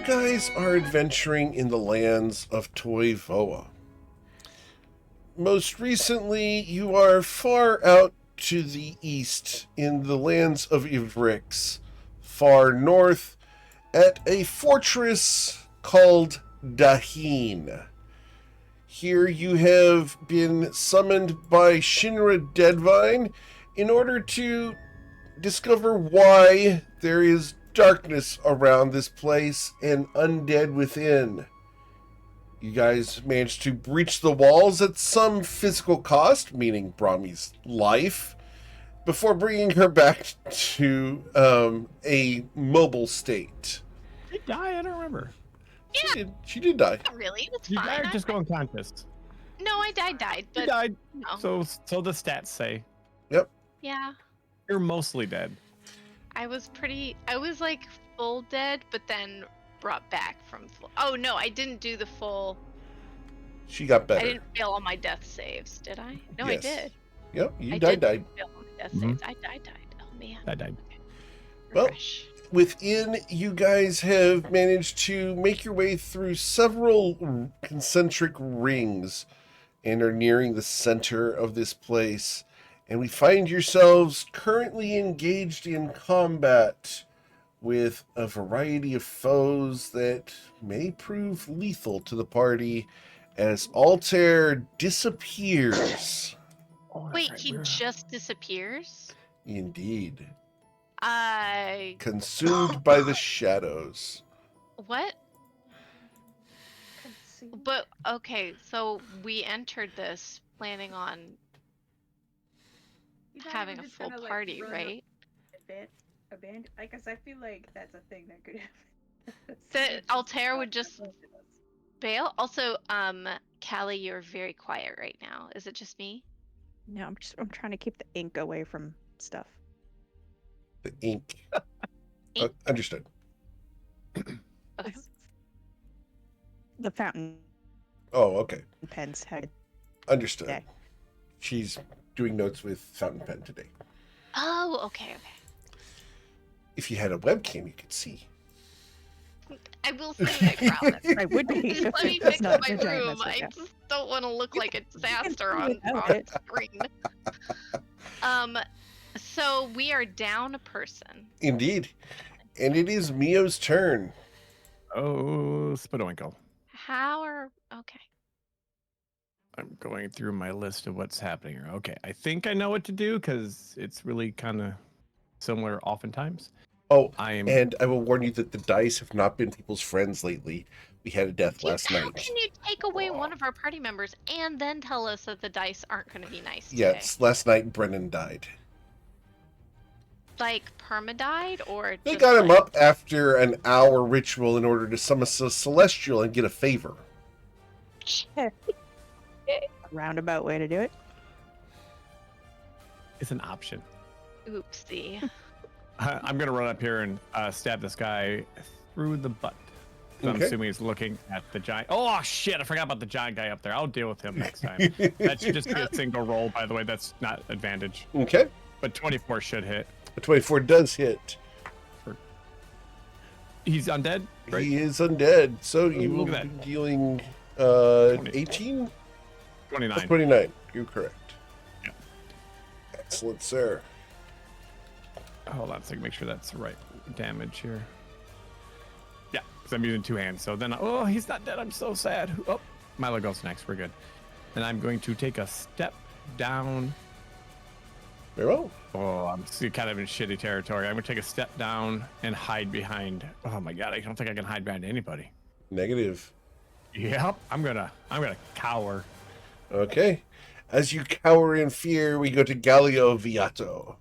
guys are adventuring in the lands of Toivoa. Most recently, you are far out to the east in the lands of Ivrix, far north at a fortress called Dahin. Here you have been summoned by Shinra Deadvine in order to discover why there is darkness around this place and undead within. You guys managed to breach the walls at some physical cost, meaning Brahmi's life, before bringing her back to a mobile state. Did she die? I don't remember. She did die. Not really, that's You fine. died just go unconscious. No, I died, but You died. no. So the stats say Yep. Yeah, you're mostly dead. I was like full dead, but then brought back from full. Oh no, I didn't do the full. She got better. I didn't fail all my death saves, did I? No, Yes. I did. Yep, you I died. did fail all my death Mhm. saves. I died. Oh man. I died. Well, Refresh. Within, you guys have managed to make your way through several concentric rings and are nearing the center of this place. And we find yourselves currently engaged in combat with a variety of foes that may prove lethal to the party as Altair disappears. Oh, that's Wait, right, he we're- just disappears? Indeed. I Consumed by the shadows. what? But okay, so we entered this planning on having a full party, right? I guess I feel like that's a thing that could happen. That Altair would just bail. Also, Callie, you're very quiet right now. Is it just me? No, I'm trying to keep the ink away from stuff. The ink. Ink? Understood. Okay. The fountain Oh, okay. pens had Understood. Yeah. She's doing notes with fountain pen today. Oh, okay. If you had a webcam, you could see. I will say that, Crowlin. I would be. Just let me It's fix not my a giant room. mess right I now. just don't want to look like a disaster see on without it. screen. So we are down a person. Indeed. And it is Mio's turn. Oh, Spidowinkle. Okay. I'm going through my list of what's happening here. Okay, I think I know what to do because it's really kind of similar oftentimes. Oh, I'm and I will warn you that the dice have not been people's friends lately. We had a death Dude, last how night. can you take away one of our party members and then tell us that the dice aren't going to be nice today? Yes, last night Brennan died. Like perma-died or They just got him like- up after an hour ritual in order to summon a celestial and get a favor. A roundabout way to do it. it's an option. Oopsie. I'm gonna run up here and stab this guy through the butt. So I'm Okay. assuming he's looking at the giant. Oh shit! I forgot about the giant guy up there. I'll deal with him next time. That should just be a single roll, by the way. That's not advantage, Okay. but 24 should hit. A 24 does hit. He's undead, right? He is undead, so you will look be at that. dealing 20. 18? 29. 29. You're correct. Yeah. Excellent, sir. Hold on a second, make sure that's the right damage here. Yeah, because I'm using two hands. So then, oh, he's not dead. I'm so sad. Oh, Milo goes next. We're good. And I'm going to take a step down. Very well. Oh, I'm still kind of in shitty territory. I'm going to take a step down and hide behind. Oh my god, I don't think I can hide behind anybody. Negative. Yep, I'm gonna cower. Okay. As you cower in fear, we go to Galio Viato.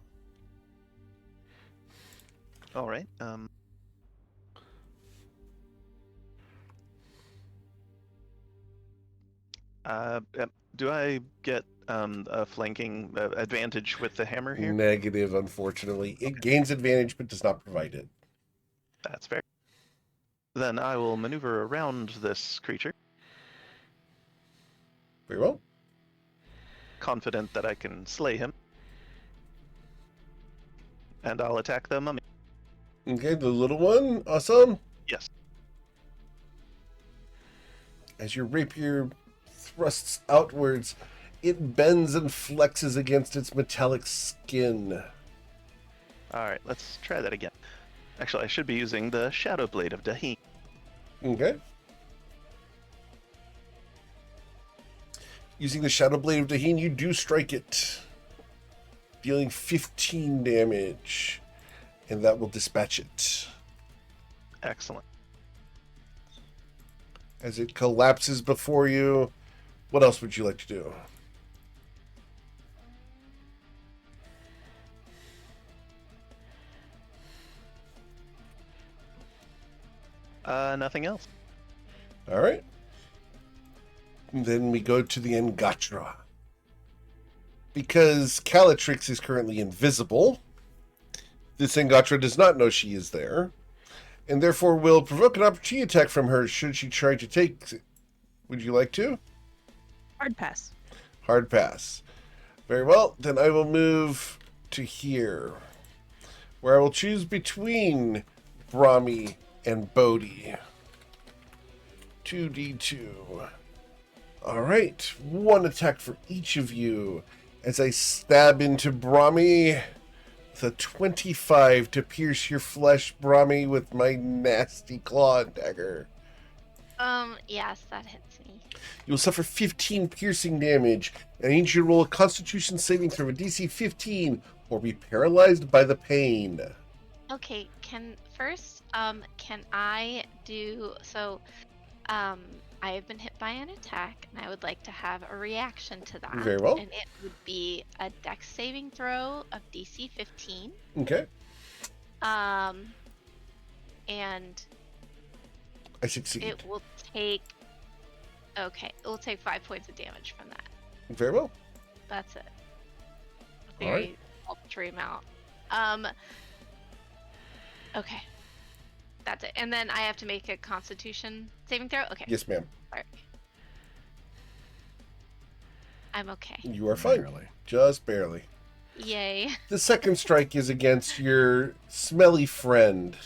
All right. Do I get a flanking advantage with the hammer here? Negative, unfortunately. It gains advantage, but does not provide it. That's fair. Then I will maneuver around this creature, Very well. confident that I can slay him. And I'll attack the mummy. Okay, the little one. Awesome. Yes. As your rapier thrusts outwards, it bends and flexes against its metallic skin. All right, let's try that again. Actually, I should be using the Shadow Blade of Daheen. Okay. Using the Shadow Blade of Daheen, you do strike it, dealing 15 damage, and that will dispatch it. Excellent. As it collapses before you, what else would you like to do? Nothing else. All right. And then we go to the Engatra. Because Calatrix is currently invisible, this Engatra does not know she is there, and therefore will provoke an opportunity attack from her should she try to take it. Would you like to? Hard pass. Hard pass. Very well, then I will move to here, where I will choose between Brahmi and Bodhi. 2d2. Alright, one attack for each of you as I stab into Brahmi with a 25 to pierce your flesh, Brahmi, with my nasty claw and dagger. Yes, that hits me. You will suffer 15 piercing damage, and I need you to roll a Constitution saving throw of DC 15 or be paralyzed by the pain. Okay, can I do so? I have been hit by an attack, and I would like to have a reaction to that. Very well. And it would be a Dex saving throw of DC 15. Okay. And I succeed. it will take. Okay, it will take 5 points of damage from that. Very well. That's it. All Very right. paltry amount. Okay. That's it. And then I have to make a Constitution saving throw? Okay. Yes, ma'am. Sorry. I'm okay. You are fine. Barely. Just barely. Yay. The second strike is against your smelly friend.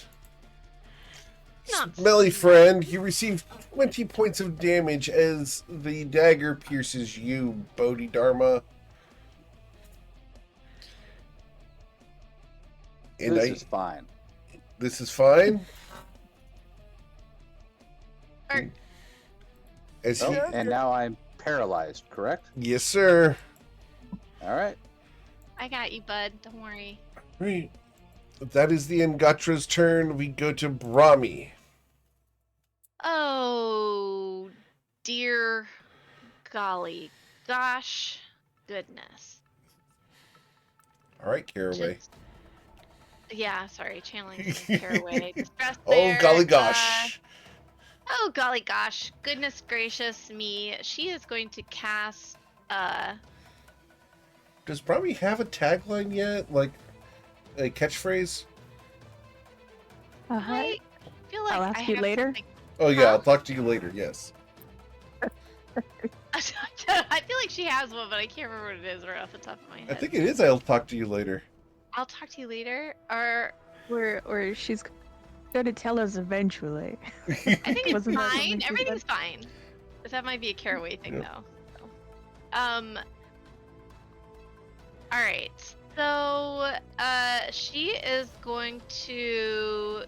Not Smelly friend, you receive 20 points of damage as the dagger pierces you, Bodhidharma. And This is fine. This is fine. Or- As Oh, he, and now I'm paralyzed, correct? yes, sir. All right. I got you, bud. Don't worry. Right. That is the Engatra's turn. We go to Brahmi. Oh, dear golly. Gosh. Goodness. All right, Caraway. Just- Yeah, sorry. Channeling some Caraway. Distress Oh, there. golly gosh. Oh, golly gosh. Goodness gracious me. She is going to cast, Does Brahmi have a tagline yet? Like a catchphrase? Uh-huh. I feel like I'll I ask you have later. something- Oh, yeah, I'll talk to you later, yes. I feel like she has one, but I can't remember what it is right off the top of my head. I think it is I'll talk to you later. I'll talk to you later. Or Or she's going to tell us eventually. I think it's Wasn't that fine. something she Everything's said? fine. But that might be a Caraway thing, Yep. though. So. All right. So, she is going to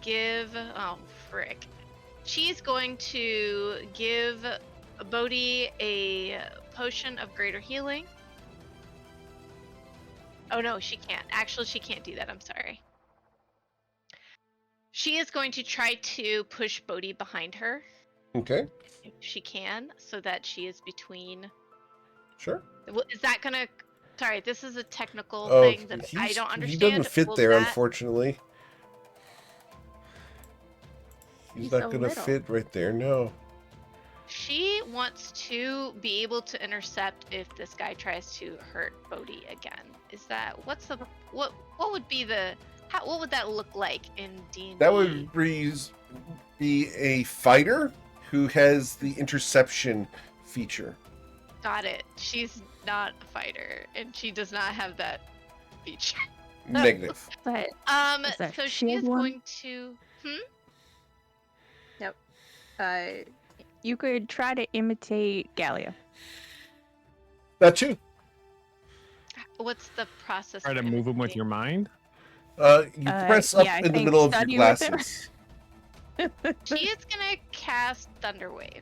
give. Oh, frick. She's going to give Bodhi a potion of greater healing. Oh no, she can't. Actually, she can't do that. I'm sorry. She is going to try to push Bodhi behind her, Okay, if she can, so that she is between. sure. Is that gonna? Sorry, this is a technical Oh, thing that I don't he understand. doesn't fit Will there, that- unfortunately. He's He's not so gonna little. fit right there, no. She wants to be able to intercept if this guy tries to hurt Bodhi again. Is that what would be the what would that look like in D&D? That would be a fighter who has the interception feature. Got it. She's not a fighter, and she does not have that feature. Negative. But Is there So she shield is one? going to. Uh, you could try to imitate Gallia. That too. What's the process? Try for to move him with imitating? your mind. You press up yeah, I in the think middle of your study with it. glasses. She is gonna cast Thunderwave.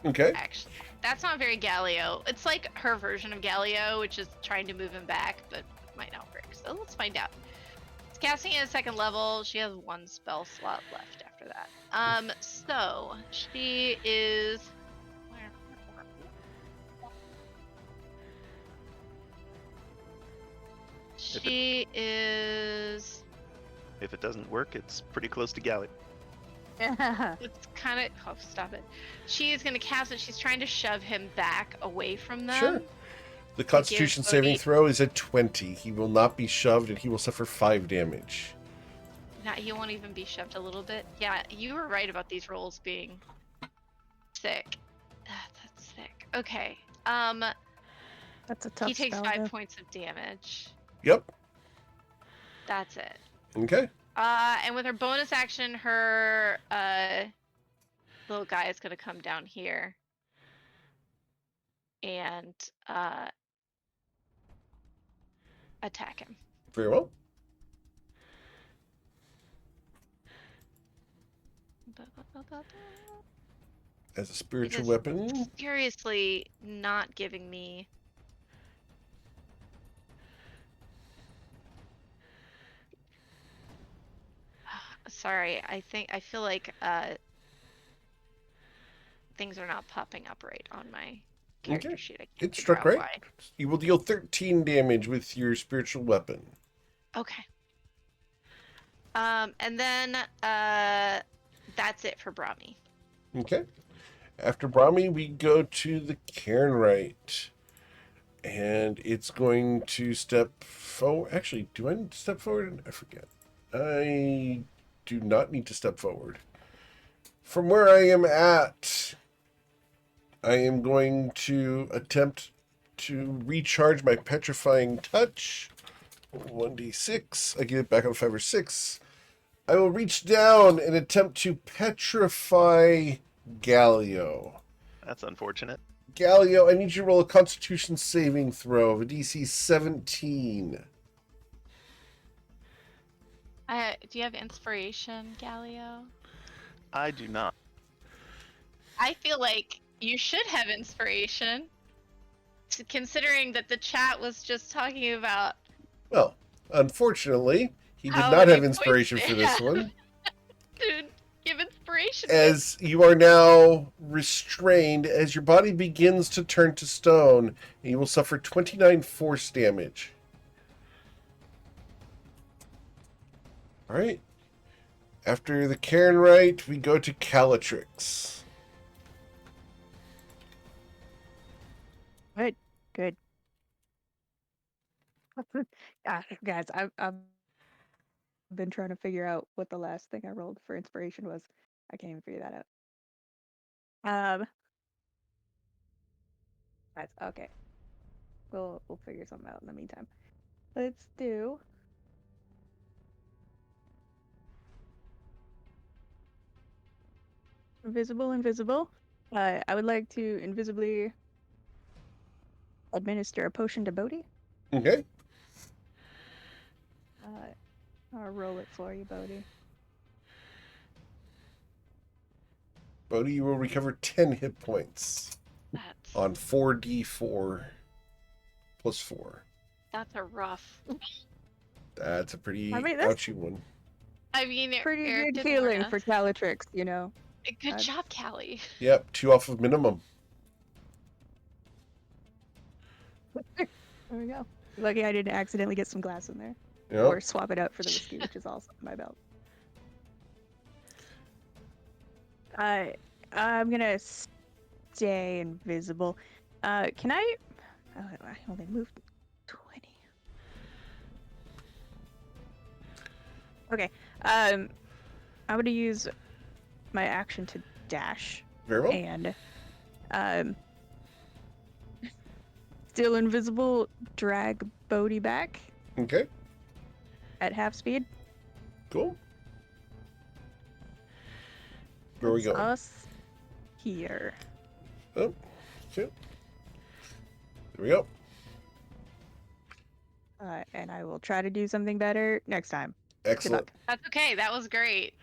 Okay. Actually, that's not very Galio. It's like her version of Galio, which is trying to move him back, but might not work. So let's find out. It's casting at 2nd level. She has 1 spell slot left after that. So she is. She is. If it doesn't work, it's pretty close to Galley. It's kind of. Oh, stop it. She is going to cast it. She's trying to shove him back away from them. Sure. The Constitution saving Bodhi- throw is at 20. He will not be shoved, and he will suffer 5 damage. He won't even be shoved a little bit. Yeah, you were right about these rolls being sick. That's sick. Okay. That's a tough He takes spell, 5 though. points of damage. Yep. That's it. Okay. And with her bonus action, her little guy is gonna come down here and attack him. Very well. As a spiritual Because- weapon. Seriously, not giving me. Sorry, I feel like things are not popping up right on my character Okay. sheet. I can't It figure struck out right. why. You will deal 13 damage with your spiritual weapon. Okay. And then that's it for Brahmi. Okay. After Brahmi, we go to the Cairnwright. And it's going to step forward. Actually, do I need to step forward? I forget. I do not need to step forward. From where I am at, I am going to attempt to recharge my petrifying touch. 1d6. I get it back on 5 or 6. I will reach down and attempt to petrify Gallio. That's unfortunate. Gallio, I need you to roll a Constitution saving throw of a DC 17. Do you have inspiration, Galio? I do not. I feel like you should have inspiration, considering that the chat was just talking about. Well, unfortunately, he did How not many have inspiration points for they this have. one, Dude, give inspiration. as you are now restrained as your body begins to turn to stone, and you will suffer 29 force damage. All right. After the Cairnwright, we go to Calatrix. Good. Guys, I've been trying to figure out what the last thing I rolled for inspiration was. I can't even figure that out. Guys, okay. We'll figure something out in the meantime. Let's do invisible. I would like to invisibly administer a potion to Bodhi. Okay. I'll roll it for you, Bodhi. Bodhi, you will recover 10 hit points That's on 4d4 plus 4. that's a rough. That's a pretty I mean, that's ouchy one. I mean, Pretty Eric good did warn feeling us. for Calatrix, you know. Good That's- job, Callie. Yep, 2 off of minimum. There we go. Lucky I didn't accidentally get some glass in there. Yep. Or swap it out for the whiskey, which is also in my belt. I'm gonna stay invisible. Can I? Oh, I only moved 20. Okay. I'm gonna use my action to dash Very well. and still invisible. Drag Bodhi back Okay, at half speed. cool. Where are we That's going? us. here. Oh, okay. There we go. And I will try to do something better next time. Good Excellent. luck. That's okay. That was great.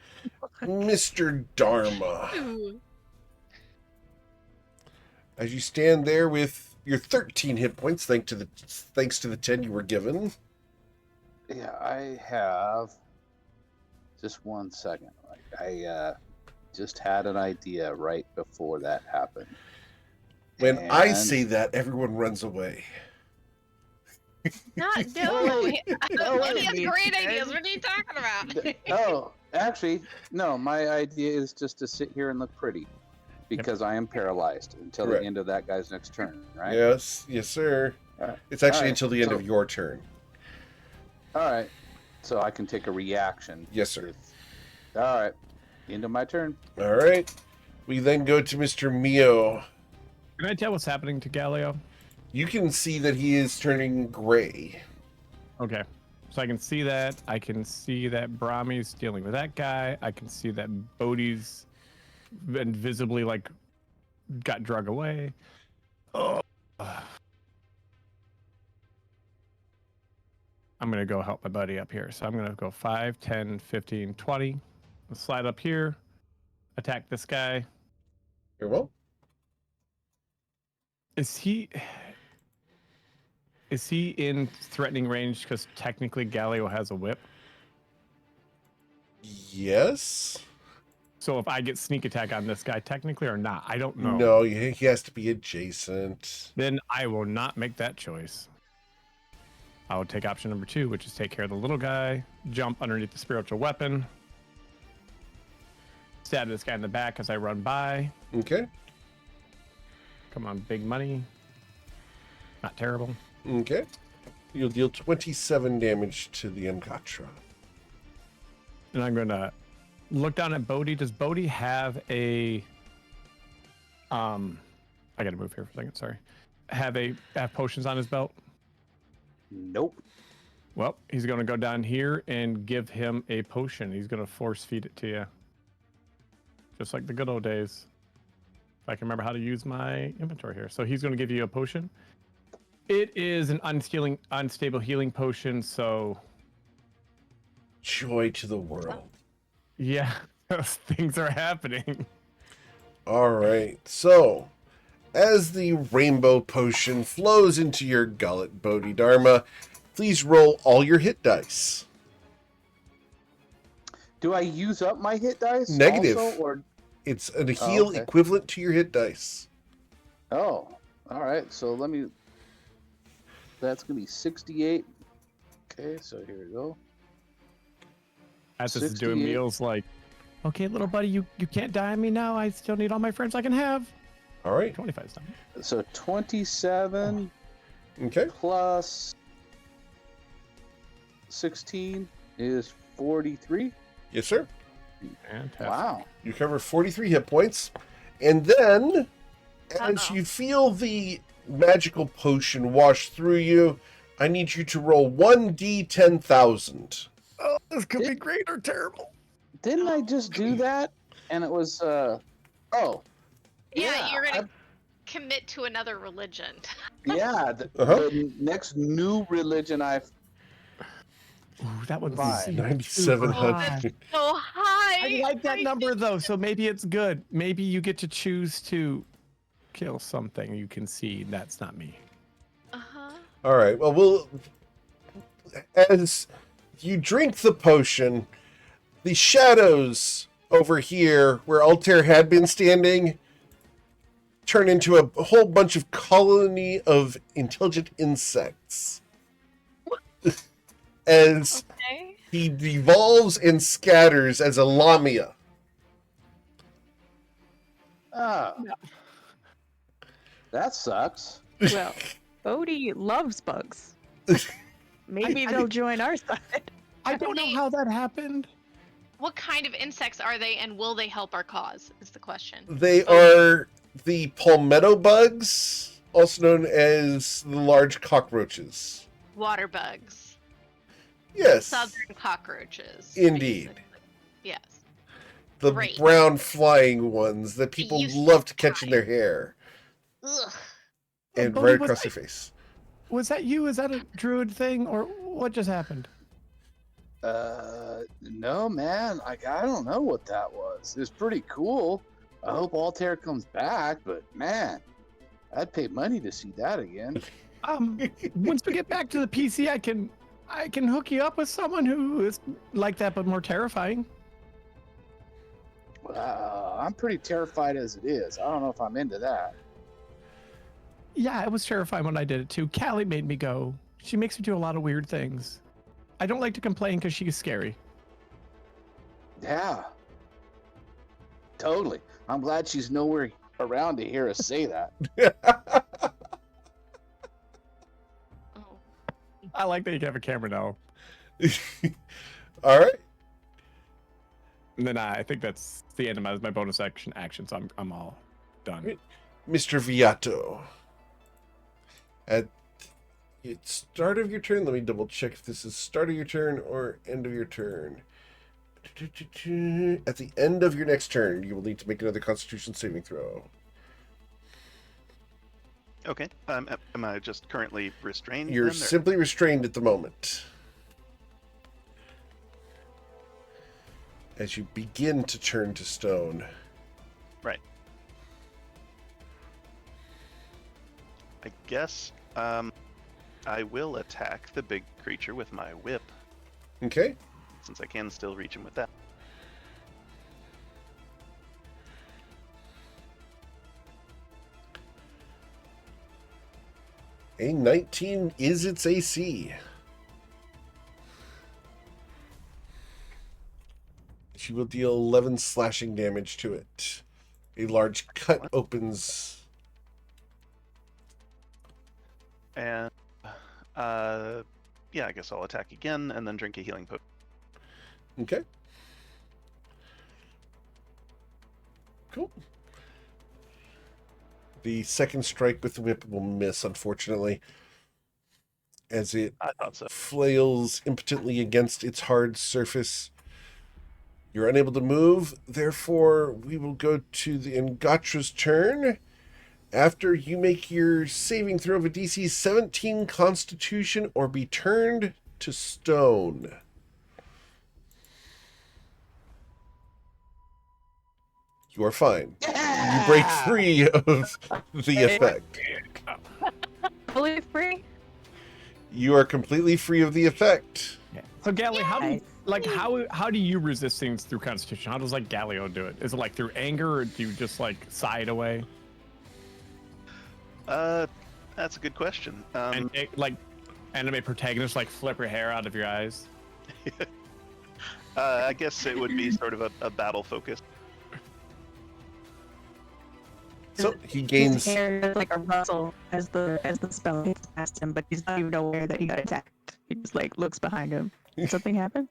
Mr. Dharma, Ooh. as you stand there with your 13 hit points, thanks to the 10 you were given. Yeah, I have. Just 1 second. I just had an idea right before that happened. When I And- say that, everyone runs away. No. wait He has a great minute. ideas. What are you talking about? Oh, actually, no. My idea is just to sit here and look pretty, because I am paralyzed until Correct. the end of that guy's next turn, right? Yes, sir. All right. It's actually All right, until the end so- of your turn. All right. So I can take a reaction. Yes, sir. All right. End of my turn. All right. We then go to Mr. Mio. Can I tell what's happening to Galileo? You can see that he is turning gray. Okay. So I can see that. I can see that Brahmi's dealing with that guy. I can see that Bodhi's invisibly, like, got drug away. Oh. I'm going to go help my buddy up here. So I'm going to go 5, 10, 15, 20. I'll slide up here. Attack this guy. Very well. Is he in threatening range because technically Galileo has a whip? Yes. So if I get sneak attack on this guy technically or not, I don't know. No, he has to be adjacent. Then I will not make that choice. I will take option number 2, which is take care of the little guy, jump underneath the spiritual weapon, stab this guy in the back as I run by. Okay. Come on, big money. Not terrible. Okay. You'll deal 27 damage to the Mkatra. And I'm going to look down at Bodhi. Does Bodhi have a... I got to move here for a second, sorry. Have potions on his belt? Nope. Well, he's going to go down here and give him a potion. He's going to force feed it to you. Just like the good old days. If I can remember how to use my inventory here. So he's going to give you a potion. It is an unstable healing potion, so... Joy to the world. Yeah, those things are happening. All right. So, as the rainbow potion flows into your gullet, Bodhidharma, please roll all your hit dice. Do I use up my hit dice? Negative. Also, or It's a heal okay. equivalent to your hit dice. oh, all right. So let me. That's gonna be 68. Okay, so here we go. As this is doing 68. meals like, okay, little buddy, you can't die on me now. I still need all my friends I can have. All right. 25 time. So 27 Okay. plus 16 is 43. Yes, sir. Fantastic. Wow. You cover 43 hit points. And then, as Uh-oh. you feel the magical potion wash through you, I need you to roll 1d10,000. Oh, this could be great or terrible. Didn't I just do that? And it was oh. Yeah, you're I- gonna commit to another religion. Yeah, Uh-huh. the next new religion I've Ooh, that would Fine. be 9,700. So high. I like that number though, so maybe it's good. Maybe you get to choose to kill something you can see that's not me. Uh-huh. All right. Well, as you drink the potion, the shadows over here, where Altair had been standing, turn into a whole bunch of colony of intelligent insects. As Okay. he devolves and scatters as a lamia. ah. That sucks. Well, Bodhi loves bugs. Maybe I they'll did- join our side. I don't know how that happened. What kind of insects are they, and will they help our cause? Is the question. They are the palmetto bugs, also known as the large cockroaches. Water bugs. Yes. Southern cockroaches. Indeed. basically. Yes. The Great. brown flying ones that people used love to to catch in their hair. Ugh. And Bodhi, right was across that- their face. Was that you? Is that a druid thing, or what just happened? No, man. I don't know what that was. It's pretty cool. I hope Altair comes back, but man, I'd pay money to see that again. Once we get back to the PC, I can hook you up with someone who is like that but more terrifying. I'm pretty terrified as it is. I don't know if I'm into that. Yeah, it was terrifying when I did it too. Callie made me go. She makes me do a lot of weird things. I don't like to complain because she's scary. Yeah. Totally. I'm glad she's nowhere around to hear us say that. Oh. I like that you can have a camera now. All right. And then I think that's the end of my bonus action. So I'm all done. Mr. Viato. At the start of your turn, let me double check if this is start of your turn or end of your turn. At the end of your next turn, you will need to make another Constitution saving throw. Okay. Am I just currently restrained? You're then, or- simply restrained at the moment. As you begin to turn to stone. Right. I guess I will attack the big creature with my whip, Okay. since I can still reach him with that. A 19 is its AC. She will deal 11 slashing damage to it. A large cut opens. And yeah, I guess I'll attack again and then drink a healing potion. Okay. Cool. The second strike with the whip will miss, unfortunately, as it I thought so. flails impotently against its hard surface. You're unable to move, therefore we will go to the Ngatra's turn. After you make your saving throw of a DC 17 Constitution or be turned to stone. You are fine. You break free of the effect. Fully free? You are completely free of the effect. Yeah. So Galli, Nice. how do you resist things through Constitution? How does like Galileo do it? Is it like through anger, or do you just like sigh it away? That's a good question. And like anime protagonists like flip your hair out of your eyes? I guess it would be sort of a battle focus. So he His gains. hair does like a rustle as the spell hits past him, but he's not even aware that he got attacked. He just like looks behind him. Something happened?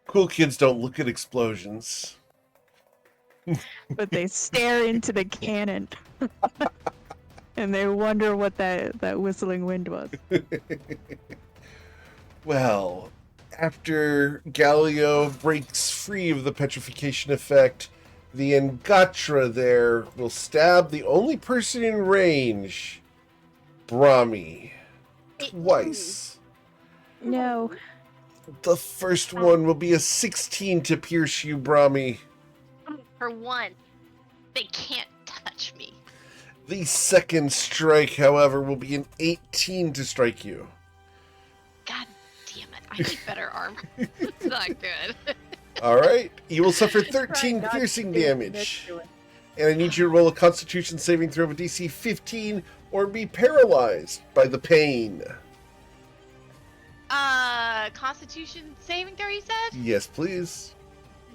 Cool kids don't look at explosions. But they stare into the cannon. And they wonder what that whistling wind was. Well, after Galileo breaks free of the petrification effect, the Ngatra there will stab the only person in range, Brahmi, twice. No. The first one will be a 16 to pierce you, Brahmi. For one, they can't touch me. The second strike, however, will be an 18 to strike you. God damn it! I need better armor. It's not good. All right. You will suffer Try 13 not to piercing stand damage. next to it. And I need you to roll a Constitution saving throw of a DC 15 or be paralyzed by the pain. Constitution saving throw, you said? Yes, please.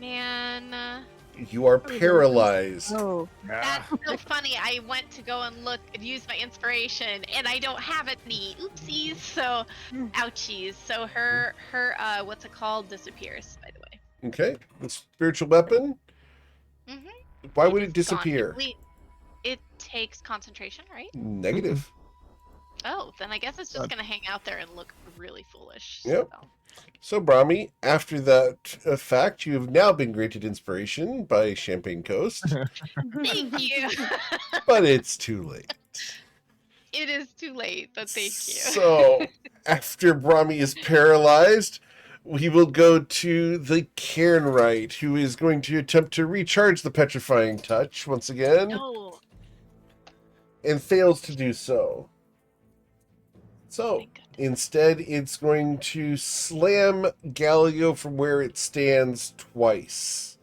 Man, You are paralyzed. Oh. that's so funny. I went to go and look and use my inspiration, and I don't have any. Oopsies. So, ouchies. So her what's it called disappears. By the way. Okay. The spiritual weapon. Mhm. Why would it is gone. disappear? It takes concentration, right? Negative. Oh, then I guess it's just gonna hang out there and look really foolish. Yep. So. So, Brahmi, after that fact, you have now been granted inspiration by Champagne Coast, Thank you. but it's too late. It is too late, but thank you. So, after Brahmi is paralyzed, we will go to the Cairnwright, who is going to attempt to recharge the Petrifying Touch once again, No. and fails to do so. So, Thank goodness. instead, it's going to slam Galio from where it stands twice.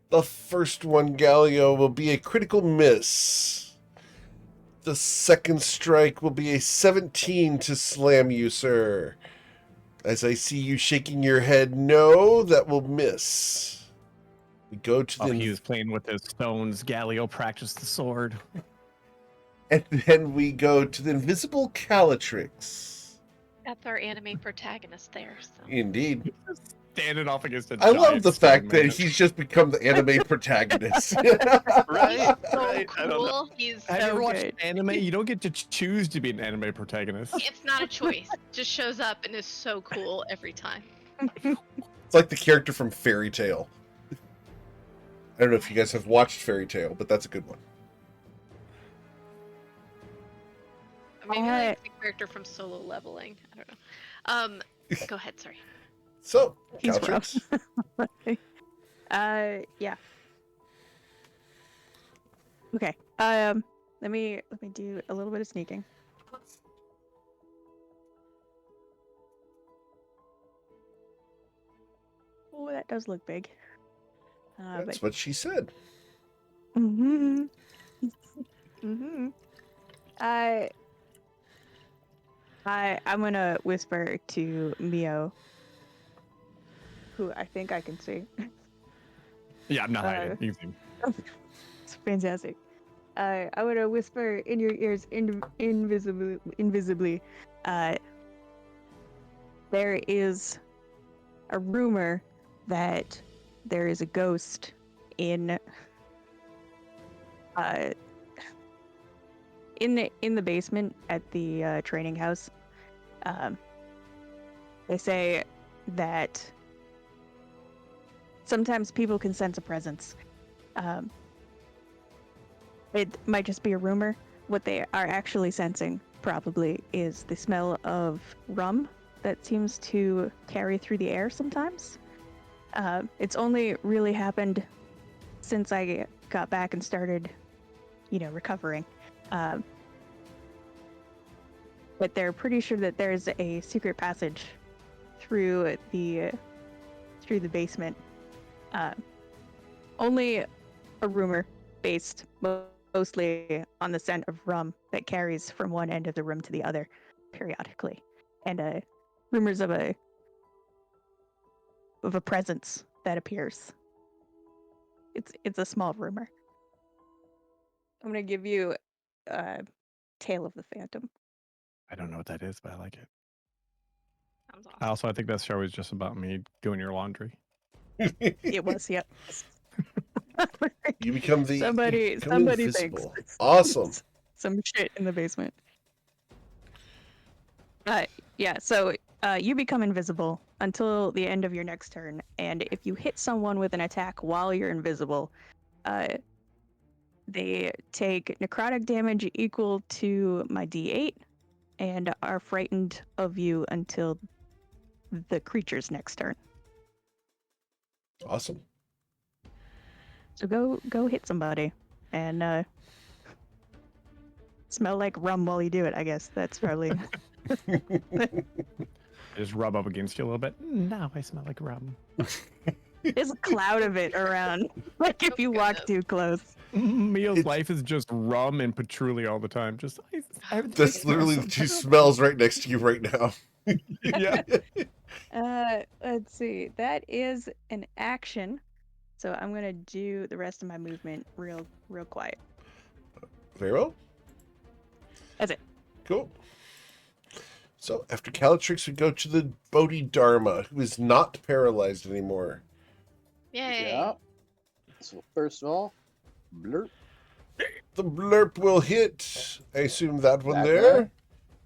The first one, Galio, will be a critical miss. The second strike will be a 17 to slam you, sir. As I see you shaking your head, no, that will miss. We go to Oh, the... he was playing with his stones. Galio practiced the sword. And then we go to the invisible Calatrix. That's our anime protagonist there. So. Indeed. Standing off against a I love giant the stone fact that man. he's just become the anime protagonist. Right? So Right? I don't know. cool. He's Have you ever so watched good. anime? You don't get to choose to be an anime protagonist. It's not a choice. Just shows up and is so cool every time. It's like the character from Fairy Tail. I don't know if you guys have watched Fairy Tail, but that's a good one. Maybe like the character from Solo Leveling. I don't know. Go ahead. Sorry. So, He's Calatrix. Yeah. Okay. Let me do a little bit of sneaking. Oh, that does look big. That's what she said. Mm-hmm. Mm-hmm. I'm gonna whisper to Mio, who I think I can see. Yeah, I'm not hiding. You can see. It's fantastic. I'm gonna whisper in your ears invisibly. There is a rumor that there is a ghost in the basement at the training house. They say that sometimes people can sense a presence. It might just be a rumor. What they are actually sensing probably is the smell of rum that seems to carry through the air sometimes. It's only really happened since I got back and started, recovering. But they're pretty sure that there's a secret passage through the basement. Only a rumor based mostly on the scent of rum that carries from one end of the room to the other periodically, and rumors of a presence that appears. It's a small rumor. I'm gonna give you Tale of the Phantom. I don't know what that is, but I like it. Sounds awesome. Also, I think that show is just about me doing your laundry. It was, yep. You become the somebody invisible. thinks Awesome. some shit in the basement. Yeah, so you become invisible until the end of your next turn, and if you hit someone with an attack while you're invisible, they take necrotic damage equal to my d8 and are frightened of you until the creature's next turn. Awesome. So go hit somebody and smell like rum while you do it, I guess. That's probably Just rub up against you a little bit. Now I smell like rum. there's a cloud of it around. Like if you walk too close. Mio's life is just rum and patchouli all the time. Just That's literally the two smells right next to you right now. Yeah. Let's see. That is an action. So I'm gonna do the rest of my movement real quiet. Very well. That's it. Cool. So after Calatrix, we go to the Bodhidharma, who is not paralyzed anymore. Yay. Yeah. So first of all, blurp. The blurp will hit. I assume that one That there. guy?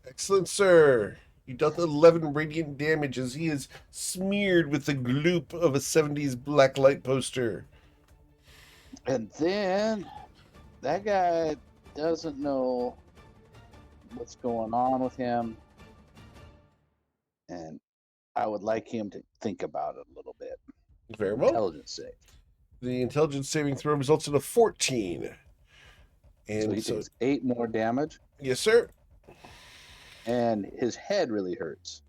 Excellent, sir. You dealt 11 radiant damage as he is smeared with the gloop of a 70s blacklight poster. And then that guy doesn't know what's going on with him. And I would like him to think about it a little bit. Very well. Intelligence save. The intelligence saving throw results in a 14. So And he so, takes 8 more damage, yes, sir. and his head really hurts.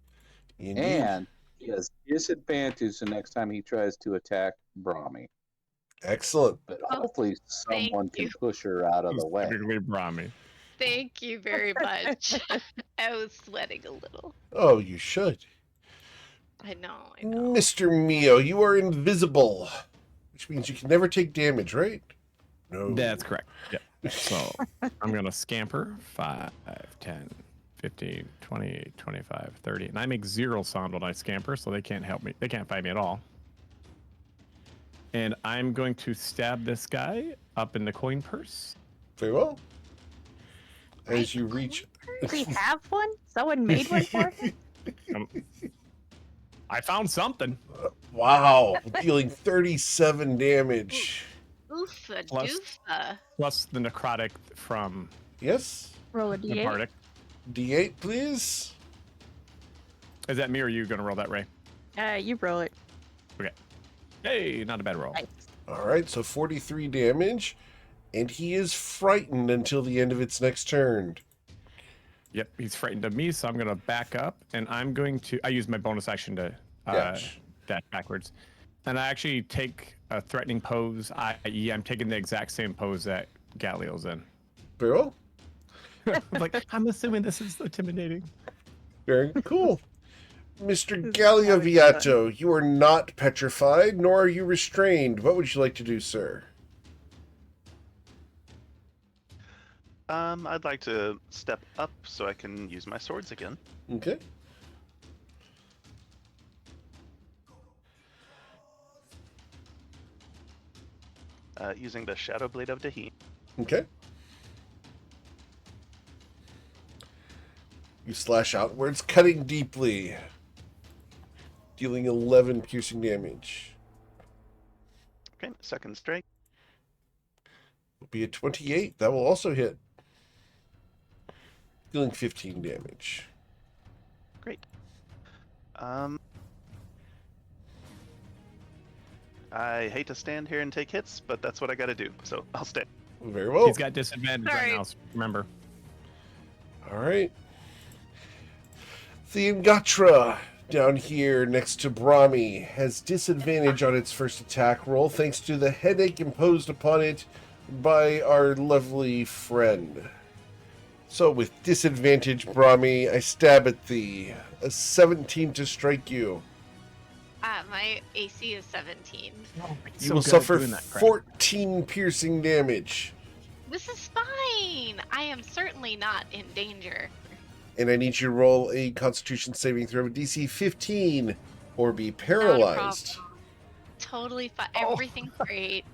Indeed. And he has disadvantage the next time he tries to attack Brahmi. Excellent. But Oh, hopefully someone can you. push her out of the way. Typically Brahmi. Thank you very much. I was sweating a little. Oh, you should. I know, I know. Mr. Mio, you are invisible, which means you can never take damage, right? No. That's correct. Yeah. So I'm going to scamper 5, 10, 15, 20, 25, 30. And I make 0 sound when I scamper, so they can't help me. They can't fight me at all. And I'm going to stab this guy up in the coin purse. Very well. As Right, you the reach... Does he have one? Someone made one for him? I found something. Wow. Dealing 37 damage. Oofa Plus- doofa. Plus the necrotic from Yes? Roll a the d8. Bardic. D8, please. Is that me or you going to roll that, Ray? You roll it. Hey, not a bad roll. Nice. All right, so 43 damage. And he is frightened until the end of its next turn. Yep, he's frightened of me, so I'm going to back up, and I'm going to... I use my bonus action to Dash. dash backwards. And I actually take a threatening pose, i.e. I'm taking the exact same pose that Galil's in. Very well. I'm like, I'm assuming this is intimidating. Very cool. Mr. This is Galliaviato, you are not petrified, nor are you restrained. What would you like to do, sir? I'd like to step up so I can use my swords again. Okay. Using the Shadow Blade of Dahin. Okay. You slash outwards, cutting deeply, dealing 11 piercing damage. Okay, second strike. Will be a 28. That will also hit, dealing 15 damage. Great. I hate to stand here and take hits, but that's what I gotta do, so I'll stay. Very well. He's got disadvantage Sorry. right now, so remember. All right. The Ngatra down here next to Brahmi has disadvantage on its first attack roll thanks to the headache imposed upon it by our lovely friend. So with disadvantage, Brahmi, I stab at thee. A 17 to strike you. My AC is 17. You will suffer 14 piercing damage. This is fine. I am certainly not in danger. And I need you to roll a Constitution saving throw of DC 15 or be Not a paralyzed. problem. Totally fine. Oh. Everything's great.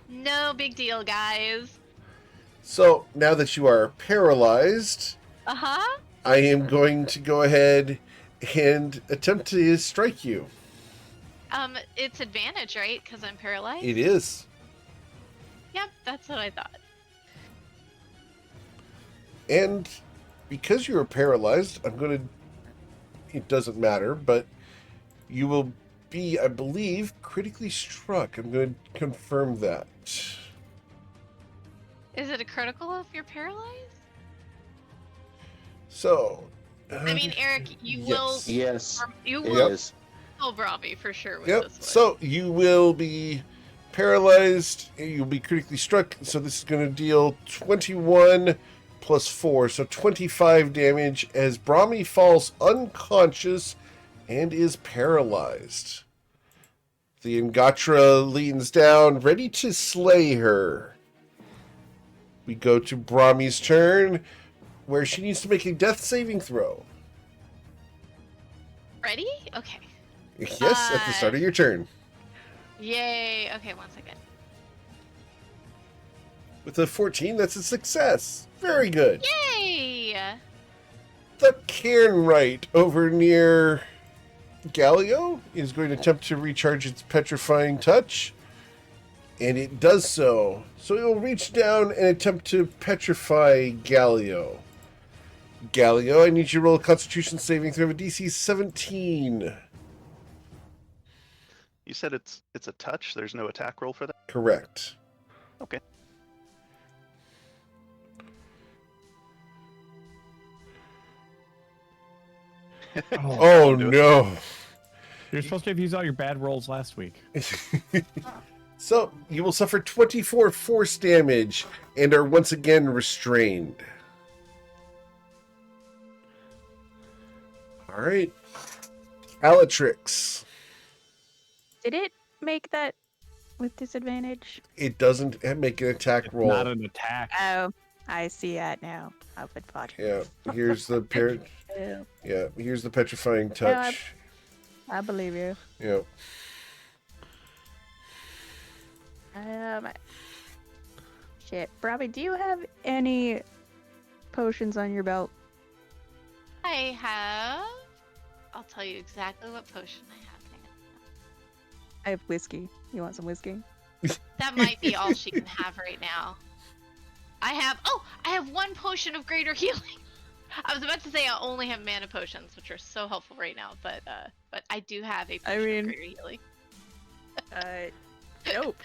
No big deal, guys. So now that you are paralyzed, Uh-huh. I am going to go ahead and attempt to strike you. It's advantage, right? Because I'm paralyzed? It is. Yep, that's what I thought. And because you are paralyzed, I'm going to... It doesn't matter, but you will be, I believe, critically struck. I'm going to confirm that. Is it a critical if you're paralyzed? So... I mean, Eric, you yes. Yes. you Yep. will Yes. kill Brahmi for sure with Yep. this one. So you will be paralyzed. You'll be critically struck. So this is going to deal 21 plus 4. So 25 damage as Brahmi falls unconscious and is paralyzed. The Ngatra leans down, ready to slay her. We go to Brahmi's turn, where she needs to make a death saving throw. Ready? Okay. Yes, at the start of your turn. Yay. Okay, 1 second. With a 14, that's a success. Very good. Yay! the Cairnright over near Galio is going to attempt to recharge its petrifying touch. And it does so. So it will reach down and attempt to petrify Galio. Galio, I need you to roll a Constitution saving throw of a DC 17. You said it's a touch. There's no attack roll for that. Correct. Okay. Oh no. You're supposed to have used all your bad rolls last week. So, you will suffer 24 force damage and are once again restrained. Alright. Alatrix. Did it make that with disadvantage? It doesn't make an attack roll. Not an attack. Oh, I see that now. I've been watching. Yeah, here's the parent. Yeah, Yeah, here's the petrifying touch. I believe you. Yeah. Shit. Robbie, do you have any potions on your belt? I have. I'll tell you exactly what potion I have. Hang on. I have whiskey. You want some whiskey? That might be all she can have right now. I have one potion of greater healing. I was about to say I only have mana potions, which are so helpful right now, but I do have a potion of greater healing. Nope.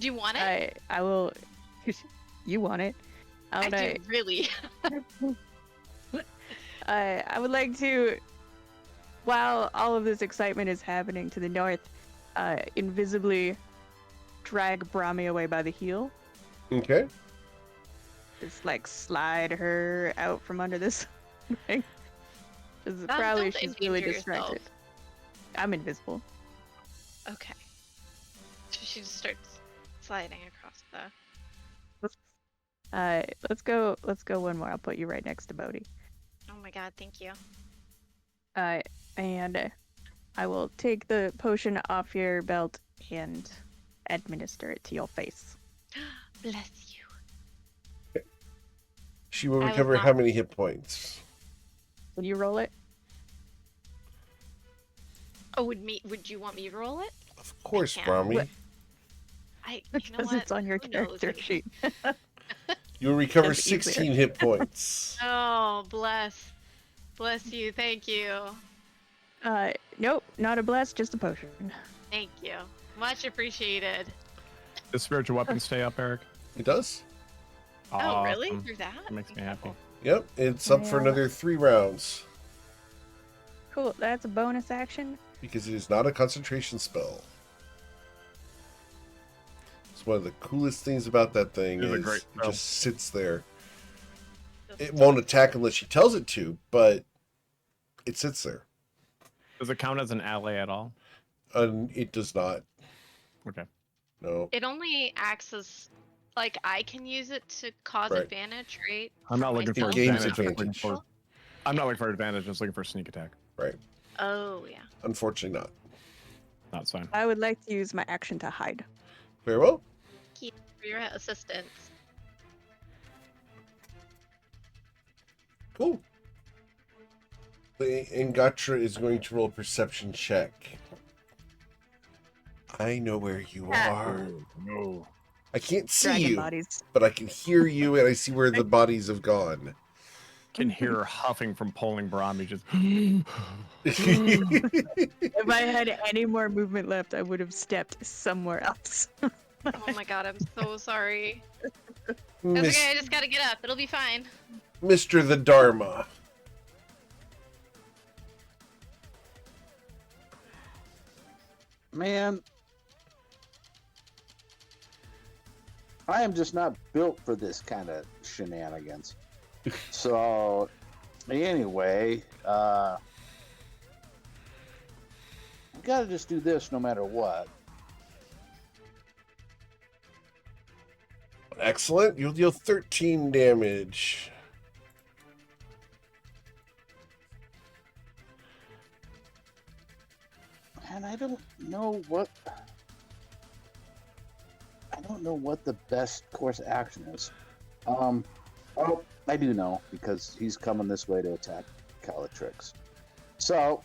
Do you want it? I will. You want it? I do really. I would like to, while all of this excitement is happening to the north, invisibly drag Brahmi away by the heel. Okay. Just like slide her out from under this thing. Probably don't she's really endanger distracted. yourself. I'm invisible. Okay. So she just starts sliding across the. Let's go one more. I'll put you right next to Bodhi. Oh my god! Thank you. And I will take the potion off your belt and administer it to your face. Bless you. She will I recover was how not- many hit points? Will you roll it? Oh, would you want me to roll it? Of course, can. Brahmi. What? You know Because what? it's on your Who knows character anything? sheet. You will recover That's easier. 16 hit points. Oh, bless you. Thank you. Nope, not a bless, just a potion. Thank you. Much appreciated. Does spiritual weapon stay up, Eric? It does? Oh, really? Awesome. Through that? That makes me happy. Yep, it's up for Yeah. another 3 rounds. Cool, that's a bonus action. Because it is not a concentration spell. It's one of the coolest things about that thing It is a is great it spell. just sits there. It won't attack unless she tells it to, but it sits there. Does it count as an ally at all? And it does not. Okay. No. It only acts as like I can use it to cause Right. advantage, right? I'm not looking for myself? gains advantage. I'm looking advantage. for- I'm not looking for advantage. I'm just looking for sneak attack. Right. Oh yeah. Unfortunately not. That's fine. I would like to use my action to hide. Very well. Keep for your assistance. Cool. The Ngatra is going to roll a perception check. I know where you are. No. I can't see Dragon you, bodies. but I can hear you and I see where the bodies have gone. Can hear her huffing from pulling Brahmi. Just. If I had any more movement left, I would have stepped somewhere else. Oh my god, I'm so sorry. That's Mis- okay, I just gotta get up. It'll be fine. Mr. the Dharma. Man, I am just not built for this kind of shenanigans. So, anyway, we gotta just do this no matter what. Excellent. You'll deal 13 damage. And I don't know what the best course of action is. Oh, I do know, because he's coming this way to attack Calatrix. So,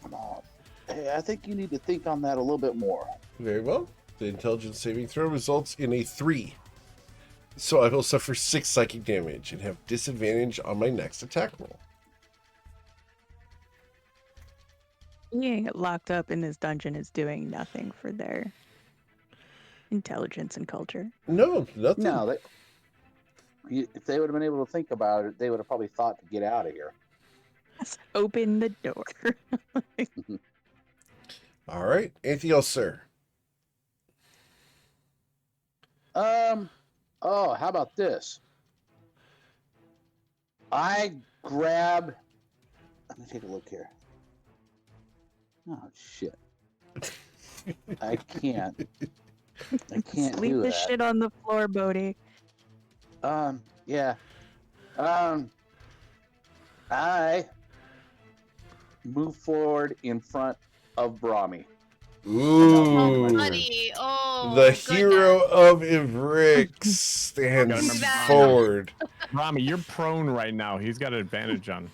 come on. Hey, I think you need to think on that a little bit more. Very well. The intelligence saving throw results in a 3. So I will suffer 6 psychic damage and have disadvantage on my next attack roll. Being locked up in this dungeon is doing nothing for their intelligence and culture. No, nothing. No, if they would have been able to think about it, they would have probably thought to get out of here. Let's open the door. All right. Anything else, sir? Oh, how about this? I grab. Let me take a look here. Oh shit! I can't. I can't Leave do the that. shit on the floor, Bodhi. Yeah. I move forward in front of Brahmi. Ooh. Buddy, oh, The goodness. hero of Ivrix stands remember forward. Rami, you're prone right now. He's got an advantage on.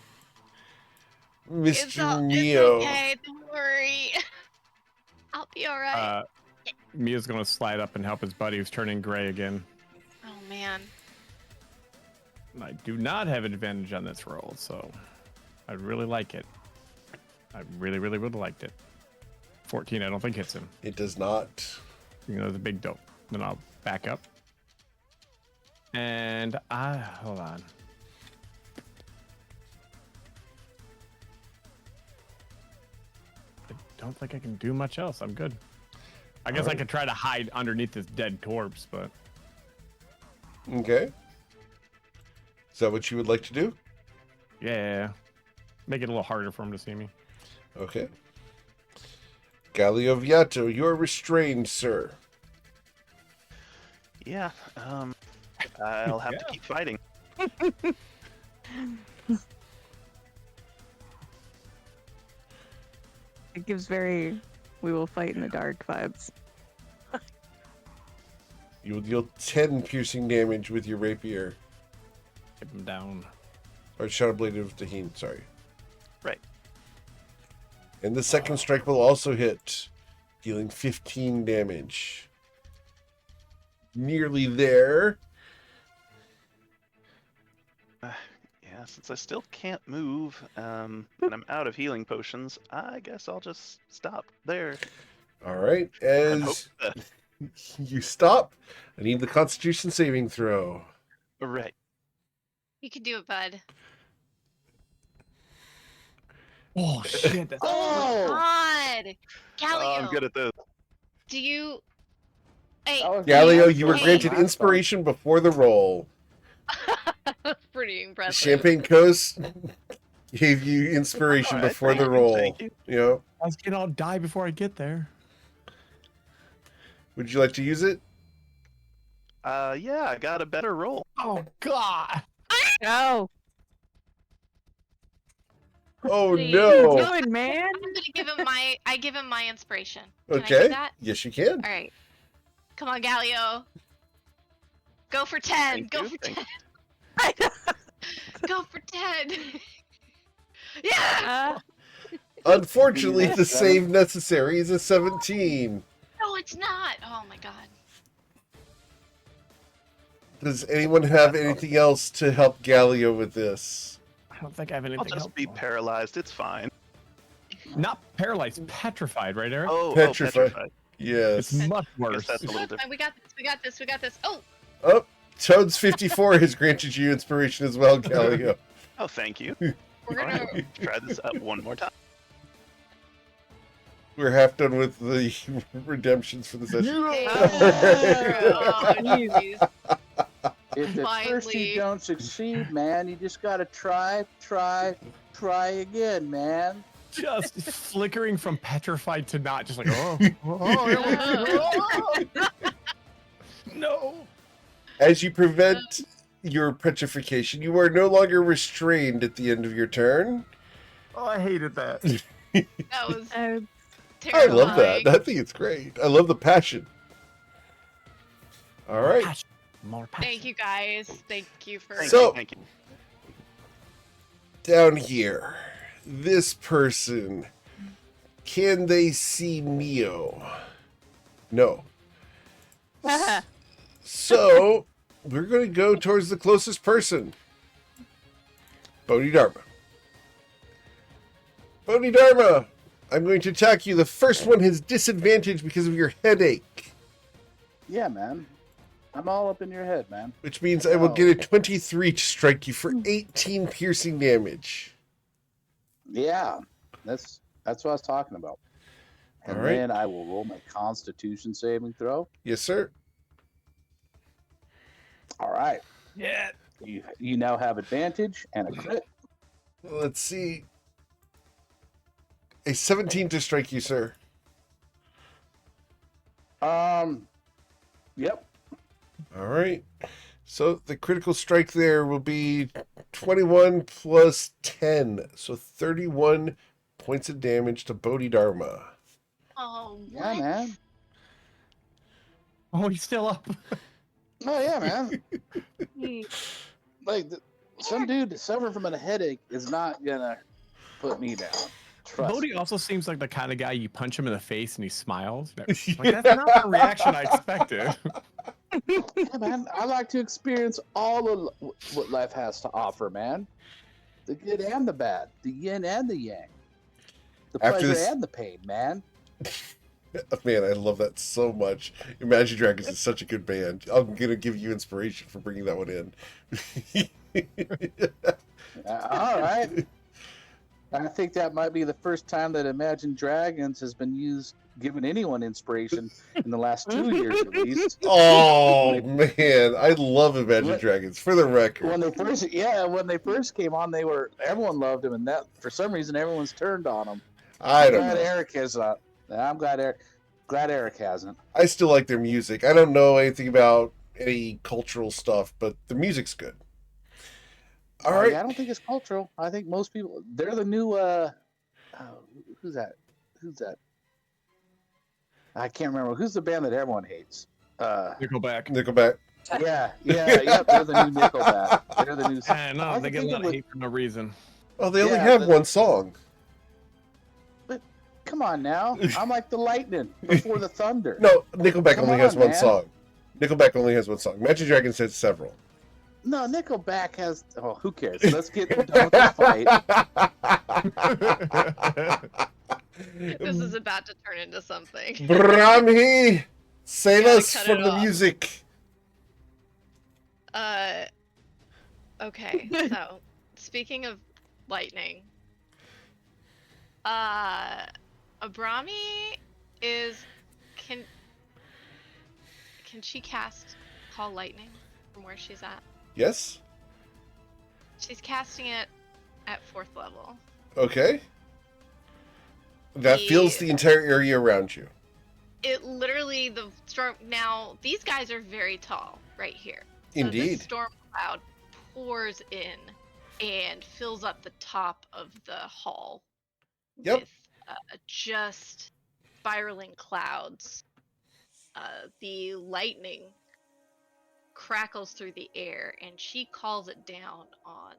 Mr. It's Neo. okay, don't worry. I'll be alright. Mia's gonna slide up and help his buddy who's turning gray again. Oh man. I do not have an advantage on this roll, so I really like it. I really, really would have liked it. 14, I don't think hits him. It does not. You know, the big dope. Then I'll back up. And hold on. I don't think I can do much else. I'm good. I guess I could try to hide underneath this dead corpse, but Okay. Is that what you would like to do? yeah. Make it a little harder for him to see me. Okay. Galio Viato, you're restrained, sir. Yeah. I'll have to keep fighting. It gives very "we will fight in the dark" vibes. You will deal 10 piercing damage with your rapier. Keep him down. Or Shadow Blade of Taheen, sorry. Right. And the second strike will also hit, dealing 15 damage. Nearly there. Yeah, since I still can't move, and I'm out of healing potions, I guess I'll just stop there. All right. And hope As you stop, I need the Constitution saving throw. right. You can do it, bud. Oh shit! That's Oh my god! Galio, Oh, I'm good at this. do you... Hey, That was Galio, you were Hey. granted inspiration before the roll. that's pretty impressive. Champagne Coast gave you inspiration All right, before the thank you, roll. thank you. Yep. I was gonna all die before I get there. Would you like to use it? Yeah, I got a better roll. Oh god! No, Oh Please. no. good man. I'm gonna give him I give him my inspiration. Can I Okay. do that? Yes, you can. All right. Come on, Galio. Go for 10. Thank Go you, for thank 10. Go for 10. Yeah. Unfortunately, Yeah, the seven. save necessary is a 17. No, it's not. Oh my god. Does anyone have anything else to help Galio with this? I don't think I have anything I'll just be helpful. paralyzed. It's fine. Not paralyzed, petrified, right, Eric? Oh, Petrified. petrified. Yes. It's much I guess worse. that's a little Fine, different. we got this. We got this. We got this. Oh, Oh, Toad's 54 has granted you inspiration as well, Galio. Oh, thank you. we're All gonna. right, try this up one more time. We're half done with the redemptions for the session. Oh, jeez. If at first Finally. you don't succeed, man, you just gotta try again, man. Just flickering from petrified to not, just like, no. As you prevent your petrification, you are no longer restrained at the end of your turn. Oh, I hated that. That was I terrifying. love that. I think it's great. I love the passion. All right. More passion. Thank you guys. Thank you for. So- Thank you. Down here, this person, can they see Neo? No. So, we're going to go towards the closest person. Bodhidharma. Bodhidharma, I'm going to attack you. The first one has disadvantage because of your headache, Yeah, man. I'm all up in your head, man. which means I will get a 23 to strike you for 18 piercing damage. Yeah, that's what I was talking about. And All right. then I will roll my Constitution saving throw. Yes, sir. All right. Yeah. You now have advantage and a crit. Let's see. A 17 to strike you, sir. Yep. All right. So the critical strike there will be 21 plus 10. So 31 points of damage to Bodhidharma. Oh, Yeah, what? man. Oh, he's still up. Oh yeah, man. Like some dude suffering from a headache is not gonna put me down. Trust Bodhi me. also seems like the kind of guy you punch him in the face and he smiles. Like, that's not the reaction I expected. Yeah, man. I like to experience all of what life has to offer, man. The good and the bad, the yin and the yang, the After pleasure this- and the pain, man. Man, I love that so much. Imagine Dragons is such a good band. I'm going to give you inspiration for bringing that one in. All right. I think that might be the first time that Imagine Dragons has been giving anyone inspiration in the last 2 years at least. Oh, man. I love Imagine What- Dragons, for the record. When they first came on, everyone loved them, and that for some reason everyone's turned on them. I don't glad know. Eric is. I'm glad Eric hasn't. I still like their music. I don't know anything about any cultural stuff, but the music's good. All right. Yeah, I don't think it's cultural. I think most people they're the new. Who's that? I can't remember. Who's the band that everyone hates? Nickelback. Nickelback. Yeah. They're the new Nickelback. They're the new. I know, I they get a think lot it of was- hate for no reason. Oh, they only Yeah, have but- one song. Come on now. I'm like the lightning before the thunder. No, Nickelback Come only has on, one man. song. Nickelback only has one song. Imagine Dragons has several. No, Nickelback has. Oh, who cares? Let's get done with the fight. This is about to turn into something. Brahmi, save Gotta us cut from it the off. music. Okay, so speaking of lightning, Abrami can she cast Call Lightning from where she's at? Yes? She's casting it at 4th level. Okay. That fills the entire area around you. It literally, the storm, now these guys are very tall right here. So Indeed. this storm cloud pours in and fills up the top of the hall Yep. with just spiraling clouds. The lightning crackles through the air and she calls it down on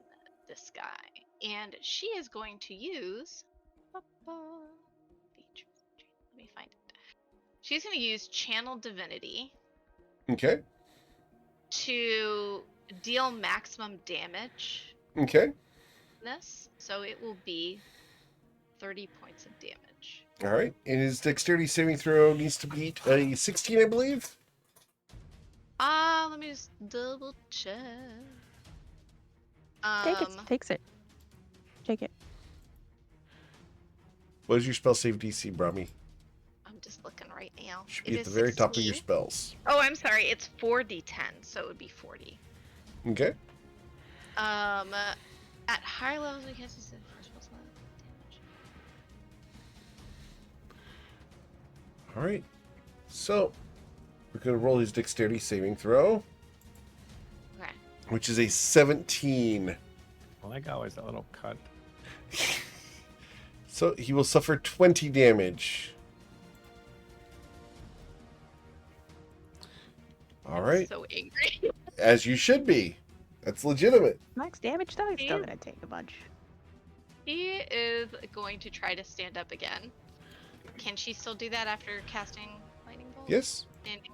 this guy. And she is going to use features. Let me find it. She's going to use Channel Divinity Okay. to deal maximum damage Okay. in this. So it will be 30 points of damage. All right. And his dexterity saving throw needs to beat a 16, I believe. Let me just double check. Takes it. Take it. What is your spell save DC, Brahmi? I'm just looking right now. Should It be at is the very top of your 16. spells. Oh, I'm sorry. It's 4d10, so it would be 40. Okay. At higher levels, we cast this first plus level damage. All right. So, we're going to roll his dexterity saving throw, Okay. which is a 17. Well, that guy always a little cut. So, he will suffer 20 damage. All right. So angry. As you should be. That's legitimate. Max damage though, he's still He's- gonna take a bunch. He is going to try to stand up again. Can she still do that after casting lightning bolt? Yes. Standing.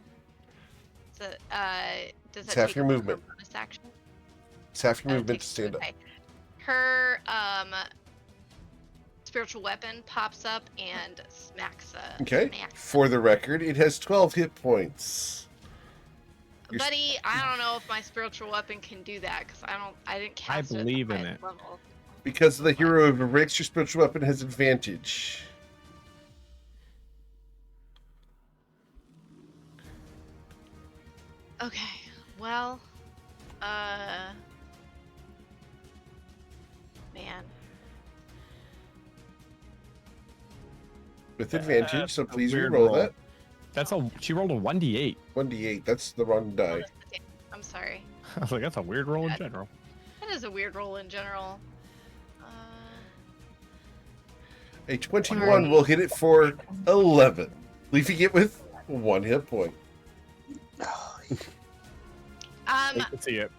So, does It's that half take your away movement. her bonus action? It's half your That movement to takes- stand up. okay. Her spiritual weapon pops up and smacks Okay. smacks. For the record, it has 12 hit points. You're- Buddy, I don't know if my spiritual weapon can do that because I didn't cast it at the believe in highest it. level. Because of the hero of Rix, your spiritual weapon has advantage. Okay, well, man. With advantage, so That's a please weird reroll roll. that. She rolled a 1d8. 1d8. That's the wrong die. I'm sorry. I was like, that's a weird roll in general. That is a weird roll in general. A 21 will hit it for 11, leaving it with 1 hit point. Hate to see it.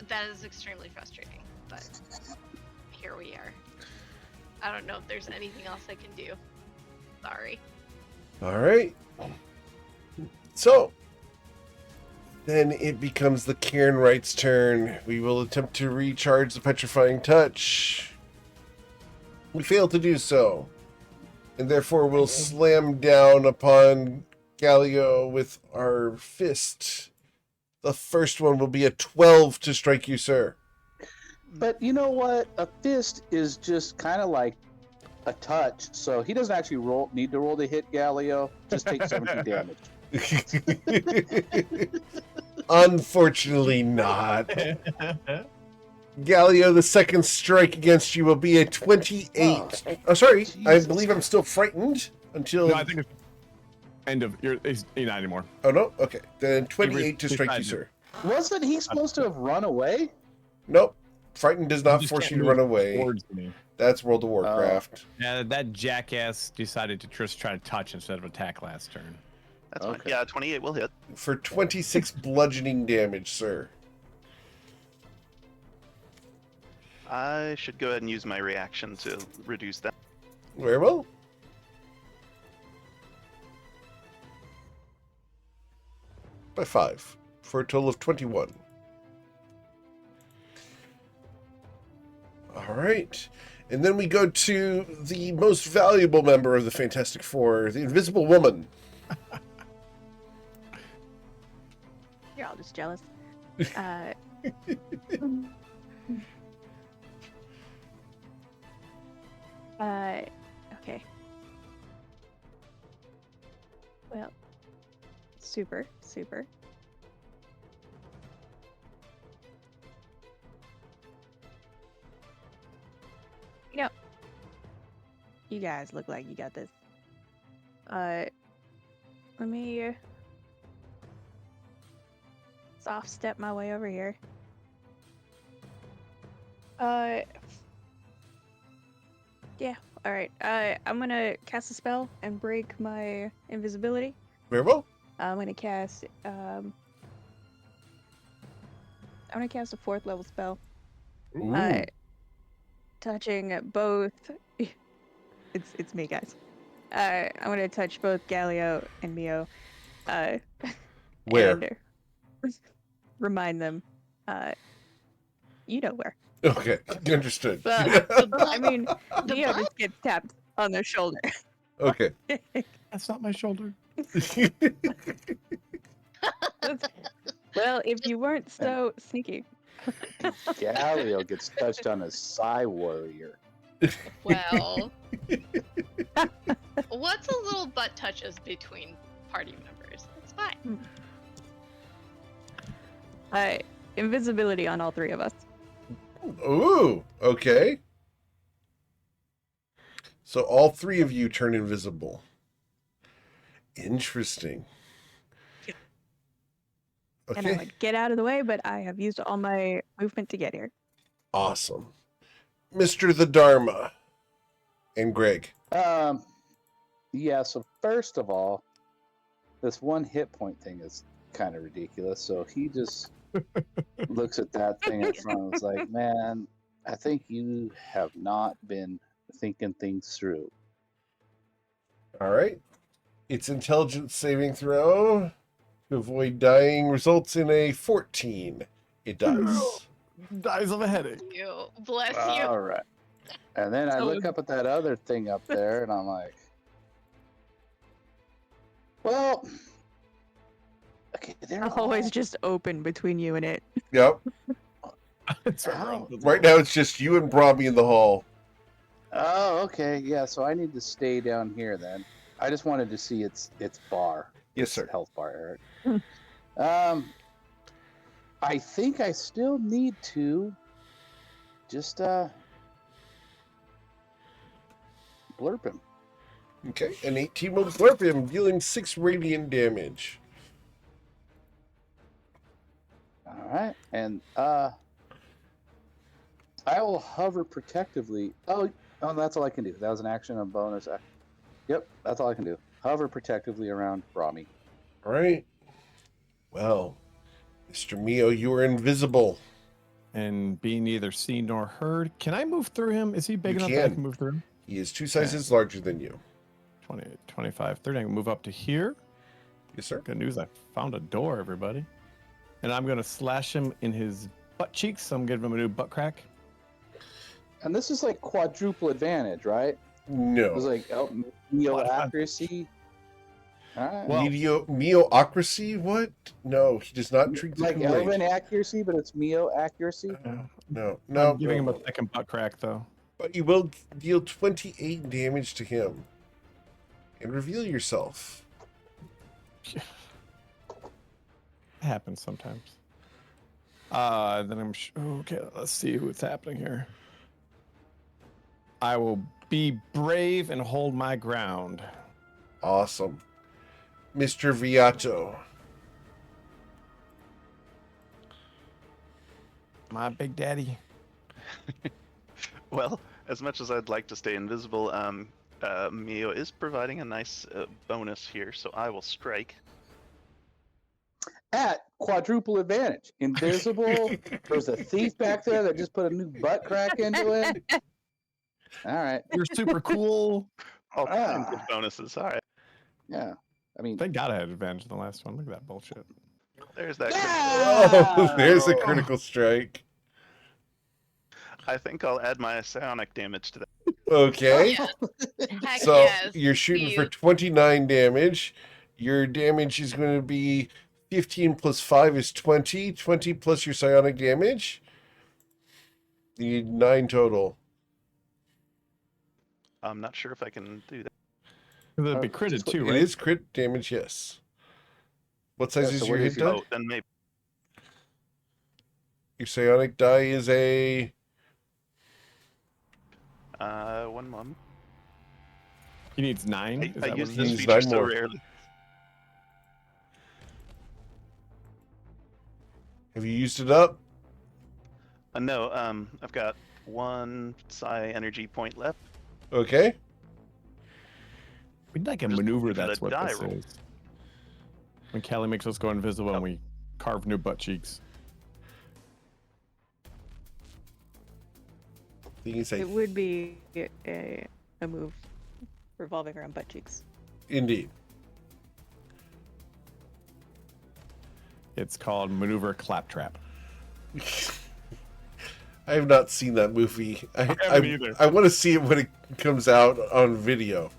That is extremely frustrating, but here we are. I don't know if there's anything else I can do. Sorry. All right. So, then it becomes the Cairn Wright's turn. We will attempt to recharge the Petrifying Touch. We fail to do so. And therefore we'll slam down upon Galio with our fist. The first one will be a 12 to strike you, sir. But you know what? A fist is just kind of like a touch, so he doesn't actually need to roll to hit Galio. Just take 17 damage. Unfortunately not. Galio, the second strike against you will be a 28. Oh, sorry. I Jesus. believe I'm still frightened until... No, I think it's end of. He's not anymore. Oh, no? Okay. Then 28 to strike you, decided. sir. Wasn't he supposed to have run away? Nope. Frightened does not just force can't you to move run away. towards me. That's World of Warcraft. Yeah, that jackass decided to just try to touch instead of attack last turn. That's fine. Okay. Yeah, 28 will hit. For 26 bludgeoning damage, sir. I should go ahead and use my reaction to reduce that. Very well. By 5. For a total of 21. All right. And then we go to the most valuable member of the Fantastic Four, the Invisible Woman. You're all just jealous. Okay. Well, super. You know, you guys look like you got this. Let me soft step my way over here. Yeah, alright. I'm gonna cast a spell and break my invisibility. Very well. I'm gonna cast, I'm gonna cast a 4th level spell. Ooh. Touching both. It's me, guys. I'm gonna touch both Galio and Mio. Where? And remind them. You know where. Okay, understood. Well, I mean, The Mio butt? just gets tapped on their shoulder. Okay. That's not my shoulder. Well, if you weren't so sneaky. Galio gets touched on a Psy Warrior. Well, what's a little butt touches between party members? It's fine. Invisibility on all 3 of us. Ooh, okay. So all 3 of you turn invisible. Interesting. And I Okay, would get out of the way, but I have used all my movement to get here. awesome. Mr. The Dharma and Greg. Yeah, so first of all, this 1 hit point thing is kind of ridiculous. So he just looks at that thing in front and is like, man, I think you have not been thinking things through. All right. Its intelligence saving throw to avoid dying results in a 14. It does. Dies of a headache. You bless you. All right. And then I So- look up at that other thing up there and I'm like, well, okay, they're Always all- just open between you and it. Yep. It's our Ow. own- Right now it's just you and Bromby in the hall. Oh, okay. Yeah, so I need to stay down here then. I just wanted to see its bar. Yes, its sir. Health bar, Eric. I think I still need to just blurp him. Okay. An 18 will blurp him, dealing 6 radiant damage. All right, and I will hover protectively. Oh, that's all I can do. That was an action, a bonus. Yep, that's all I can do. Hover protectively around Brahmi. All right. Well, Mr. Mio, you are invisible. And being neither seen nor heard. Can I move through him? Is he big You enough that I can. can move through him? He is 2 sizes larger than you. 20, 25, 30. I can move up to here. Yes, sir. Good news, I found a door, everybody. And I'm going to slash him in his butt cheeks. I'm giving him a new butt crack. And this is like quadruple advantage, right? It was No. like Neo Lot of fun. accuracy. All right. Well- Meocracy? What? No, he does not drink the like Kool-Aid. Elven accuracy, but it's Meo accuracy. No. I'm giving him a second butt crack, though. But you will deal 28 damage to him. And reveal yourself. It happens sometimes. Then I'm okay. Let's see what's happening here. I will be brave and hold my ground. Awesome. Mr. Viato. My big daddy. Well, as much as I'd like to stay invisible, Mio is providing a nice bonus here, so I will strike. At quadruple advantage. Invisible. There's a thief back there that just put a new butt crack into it. All right. You're super cool. All kinds of Ah. bonuses. All right, Yeah. I mean, Thank God I had advantage in the last one. Look at that bullshit. there's that. Oh, there's a critical strike. I think I'll add my psionic damage to that. Okay. Heck So yes. you're shooting for you- 29 damage. Your damage is going to be 15 plus 5 is 20. 20 plus your psionic damage. You need 9 total. I'm not sure if I can do that. That'd be Oh, critted just what- too, It right? is crit damage, yes. What size Yeah, is so your what hit is your- die? Oh, then maybe. Your psionic die is a... 1 moment. He needs 9. Is I that use what it this is? Needs feature 9 so more. rarely. Have you used it up? No, I've got 1 psi energy point left. Okay. We'd like a Just maneuver, looking for that's the what die this roll. is. When Callie makes us go invisible Oh. and we carve new butt cheeks. You can say It would be a move revolving around butt cheeks. indeed. It's called Maneuver Claptrap. I have not seen that movie. haven't either. I want to see it when it comes out on video.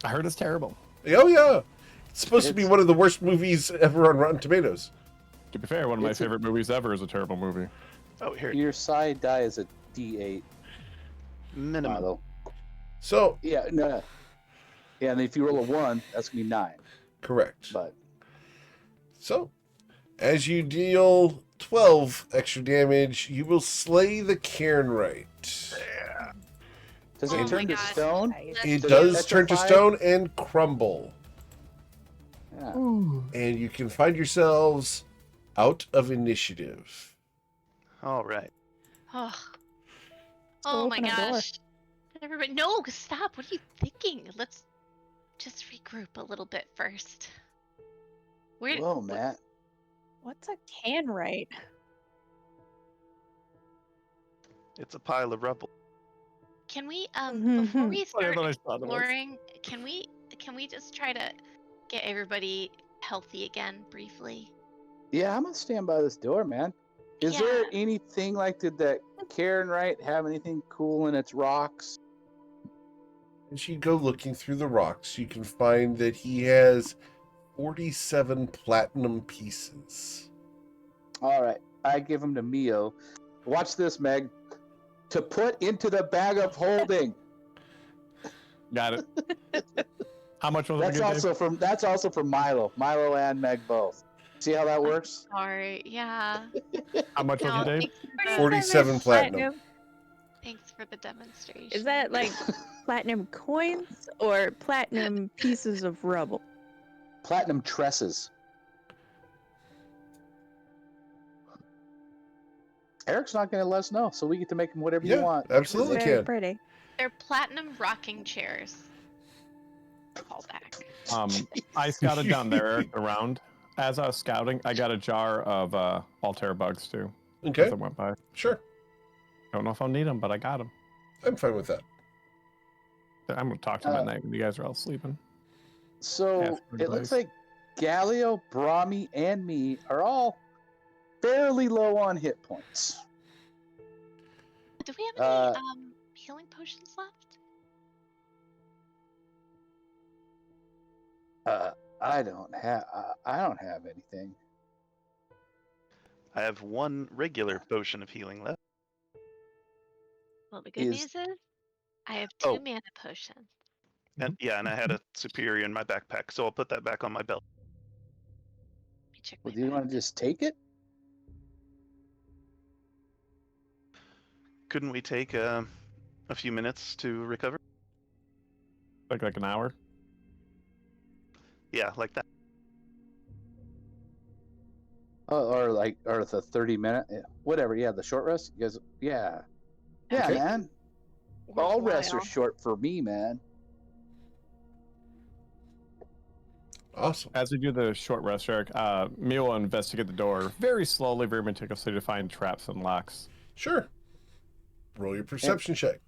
I heard it's terrible. Oh yeah, it's supposed to be It's- one of the worst movies ever on Rotten Tomatoes. To be fair, one of my It's a- favorite movies ever is a terrible movie. Oh, here. your side die is a D8 Minimum. model. So Yeah, no. Yeah, and if you roll a 1, that's going to be 9. correct. But So, as you deal 12 extra damage, you will slay the Cairnright. does Oh it my turn to God. stone? That's It Does it does turn to petrify? stone and crumble, Yeah. and you can find yourselves out of initiative. All right. Oh, oh my open a door. gosh. Everybody, no, stop. What are you thinking? Let's just regroup a little bit first. Where? Whoa, Matt. What's a can right? It's a pile of rubble. Can we before we start Whatever I thought it was. exploring, can we just try to get everybody healthy again briefly? Yeah, I'm gonna stand by this door, man. Is there Yeah. anything like did that Karen Wright have anything cool in its rocks? As you go looking through the rocks, you can find that he has 47 platinum pieces. All right, I give them to Mio. Watch this, Meg. To put into the bag of holding. Got it. How much was it That's again, also from Milo. Milo and Meg both. See how that works? Sorry. Yeah. Dave? How much was No, it, Dave? thanks for the, 47 platinum. thanks for the demonstration. Is that like platinum coins or platinum pieces of rubble? Platinum tresses. Eric's not going to let us know, so we get to make him whatever you Yeah, want. absolutely Very can. pretty. They're platinum rocking chairs. Call back. I scouted down there around. As I was scouting, I got a jar of Altair bugs too. Okay, As I went by. sure. Don't know if I'll need them, but I got them. I'm fine with that. I'm gonna talk to them at night when you guys are all sleeping. So Ask for it looks advice. like Galileo, Brahmi, and me are all fairly low on hit points. Do we have any healing potions left? I don't have anything. I have one regular potion of healing left. Well, the good Is- news is I have 2 Oh. mana potions. And and I had a superior in my backpack, so I'll put that back on my belt. Let me check Well, my do you want to bag. just take it? Couldn't we take a few minutes to recover? Like an hour. Yeah, like that. Or the 30-minute, whatever. Yeah, the short rest. You guys, yeah, Okay. man. All rests are Worthwhile. short for me, man. Awesome. As we do the short rest, Eric, Mia will investigate the door very slowly, very meticulously to find traps and locks. Sure. Roll your perception check.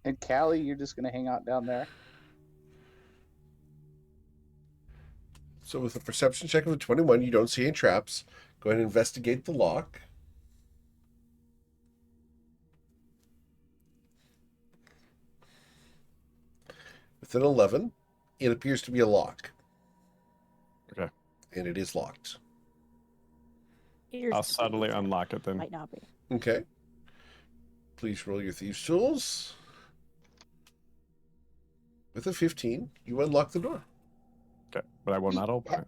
And Callie, you're just gonna hang out down there. So with a perception check of a 21, you don't see any traps. Go ahead and investigate the lock. With an 11, it appears to be a lock. Okay. And it is locked. Here's I'll the subtly secret. unlock it then. Might not be. Okay. Please roll your thieves' tools. With a 15, you unlock the door. Okay, but I will not open it.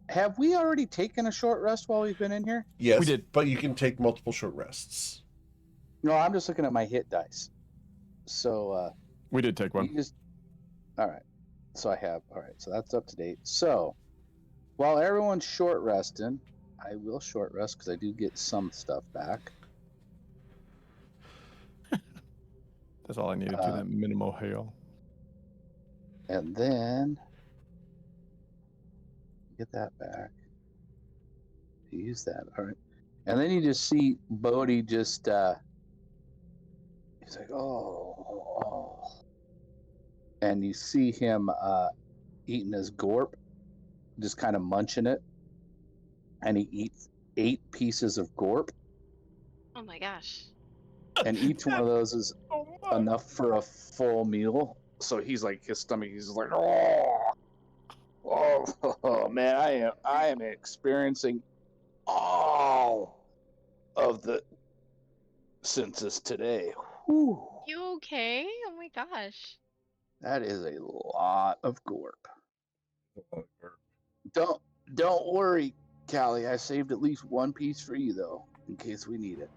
Have we already taken a short rest while we've been in here? Yes, We did. but you can take multiple short rests. No, I'm just looking at my hit dice. So We did take one. you just all right. So I have all right. So that's up to date. So while everyone's short resting, I will short rest because I do get some stuff back. That's all I needed to that minimal hail. And then get that back. Use that. All right. And then you just see Bodhi just he's like, oh. And you see him eating his gorp, just kind of munching it. And he eats 8 pieces of gorp. Oh my gosh. And each one of those is enough for a full meal. So he's like, his stomach, he's like, oh man, I am experiencing all of the senses today. Whew. You okay? Oh my gosh. That is a lot of gorp. Don't worry, Callie. I saved at least one piece for you though, in case we need it.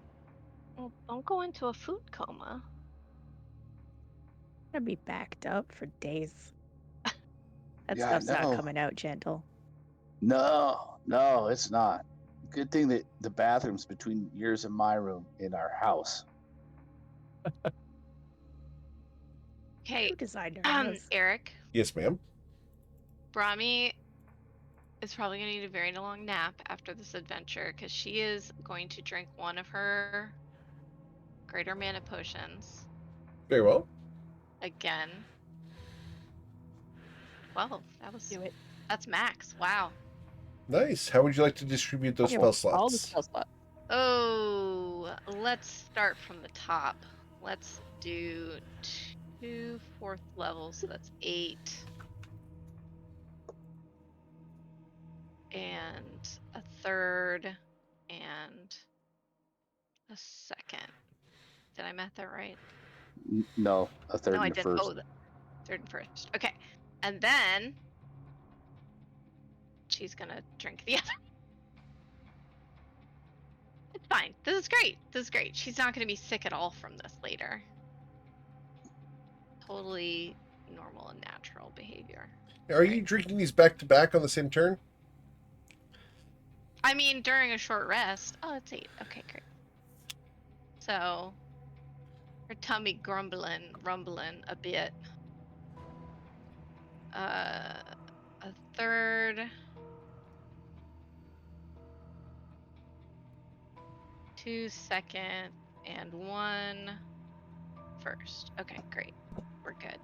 Well, don't go into a food coma. Gonna be backed up for days. That Yeah, I stuff's not know. coming out gentle. No, it's not. Good thing that the bathroom's between yours and my room in our house. Okay, Who designed our house? Eric, Yes, ma'am. Brahmi is probably going to need a very long nap after this adventure because she is going to drink one of her greater mana potions Very well. again. 12. Do it. That's max. Wow. Nice. How would you like to distribute those Yeah, spell all the slots? spell slots. Oh, let's start from the top. Let's do 2 4th levels, so that's 8. And a third and a second. Did I math that right? No, a third No, I and a didn't. first. Oh, the third and first. Okay. And then she's gonna drink the other. It's fine. This is great. This is great. She's not gonna be sick at all from this later. Totally normal and natural behavior. Are you drinking these back to back on the same turn? I mean, during a short rest. Oh, it's 8. Okay, great. So her tummy rumbling a bit. A third. 2 second and 1 first. Okay, great. We're good.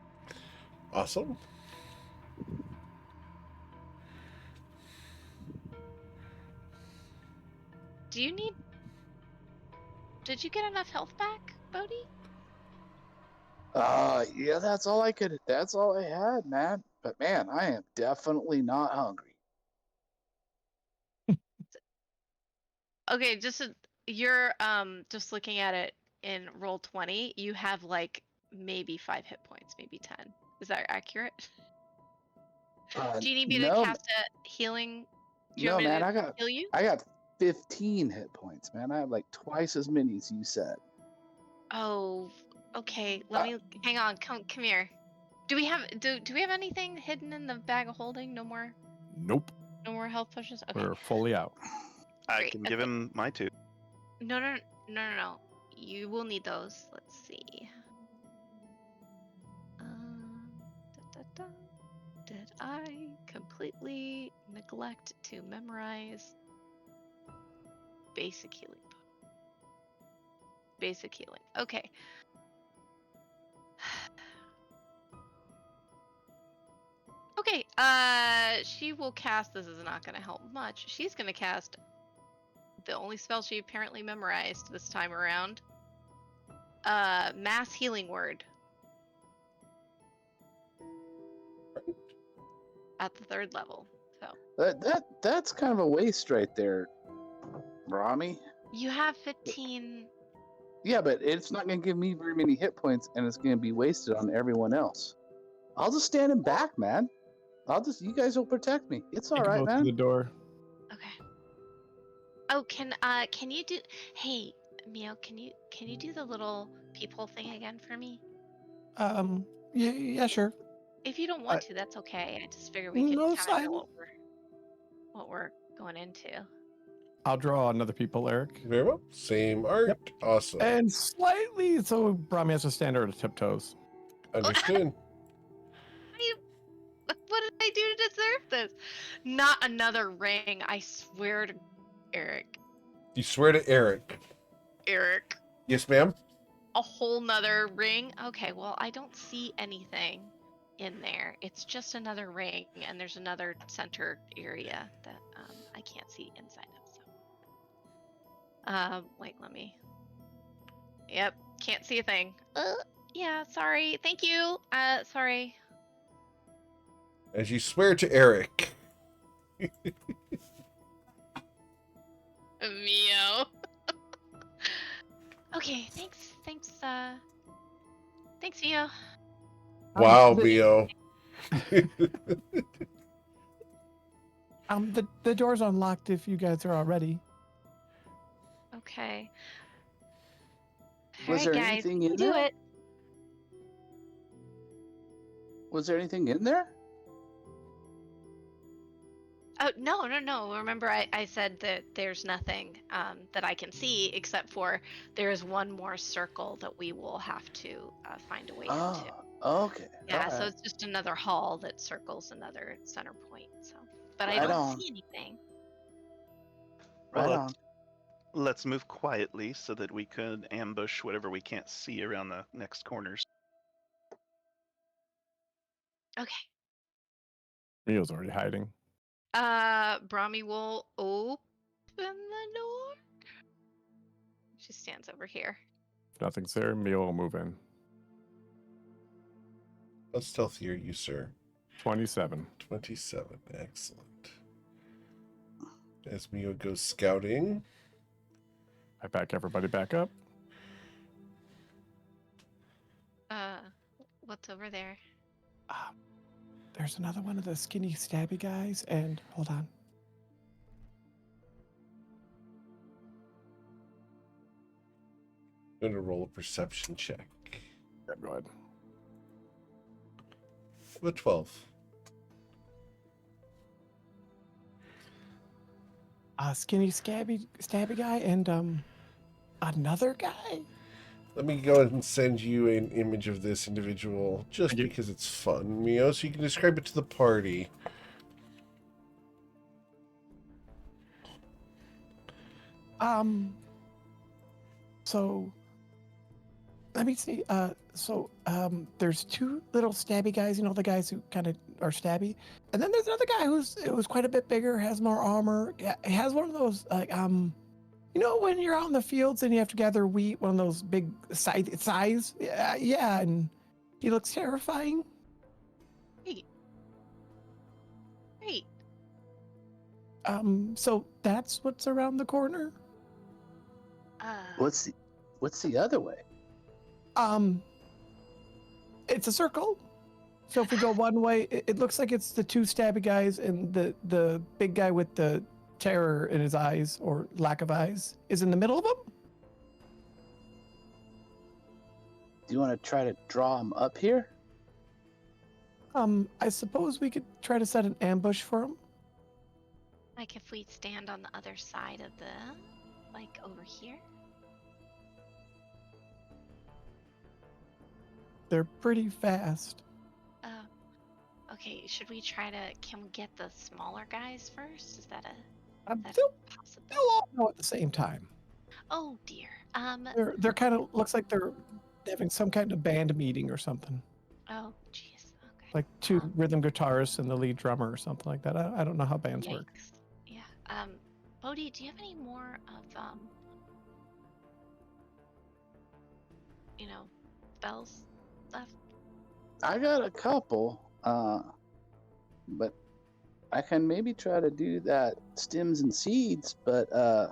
Awesome. Do you need... Did you get enough health back, Bodhi? Yeah, that's all I had, man. But man, I am definitely not hungry. Okay, you're just looking at it in roll 20, you have like maybe 5 hit points, maybe 10. Is that accurate? Do you need me to No, cast a healing? Do you no, want me man, to heal you? I got 15 hit points, man. I have like twice as many as you said. Oh, okay. Let me hang on. Come here. Do we have anything hidden in the bag of holding? No more Nope. health potions. Okay. We're fully out. I Great. can give him my 2. No. You will need those. Let's see. Did I completely neglect to memorize basic healing? Basic healing. Okay. Okay. She will cast. This is not going to help much. She's going to cast the only spell she apparently memorized this time around. Mass healing word. At the 3rd level. So That's kind of a waste right there, Rami. you have 15. Yeah, but it's not going to give me very many hit points, and it's going to be wasted on everyone else. I'll just stand in back, man. You guys will protect me. It's all You can right, go through man. the door. Okay. Oh, can you do? Hey, Mio, can you do the little peephole thing again for me? Yeah, sure. If you don't want to, that's okay. I just figured we could No, kind of know fine. what we're going into. I'll draw another people, Eric. Very well. Same art. Yep. Awesome. And slightly, so Brahmi has to stand over to tiptoes. Understood. What did I do to deserve this? Not another ring. I swear to Eric. You swear to Eric. Eric. Yes, ma'am. A whole nother ring? Okay, well, I don't see anything in there. It's just another ring, and there's another center area that I can't see inside of. So, wait, let me. Yep, can't see a thing. Yeah, sorry. Thank you. Sorry. As you swear to Eric. Mio. Okay, thanks, Mio. Wow, Mio. The door's unlocked if you guys are all ready. Okay. Was All there right, guys, anything you in do there? it. Was there anything in there? Oh, no. Remember I said that there's nothing that I can see except for there is one more circle that we will have to find a way into. Oh, okay. Yeah, all so right. it's just another hall that circles another center point. So but I Right don't on. see anything. Right Well, on. let's move quietly so that we could ambush whatever we can't see around the next corners. Okay. Mio's already hiding. Brahmi will open the door. She stands over here. If nothing's there, Mio will move in. How stealthy are you, sir? 27. 27. Excellent. As Mio goes scouting. I back everybody back up. What's over there? There's another one of the skinny stabby guys, and hold on. I'm going to roll a perception check. Yeah, go ahead. What 12? Skinny stabby guy, and another guy. Let me go ahead and send you an image of this individual just Thank you. because it's fun, Mio, so you can describe it to the party. So let me see. There's two little stabby guys. You know, the guys who kind of are stabby, and then there's another guy who's quite a bit bigger, has more armor. Yeah, he has one of those you know, when you're out in the fields and you have to gather wheat, one of those big size. Yeah, and he looks terrifying. Great. So that's what's around the corner. What's the other way? It's a circle. So if we go one way, it looks like it's the two stabby guys, and the big guy with the terror in his eyes, or lack of eyes, is in the middle of them. Do you want to try to draw him up here? I suppose we could try to set an ambush for him. Like if we stand on the other side of like over here. They're pretty fast. Okay, should we try to, can we get the smaller guys first? Is that They'll possible? all go at the same time. Oh dear. They're kind of, looks like they're having some kind of band meeting or something. Oh jeez. Okay. Like two rhythm guitarists and the lead drummer or something like that. I don't know how bands work. Yikes. Yeah. Bodhi, do you have any more of spells left? I got a couple, but I can maybe try to do that stems and seeds, but I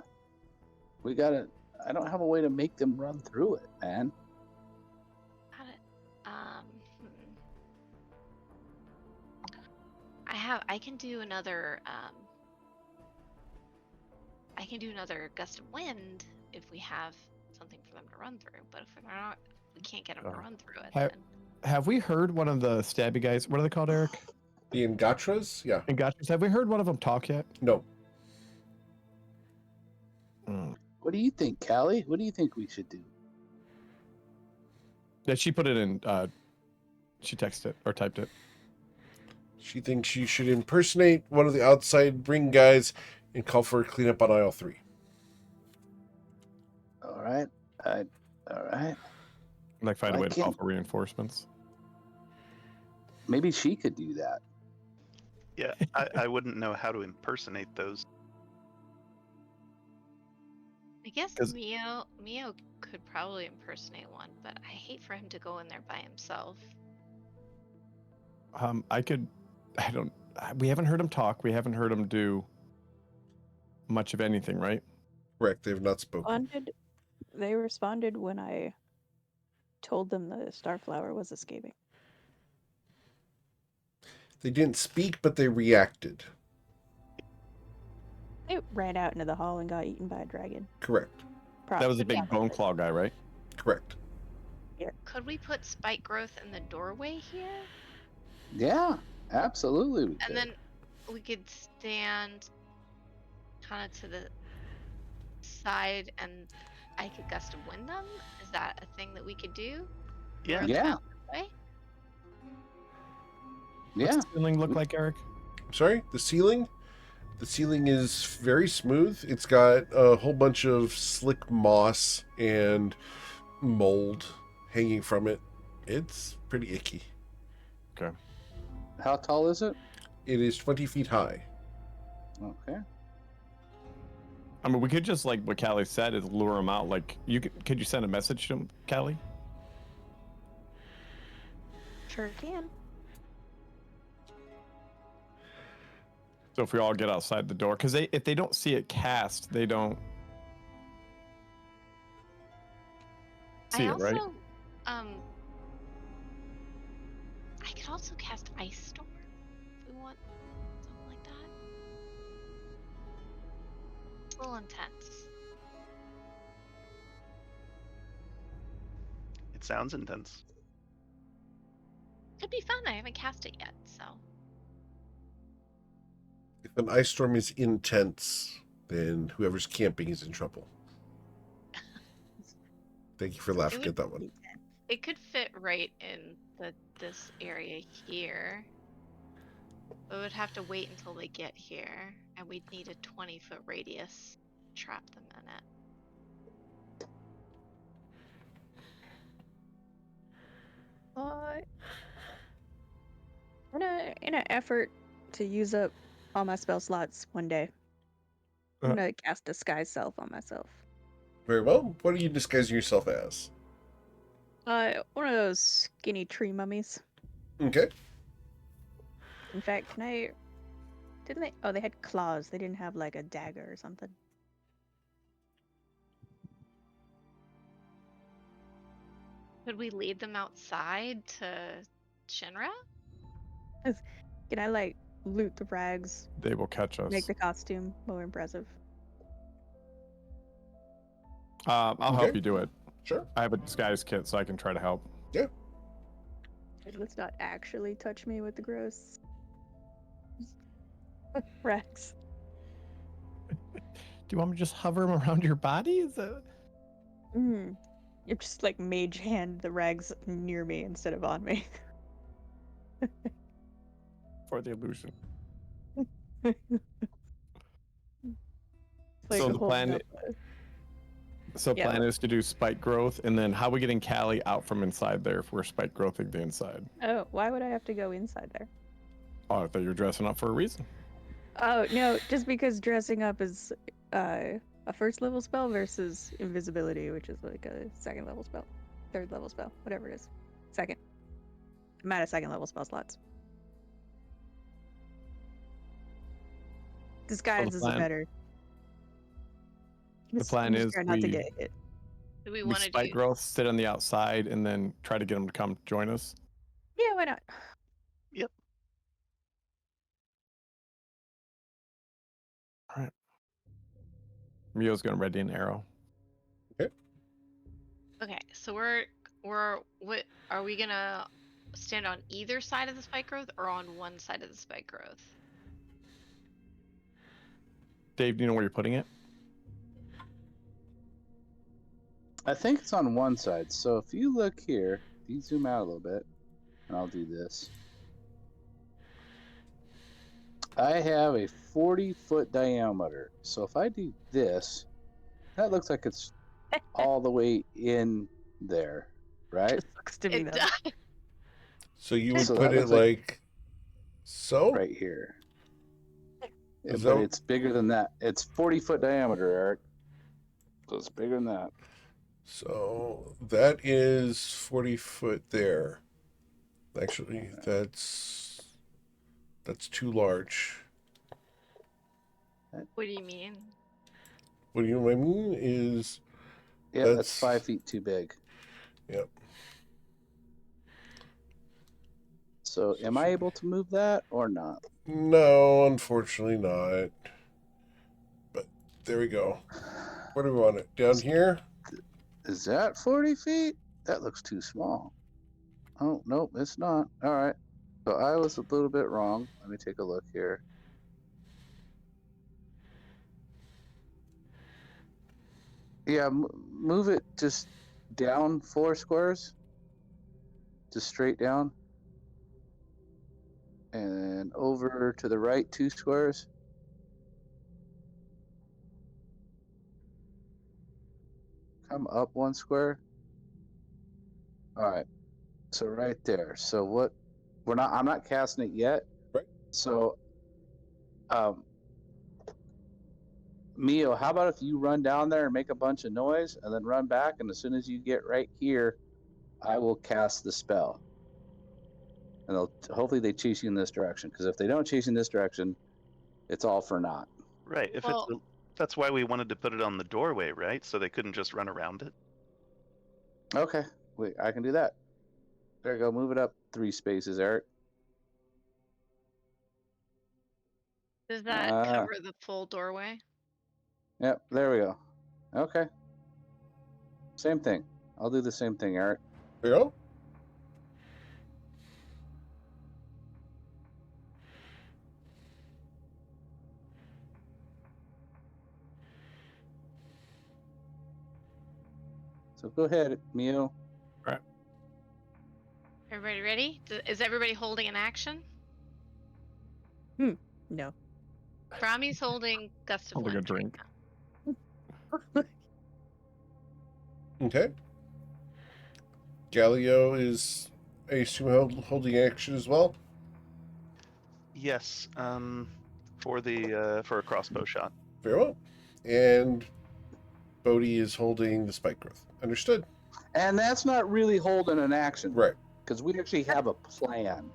don't have a way to make them run through it, man. Got it. I can do another gust of wind if we have something for them to run through, but if we're not, we can't get them to run through it. Then. Have we heard one of the stabby guys? What are they called, Eric? The Ngatras? Yeah. Ngachas. Have we heard one of them talk yet? No. What do you think, Callie? What do you think we should do? Yeah, she put it in. She texted it or typed it. She thinks you should impersonate one of the outside ring guys and call for a cleanup on aisle 3. All right. All right. Like find a I way to call can't- for reinforcements. Maybe she could do that. Yeah, I wouldn't know how to impersonate those. I guess 'Cause- Mio could probably impersonate one, but I hate for him to go in there by himself. We haven't heard him talk. We haven't heard him do much of anything, right? Correct. They have not spoken. They responded when I told them the Starflower was escaping. They didn't speak, but they reacted. They ran out into the hall and got eaten by a dragon. Correct. That was a big Probably. bone claw guy, right? Correct. Could we put spike growth in the doorway here? Yeah, absolutely. We And could. then we could stand kind of to the side and I could gust of wind them? Is that a thing that we could do? Yeah. Throw them Yeah. out this way? Yeah. What's the ceiling look like, Eric? Sorry? The ceiling? The ceiling is very smooth. It's got a whole bunch of slick moss and mold hanging from it. It's pretty icky. Okay. How tall is it? It is 20 feet high. Okay. I mean, we could just, like what Callie said, is lure him out. Like, could you send a message to him, Callie? Sure can. So if we all get outside the door, because if they don't see it cast, they don't see I it, right? also, I could also cast Ice Storm if we want something like that. It's a little intense. It sounds intense. Could be fun. I haven't cast it yet, so. If an ice storm is intense, then whoever's camping is in trouble. Thank you for laughing at that one. It could fit right in this area here. We would have to wait until they get here, and we'd need a 20-foot radius to trap them in it. In an effort to use up all my spell slots one day, I'm gonna cast Disguise Self on myself. Very well. What are you disguising yourself as? One of those skinny tree mummies. Okay. In fact, didn't they? Oh, they had claws. They didn't have like a dagger or something. Could we lead them outside to Shinra? Can I like loot the rags, They will catch us. make the costume more impressive? I'll help you do it. Sure. I have a disguise kit, so I can try to help. Yeah. Let's not actually touch me with the gross rags. Do you want me to just hover them around your body? Is that... You just like mage hand the rags near me instead of on me. For the illusion. Like So the holding plan, up plan is to do spike growth, and then how are we getting Callie out from inside there if we're spike growthing the inside? Oh, why would I have to go inside there? Oh, I thought you were dressing up for a reason. Oh no, just because dressing up is a first level spell versus invisibility, which is like a second level spell, third level spell, whatever it is. Second. I'm out of second level spell slots. Disguise is better. The plan is not to get hit. Do we we want to spike do? growth, sit on the outside, and then try to get them to come join us. Yeah, why not? Yep. All right. Mio's gonna ready an arrow. Okay, so what are we gonna stand on either side of the spike growth or on one side of the spike growth? Dave, do you know where you're putting it? I think it's on one side. So if you look here, if you zoom out a little bit, and I'll do this. I have a 40-foot diameter. So if I do this, that looks like it's all the way in there, right? Just looks to me It though. does. So you would So put that it looks like- like so? Right here. Yeah, Is but that- it's bigger than that. It's 40-foot diameter, Eric. So it's bigger than that. So that is 40 foot there. Actually, that's too large. What do you mean? What do you know what I mean is Yeah, That's- that's 5 feet too big. Yep. So am I able to move that or not? No, unfortunately not. But there we go. Where do we want it? Down here? Is that 40 feet? That looks too small. Oh, nope, it's not. All right. So I was a little bit wrong. Let me take a look here. Yeah, move it just down 4 squares. Just straight down. And over to the right 2 squares. come up 1 square. All right. So right there. So what? I'm not casting it yet. Right. So, Mio, how about if you run down there and make a bunch of noise, and then run back, and as soon as you get right here, I will cast the spell. And hopefully they chase you in this direction. Because if they don't chase you in this direction, it's all for naught. Right. If Well- that's why we wanted to put it on the doorway, right? So they couldn't just run around it. Okay. Wait, I can do that. There you go. Move it up 3 spaces, Eric. Does that cover the full doorway? Yep, there we go. Okay. Same thing. I'll do the same thing, Eric. There you go. So go ahead, Mio. Everybody ready? Is everybody holding an action? No. Brahmi's holding Gust of Holding a Wind right drink. now. Okay. Galileo is, I assume, holding action as well. Yes. For a crossbow shot. Very well. And Bodhi is holding the spike growth. Understood. And that's not really holding an action. Right. Because we actually have a plan.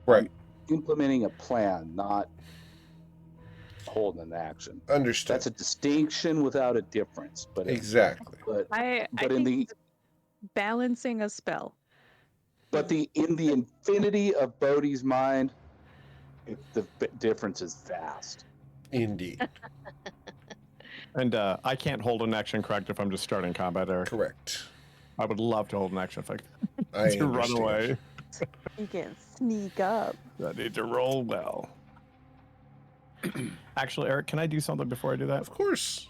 Right. Implementing a plan, not holding an action. Understood. That's a distinction without a difference. But Exactly. I But in think the balancing a spell. in the infinity of Bodhi's mind, the difference is vast. Indeed. And I can't hold an action, correct, if I'm just starting combat, Eric. Correct. I would love to hold an action if I I to run understand. away. You can sneak up. I need to roll well. Actually, Eric, can I do something before I do that? Of course.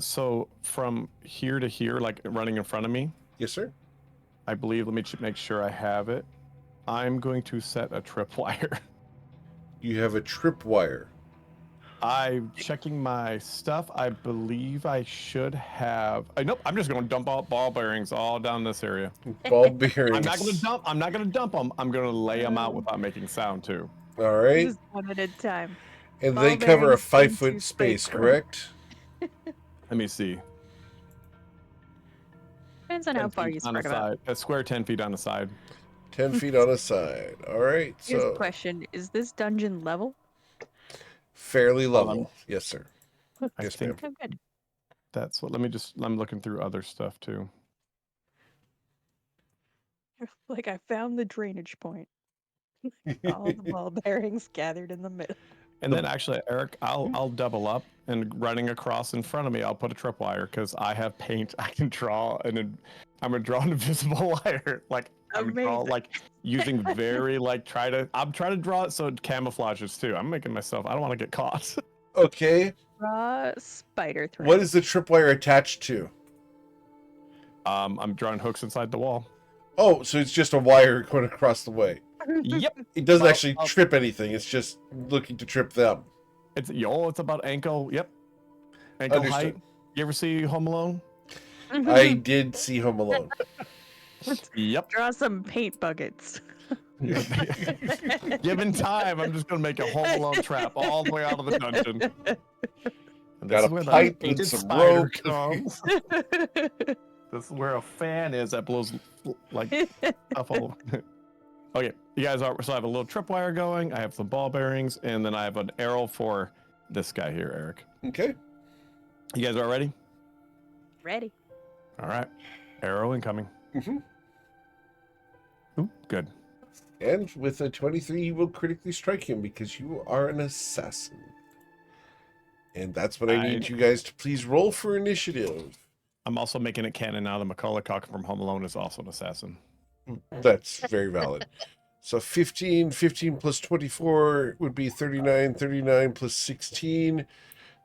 So from here to here, like running in front of me, Yes, sir. I believe, let me make sure I have it. I'm going to set a tripwire. You have a tripwire. I'm checking my stuff. I believe I should have. Nope. I'm just going to dump all ball bearings all down this area. Ball bearings. I'm not going to dump. I'm not going to dump them. I'm going to lay them out without making sound too. All right. Just one at a time. And ball they cover a bearings 5-foot into space, spike growth. correct? Let me see. Depends on how 10 far feet you on the spread them out. side. A square 10 feet on the side. 10 feet on a side. All right. Here's So a question: is this dungeon level? fairly Hold level. Yes, sir. I Yes, think Oh, good. that's what. I'm looking through other stuff too. Like I found the drainage point. All the ball bearings gathered in the middle. And then actually, Eric, I'll double up and running across in front of me, I'll put a tripwire because I have paint. I can draw I'm gonna draw an invisible wire. Like I'm gonna draw Amazing. like using very like I'm trying to draw it so it camouflages too. I'm making myself. I don't want to get caught. Okay. Raw spider thread. What is the tripwire attached to? I'm drawing hooks inside the wall. Oh, so it's just a wire going across the way. Yep. It doesn't Well, actually trip anything. It's just looking to trip them. It's about ankle. Yep. Ankle Understood. height. You ever see Home Alone? I did see Home Alone. Yep. Draw some paint buckets. Given time, I'm just gonna make a Home Alone trap all the way out of the dungeon. And this Got is a where the pipe and painted some spider rope. comes. This is where a fan is that blows like stuff all over. Okay, you guys are. So I have a little tripwire going. I have some ball bearings, and then I have an arrow for this guy here, Eric. Okay. You guys are ready? Ready. All right. Arrow incoming. Mhm. Ooh, good. And with a 23, you will critically strike him because you are an assassin. And that's what I need you guys to please roll for initiative. I'm also making it canon now that Macaulay Culkin from Home Alone is also an assassin. That's very valid. So 15 plus 24 would be 39. 39 plus 16.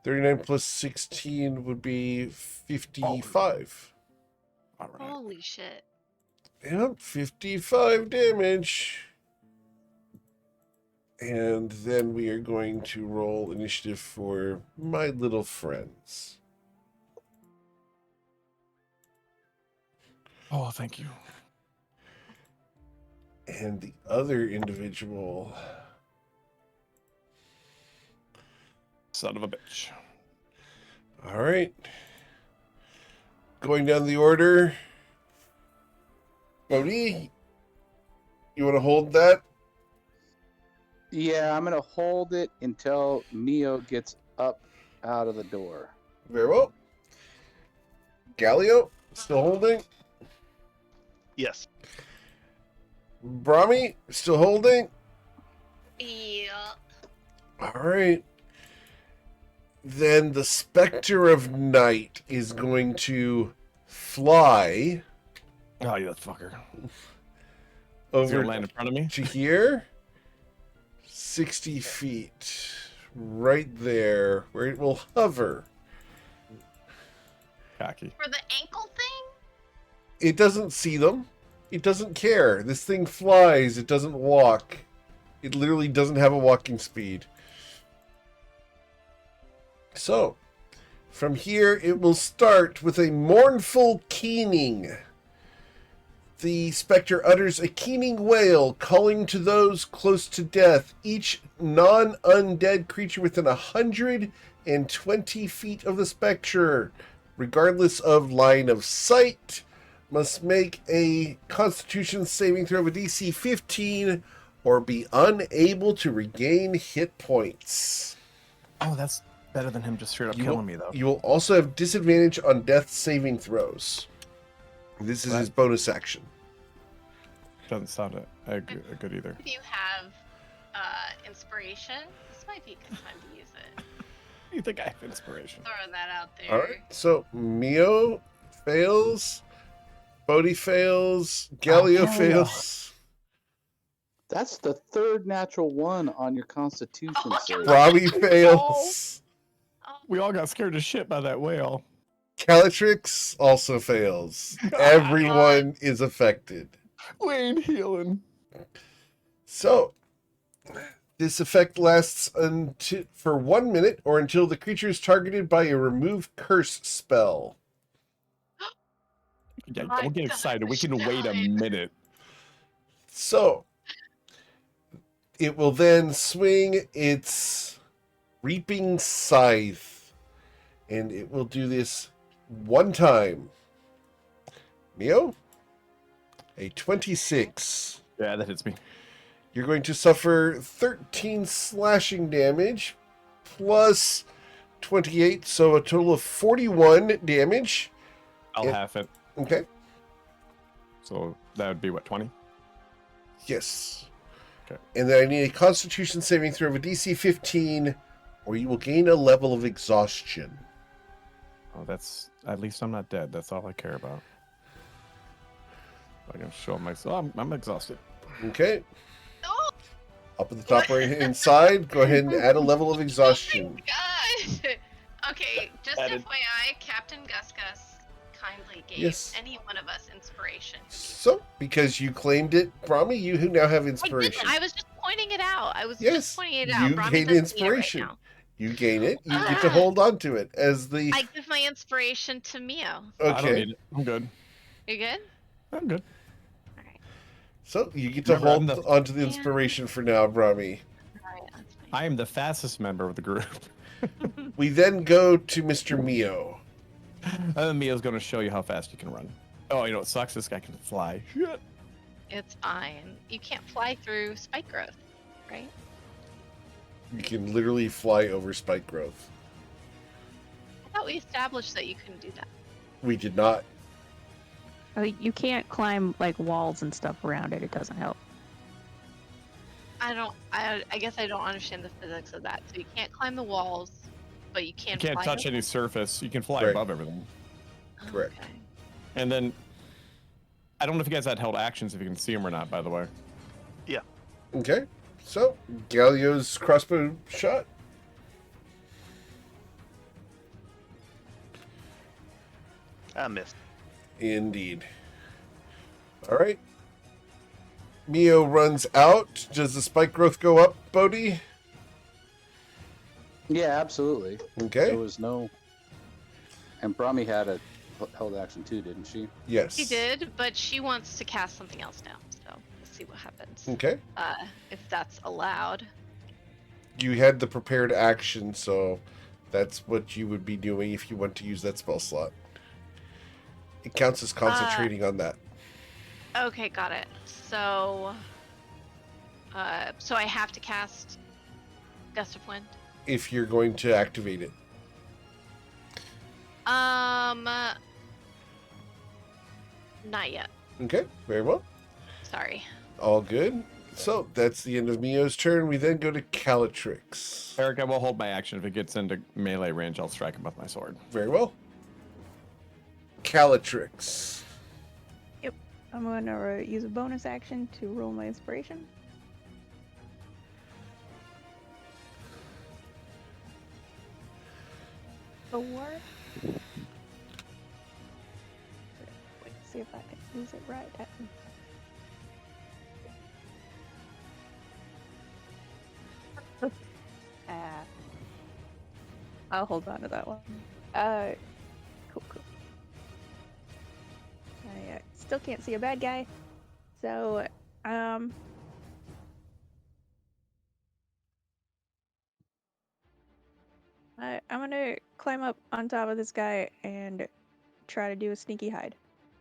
39 plus 16 would be 55. All right. Holy shit. Yep, 55 damage. And then we are going to roll initiative for my little friends. Oh, thank you. And the other individual. Son of a bitch. All right. Going down the order. Bodhi, you want to hold that? Yeah, I'm gonna hold it until Mio gets up out of the door. Very well. Galio, still holding. Yes. Brahmi, still holding. Yeah. All right. Then the Spectre of Night is going to fly Oh, you that fucker. Is he over gonna land in front of me? to here. 60 feet. Right there, where it will hover. Cocky. For the ankle thing? It doesn't see them. It doesn't care. This thing flies. It doesn't walk. It literally doesn't have a walking speed. So, from here, it will start with a mournful keening. The specter utters a keening wail, calling to those close to death. Each non-undead creature within 120 feet of the spectre, regardless of line of sight, must make a Constitution saving throw of a DC 15 or be unable to regain hit points. Oh, that's better than him just straight up killing me, though. You will also have disadvantage on death saving throws. This is his bonus action. Doesn't sound a good either. If you have inspiration, this might be a good time to use it. You think I have inspiration? Throwing that out there. All right. So Mio fails, Bodhi fails, Galio Galio. fails, That's the third natural one on your Constitution save. Robbie fails, Oh, We all got scared to shit by that whale. Calatrix also fails. Everyone is affected. We ain't healing. So, this effect lasts for 1 minute or until the creature is targeted by a remove curse spell. Yeah, My don't get God, excited. We can wait a Stein. minute. So, it will then swing its reaping scythe, and it will do this one time. Mio? A 26. Yeah, that hits me. You're going to suffer 13 slashing damage plus 28, so a total of 41 damage. I'll Yeah. half it. Okay. So that would be what, 20? Yes. Okay. And then I need a Constitution saving throw of a DC 15, or you will gain a level of exhaustion. Oh, that's at least I'm not dead. That's all I care about. I can show myself. I'm exhausted. Okay. Oh, Up at the top right hand side, go ahead and add a level of exhaustion. God. Okay, just Added. FYI, Captain Gus kindly gave Yes. any one of us inspiration. So, because you claimed it, Brahmi, you who now have I inspiration. didn't. I was just pointing it out. I was Yes, just pointing it out. you Brahmi gain doesn't need it inspiration. Right now. You gain it, you get to hold on to it as the... I give my inspiration to Mio. I don't Okay, need it. I'm good. You good? I'm good. All right. so you get to Remember, I'm hold the- onto the inspiration for now, Brahmi. All right, that's fine. I am the fastest member of the group. We then go to Mr. Mio. And then Mia's going to show you how fast you can run. Oh, you know what sucks? This guy can fly. Shit. It's fine. You can't fly through spike growth, right? You can literally fly over spike growth. I thought we established that you couldn't do that. We did not. Oh, you can't climb like walls and stuff around it. It doesn't help. I guess I don't understand the physics of that. So you can't climb the walls, but you can You can't fly touch over any surface. You can fly Right. above everything. them? Correct. Okay. And then, I don't know if you guys had held actions, if you can see them or not, by the way. Okay, so Galio's crossbow shot. I missed. Indeed. All right. Mio runs out. Does the spike growth go up, Bodhi? Yeah, absolutely. Okay. There was no. And Brahmi had a held action too, didn't she? Yes. She did, but she wants to cast something else now. So we'll see what happens. Okay. If that's allowed. You had the prepared action, so that's what you would be doing if you want to use that spell slot. It counts as concentrating on that. Okay, got it. So, so I have to cast Gust of Wind. If you're going to activate it. Not yet. Okay, very well. Sorry. All good. So that's the end of Mio's turn. We then go to Calatrix. Eric, I will hold my action. If it gets into melee range, I'll strike him with my sword. Very well. Calatrix. I'm gonna use a bonus action to roll my inspiration. Four. Wait, see if I can use it right. I'll hold on to that one. Cool. I still can't see a bad guy, so I'm gonna climb up on top of this guy and try to do a sneaky hide.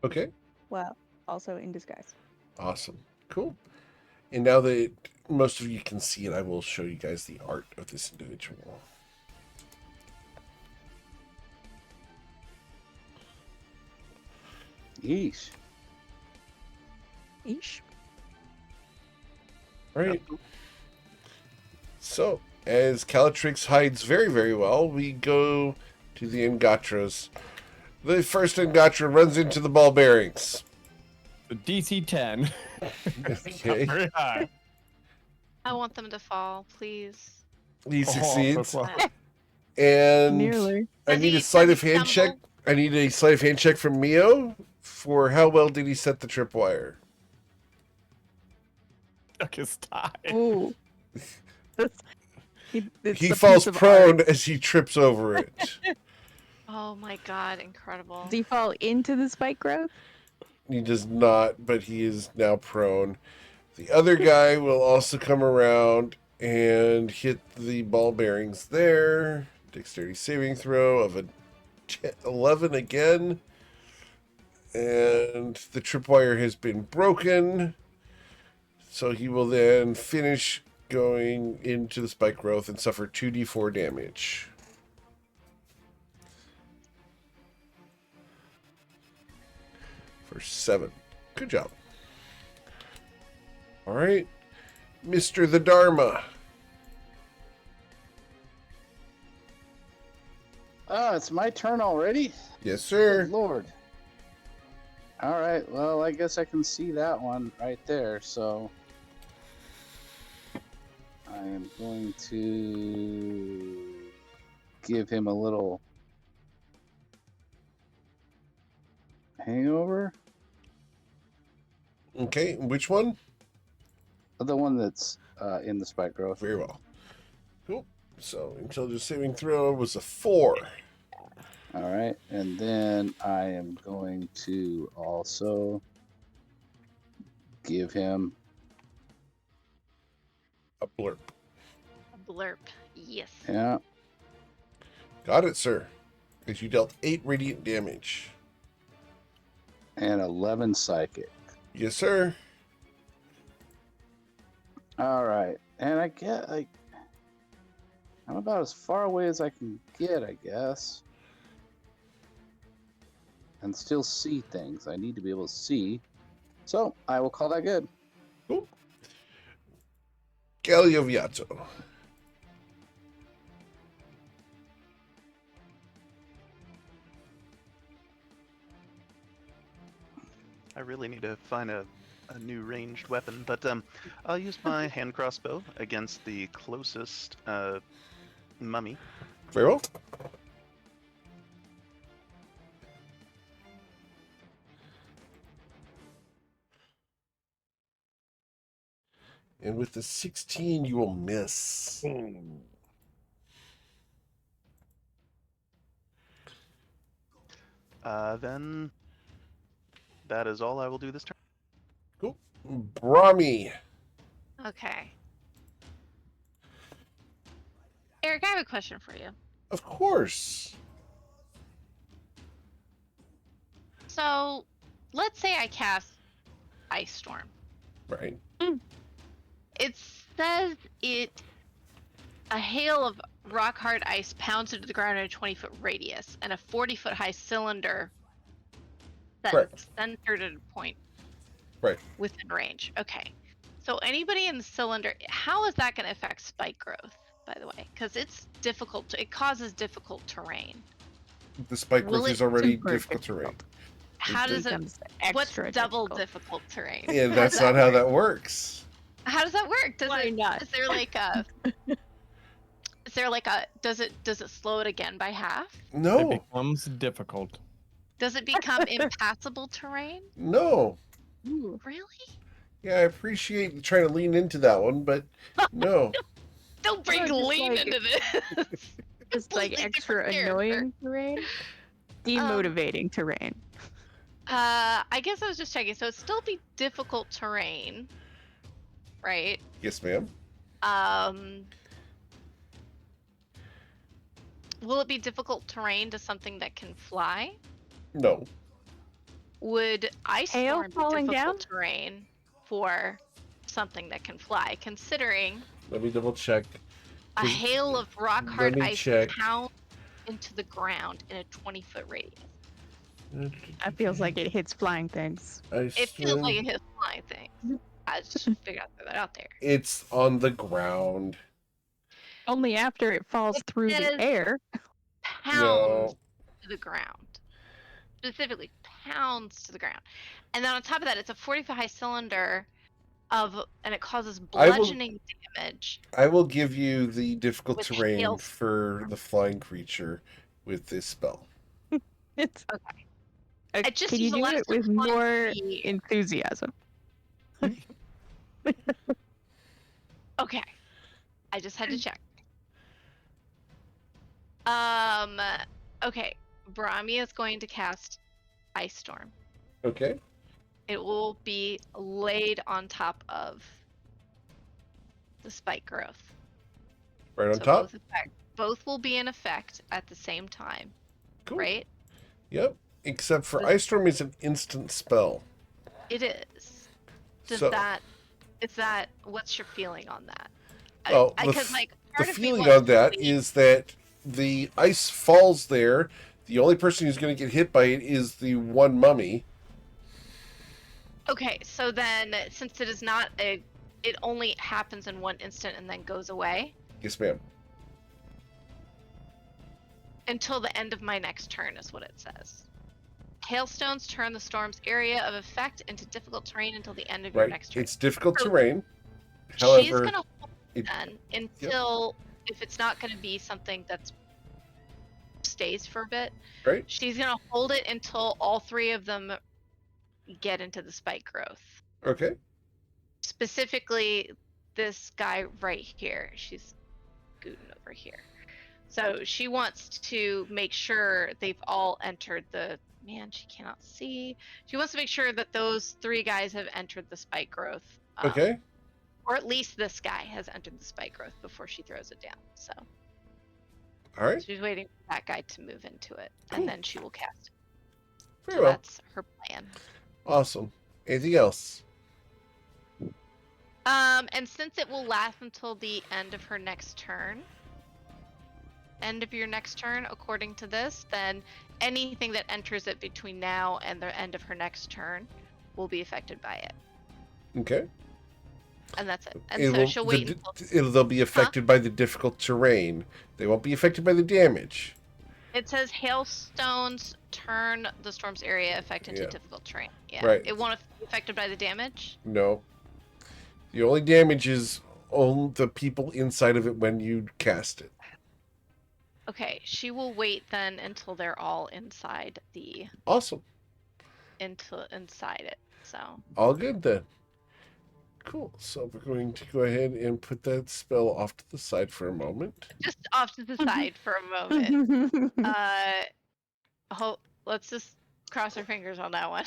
Okay. Well, also in disguise. Awesome. Cool. And now that most of you can see it, I will show you guys the art of this individual. Yeesh. Eesh. All right. So, as Calatrix hides very, very well, we go to the Angatras. The first Angatra runs into the ball bearings. The DC 10. Okay. Very high. I want them to fall, please. He succeeds. well. And Nearly. I need a sleight of hand check. I need a sleight of hand check from Mio for how well did he set the tripwire. Took his tie. Ooh. He falls prone as he trips over it. Oh my god, incredible. Does he fall into the spike growth? He does not, but he is now prone. The other guy will also come around and hit the ball bearings there. Dexterity saving throw of a 11 again. And the tripwire has been broken. So he will then finish going into the spike growth and suffer 2d4 damage. For 7. Good job. All right. Mr. the Dharma. It's my turn already? Yes, sir. Good Lord. All right, well, I guess I can see that one right there, so I am going to give him a little hangover. Okay, which one? The one that's in the spike growth. Very well. Cool. So, intelligence saving throw was a 4. All right, and then I am going to also give him A blurp. A blurp. Yes. yeah, Got it, sir. As you dealt 8 radiant damage. and 11 psychic. Yes, sir. All right, and I get like I'm about as far away as I can get, I guess, and still see things. I need to be able to see, so I will call that good. Cool. Gallioviato. I really need to find a new ranged weapon, but I'll use my hand crossbow against the closest mummy. Very well. And with the 16, you will miss. Then that is all I will do this turn. Cool. Brahmi. Okay. Eric, I have a question for you. Of course. So, let's say I cast Ice Storm. Right. It says a hail of rock hard ice pounds into the ground in a 20-foot radius, and a 40-foot high cylinder that's Correct. centered at a point Right. within range. Okay. So anybody in the cylinder, how is that going to affect spike growth, by the way? Because it's difficult. It causes difficult terrain. The spike Will growth it is already super difficult terrain. How does it? Becomes What's extra double difficult. difficult terrain? Yeah, How that's does not that how work? that works. How does that work? Does Why it? not? Is there like a? Is there like a? Does it slow it again by half? It No. becomes difficult. Does it become impassable terrain? No. Ooh. Really? Yeah, I appreciate you trying to lean into that one, but no. Don't bring No, just lean like- into this. Just like Completely extra different character. annoying terrain. Demotivating terrain. I guess I was just checking. So it'd still be difficult terrain, right? Yes, ma'am. Will it be difficult terrain to something that can fly? No. Would ice Hail storm be falling difficult down? terrain for something that can fly? Considering Let me double check. a Cause- hail of rock let hard me ice check. pounds into the ground in a 20-foot radius. That feels like it hits flying things. It feels like it hits flying things. I just figured I'd throw that out there. It's on the ground. Only after it falls It through says- the air. Pounds No. to the ground. Specifically, pounds to the ground. And then on top of that, it's a 40-foot high cylinder and it causes I will- bludgeoning damage. I will give you the difficult With terrain hail. for the flying creature with this spell. It's Okay. It just can you seems a do lot it with simpler to more be- enthusiasm? Okay. I just had to check. Okay. Brahmi is going to cast Ice Storm. Okay. It will be laid on top of the spike growth. Right on So top. both will be in effect at the same time, Cool. right? Yep. Except for The- Ice Storm is an instant spell. It is. Is So that what's your feeling on that? Well, Because the part of me feeling wants on that to believe- is that the ice falls there. The only person who's going to get hit by it is the one mummy. Okay, so then since it is not it only happens in one instant and then goes away Yes, ma'am. until the end of my next turn is what it says. Hailstones turn the storm's area of effect into difficult terrain until the end of your Right. next turn. It's difficult So terrain. She's However, gonna hold it- then until if it's not gonna be something that's stays for a bit. Right. She's gonna hold it until all three of them get into the spike growth. Okay. Specifically, this guy right here. She's scooting over here. So she wants to make sure they've all entered the. Man, she cannot see. She wants to make sure that those three guys have entered the spike growth. Okay. Or at least this guy has entered the spike growth before she throws it down. So All right. she's waiting for that guy to move into it, Cool. and then she will cast it. Very So well. that's her plan. Awesome. Anything else? And since it will last until the end of her next turn, end of your next turn, according to this, then anything that enters it between now and the end of her next turn will be affected by it. Okay. And that's it. And so she'll wait until They'll be affected by the difficult terrain. They won't be affected by the damage. it says hailstones turn the storm's area effect into Yeah. difficult terrain. Yeah. Right. It won't be affected by the damage. No. The only damage is on the people inside of it when you cast it. Okay, she will wait then until they're all inside Awesome. inside it. So All good then. Cool. So we're going to go ahead and put that spell off to the side for a moment. just off to the side for a moment. let's just cross our fingers on that one.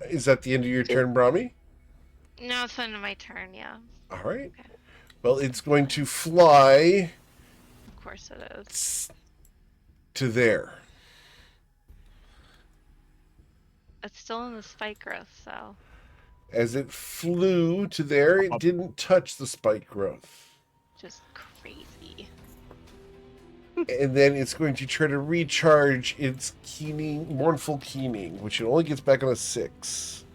Is that the end of your turn, Brahmi? No, it's the end of my turn. Yeah, All right. Okay. Well, it's going to fly of course it is. to there. It's still in the spike growth, so. As it flew to there, it didn't touch the spike growth. Just crazy. And then it's going to try to recharge its mournful keening, which it only gets back on a 6.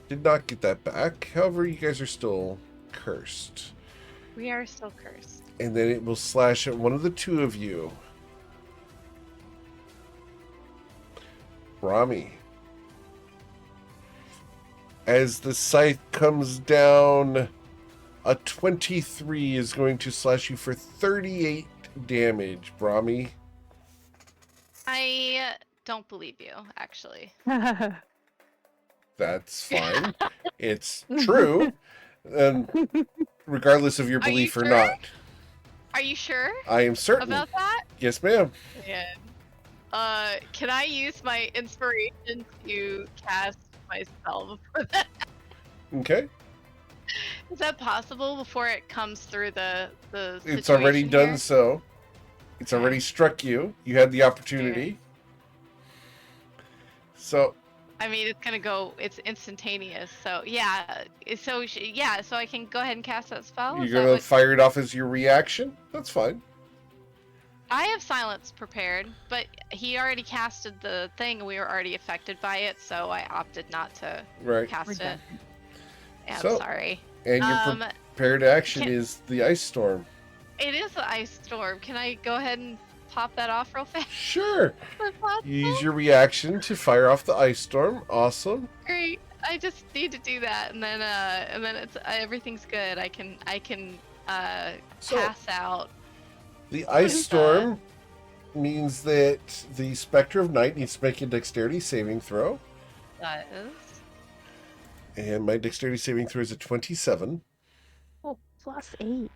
Did not get that back. However, you guys are still cursed. We are still cursed. And then it will slash at one of the two of you. Rami. As the scythe comes down, a 23 is going to slash you for 38 damage, Brahmi. I don't believe you, actually. That's fine. It's true. And regardless of your Are you belief or sure? not. Are you sure I am certain. about that? Yes, ma'am. Yeah. Can I use my inspiration to cast my spell before that? Okay. Is that possible before it comes through the It's already situation done here? so. It's Okay. already struck you. You had the opportunity. So, I mean, it's gonna go. It's instantaneous. So yeah. So So I can go ahead and cast that spell. you're Is going that to what- fire it off as your reaction? That's fine. I have silence prepared, but he already casted the thing, and we were already affected by it, so I opted not to Right. cast it. Yeah, So- I'm sorry. And your prepared action can- is the ice storm. It is the ice storm. Can I go ahead and pop that off real fast? Sure. Is that possible? You use your reaction to fire off the ice storm. Awesome. Great. I just need to do that, and then it's everything's good. I can So- pass out. The ice storm means that the Spectre of Night needs to make a dexterity saving throw. That is. And my dexterity saving throw is a 27. Oh, +8.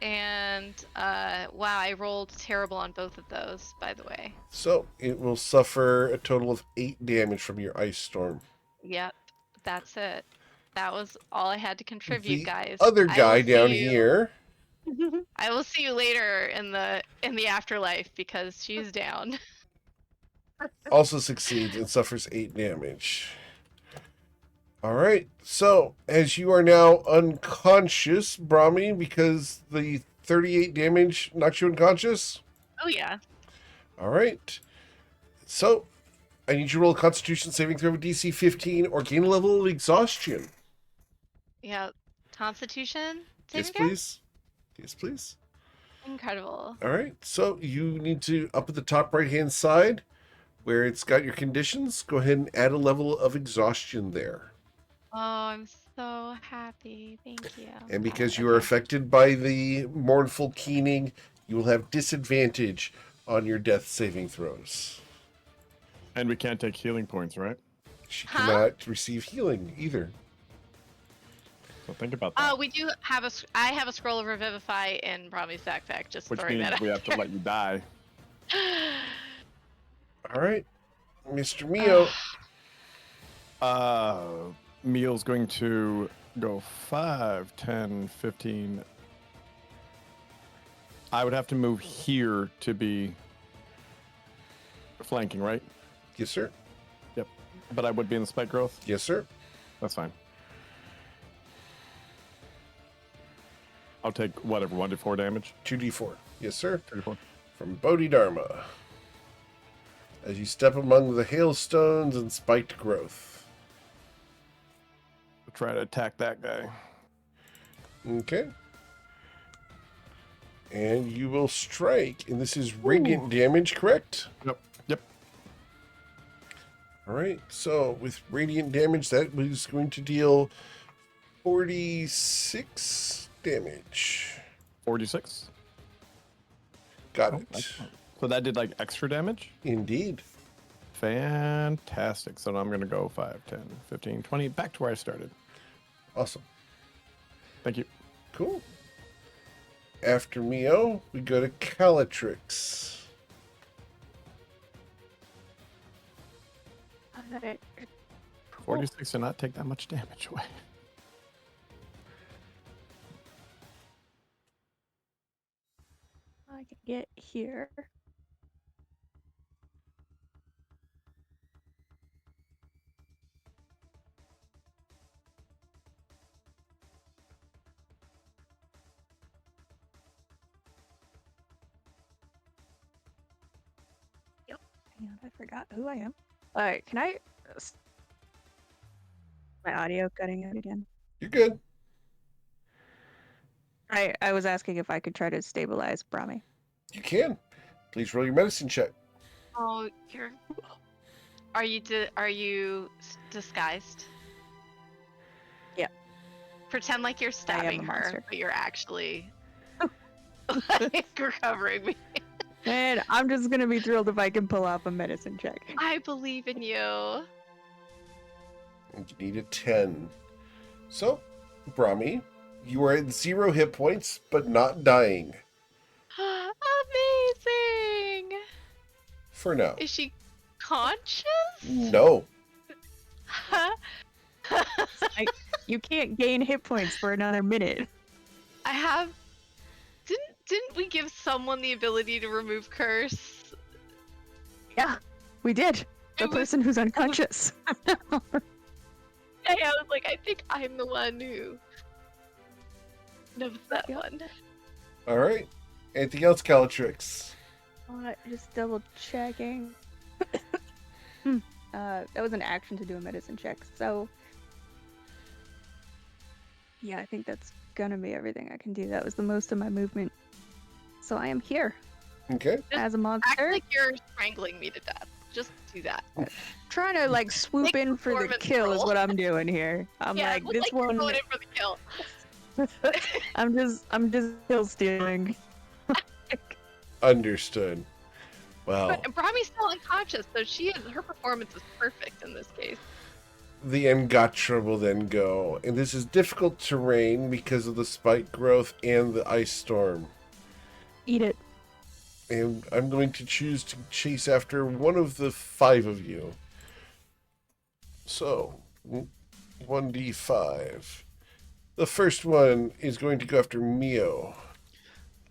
And wow, I rolled terrible on both of those, by the way. So it will suffer a total of 8 damage from your ice storm. Yep, that's it. That was all I had to contribute, The guys. other I guy will see down you- here I will see you later in the afterlife because she's down. also succeeds and suffers 8 damage. Alright, so as you are now unconscious, Brahmi, because the 38 damage knocks you unconscious. Oh yeah. Alright. So, I need you to roll a Constitution saving throw of DC 15 or gain a level of exhaustion. Yeah. Constitution? Yes, saving throw? please. Yes, please. Incredible. Alright, so you need to, up at the top right-hand side, where it's got your conditions, go ahead and add a level of exhaustion there. Oh, I'm so happy. Thank you. And because you Okay. are affected by the mournful keening, you will have disadvantage on your death saving throws. And we can't take healing points, right? She Huh? cannot receive healing either. So think about that. We do have I have a scroll of Revivify in Brahmi's backpack. Just Which throwing means that we out have to let you die. All right, Mr. Mio. Meal's going to go 5, 10, 15. I would have to move here to be flanking, right? Yes, sir. Yep. But I would be in the spike growth. Yes, sir. That's fine. I'll take whatever, 1d4 damage. 2d4. Yes, sir. 34. From Bodhidharma. As you step among the hailstones and spiked growth. I'll try to attack that guy. Okay. And you will strike. And this is radiant damage, correct? Yep. Yep. All right. So with radiant damage, that was going to deal 46 damage. 46. Got Oh, it. excellent. So that did like extra damage? Indeed. Fantastic. So now I'm going to go 5, 10, 15, 20, back to where I started. Awesome. Thank you. Cool. After Mio, we go to Calatrix. Alright. 46 to not take that much damage away. I can get here. Yep. Hang on, I forgot who I am. Alright, can I... My audio cutting out again. You're good. I was asking if I could try to stabilize Brahmi. You can. Please roll your medicine check. Oh, you're. Are you disguised? Yeah. Pretend like you're stabbing her, monster. but you're actually recovering me. Man, I'm just gonna be thrilled if I can pull off a medicine check. I believe in you. And you need a 10. So, Brahmi, you are at 0 hit points, but not dying. Amazing. For now. Is she conscious? No. You can't gain hit points for another minute. I have. Didn't we give someone the ability to remove curse? Yeah, we did. The It was- person who's unconscious. I was like, I think I'm the one who knows that Yep. one. All right. Anything else, Calatrix? Just double checking. That was an action to do a medicine check, so yeah, I think that's gonna be everything I can do. That was the most of my movement. So I am here Okay. as a Act monster, like you're strangling me to death. Just do that. trying to like swoop Make in for the performance kill is roll. what I'm doing here. I'm yeah, like look this like you're one. going in for the kill. I'm just kill stealing. Understood. Wow. But Brahmi's still unconscious, so her performance is perfect in this case. The Engatra will then go. And this is difficult terrain because of the spike growth and the ice storm. Eat it. And I'm going to choose to chase after one of the 5 of you. So, 1d5. The first one is going to go after Mio.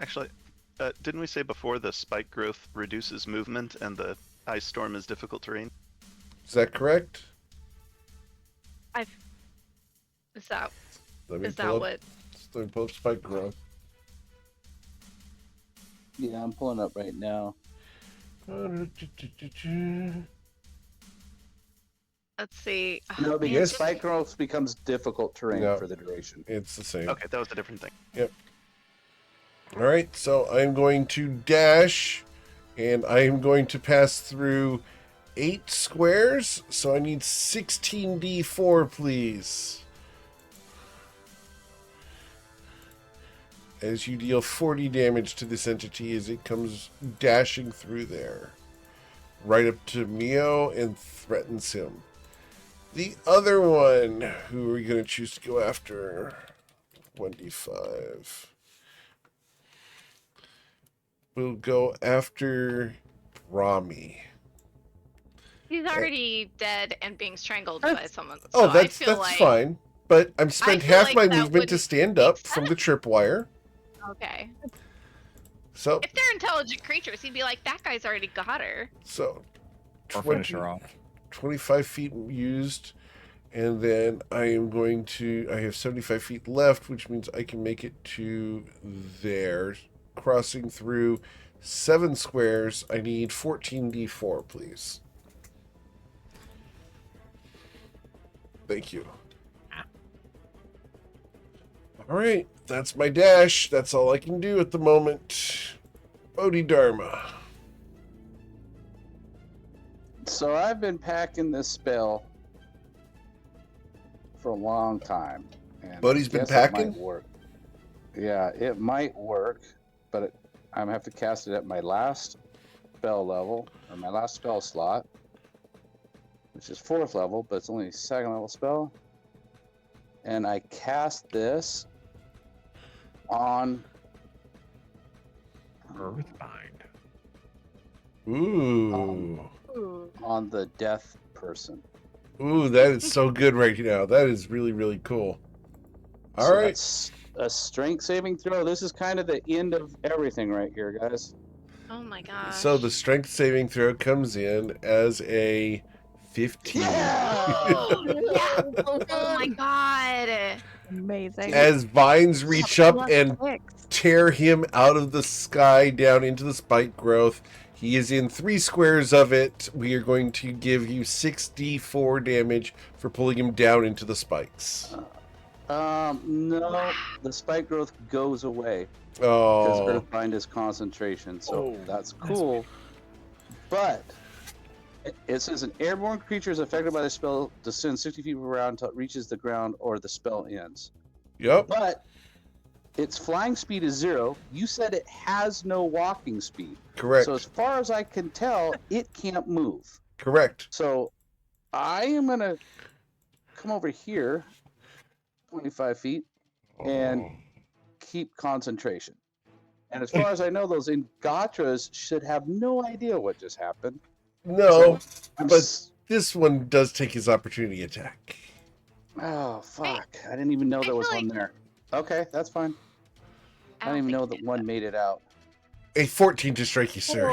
Actually, didn't we say before the spike growth reduces movement and the ice storm is difficult terrain? Is that correct? Is that Let me is pull that up, what? let me pull up spike growth. Yeah, I'm pulling up right now. Let's see. Oh, No, man, because Yes. spike growth becomes difficult terrain No. for the duration. It's the same. Okay, that was a different thing. All right, so I'm going to dash, and I am going to pass through 8 squares. So I need 16d4, please. As you deal 40 damage to this entity as it comes dashing through there, right up to Mio and threatens him. The other one, who are we going to choose to go after? 1d5. We'll go after Brahmi. He's already dead and being strangled by someone. So Oh, I that's feel that's like, fine. But I'm spent feel half like my that movement to wouldn't stand make up from the tripwire. Okay. So If they're intelligent creatures, he'd be like, that guy's already got her. so Or finish her off. 25 feet used, and then I am going to. I have 75 feet left, which means I can make it to there, crossing through 7 squares. I need 14d4, please. Thank you. All right, that's my dash. That's all I can do at the moment. Bodhidharma. So I've been packing this spell for a long time. And Buddy's I been guess it packing? might work. Yeah, it might work, but I'm gonna have to cast it at my last spell level, or my last spell slot, which is 4th level, but it's only a 2nd level spell. And I cast this on Earthbind. Ooh. Ooh. on the death person. Ooh, that is so good right now. That is really, really cool. All So right. that's a strength saving throw. This is kind of the end of everything right here, guys. Oh my gosh. So the strength saving throw comes in as a 15. Yeah. Oh my god. Amazing. As vines reach up Plus and 6. tear him out of the sky down into the spike growth. He is in 3 squares of it. We are going to give you 6d4 damage for pulling him down into the spikes. No, the spike growth goes away because Oh, Earthbind is concentration, so Oh, that's cool. But it says an airborne creature is affected by the spell descends 60 feet per round until it reaches the ground or the spell ends. yep, But its flying speed is 0. You said it has no walking speed. correct, So as far as I can tell, it can't move. correct. So I am going to come over here 25 feet and Oh. keep concentration. And as far as I know, those Ingatras should have no idea what just happened. No, I'm but s- this one does take his opportunity attack. oh, fuck. I didn't even know I there was feel one there. Okay, that's fine. I didn't even know that one made it out. A 14 to strike you, sir.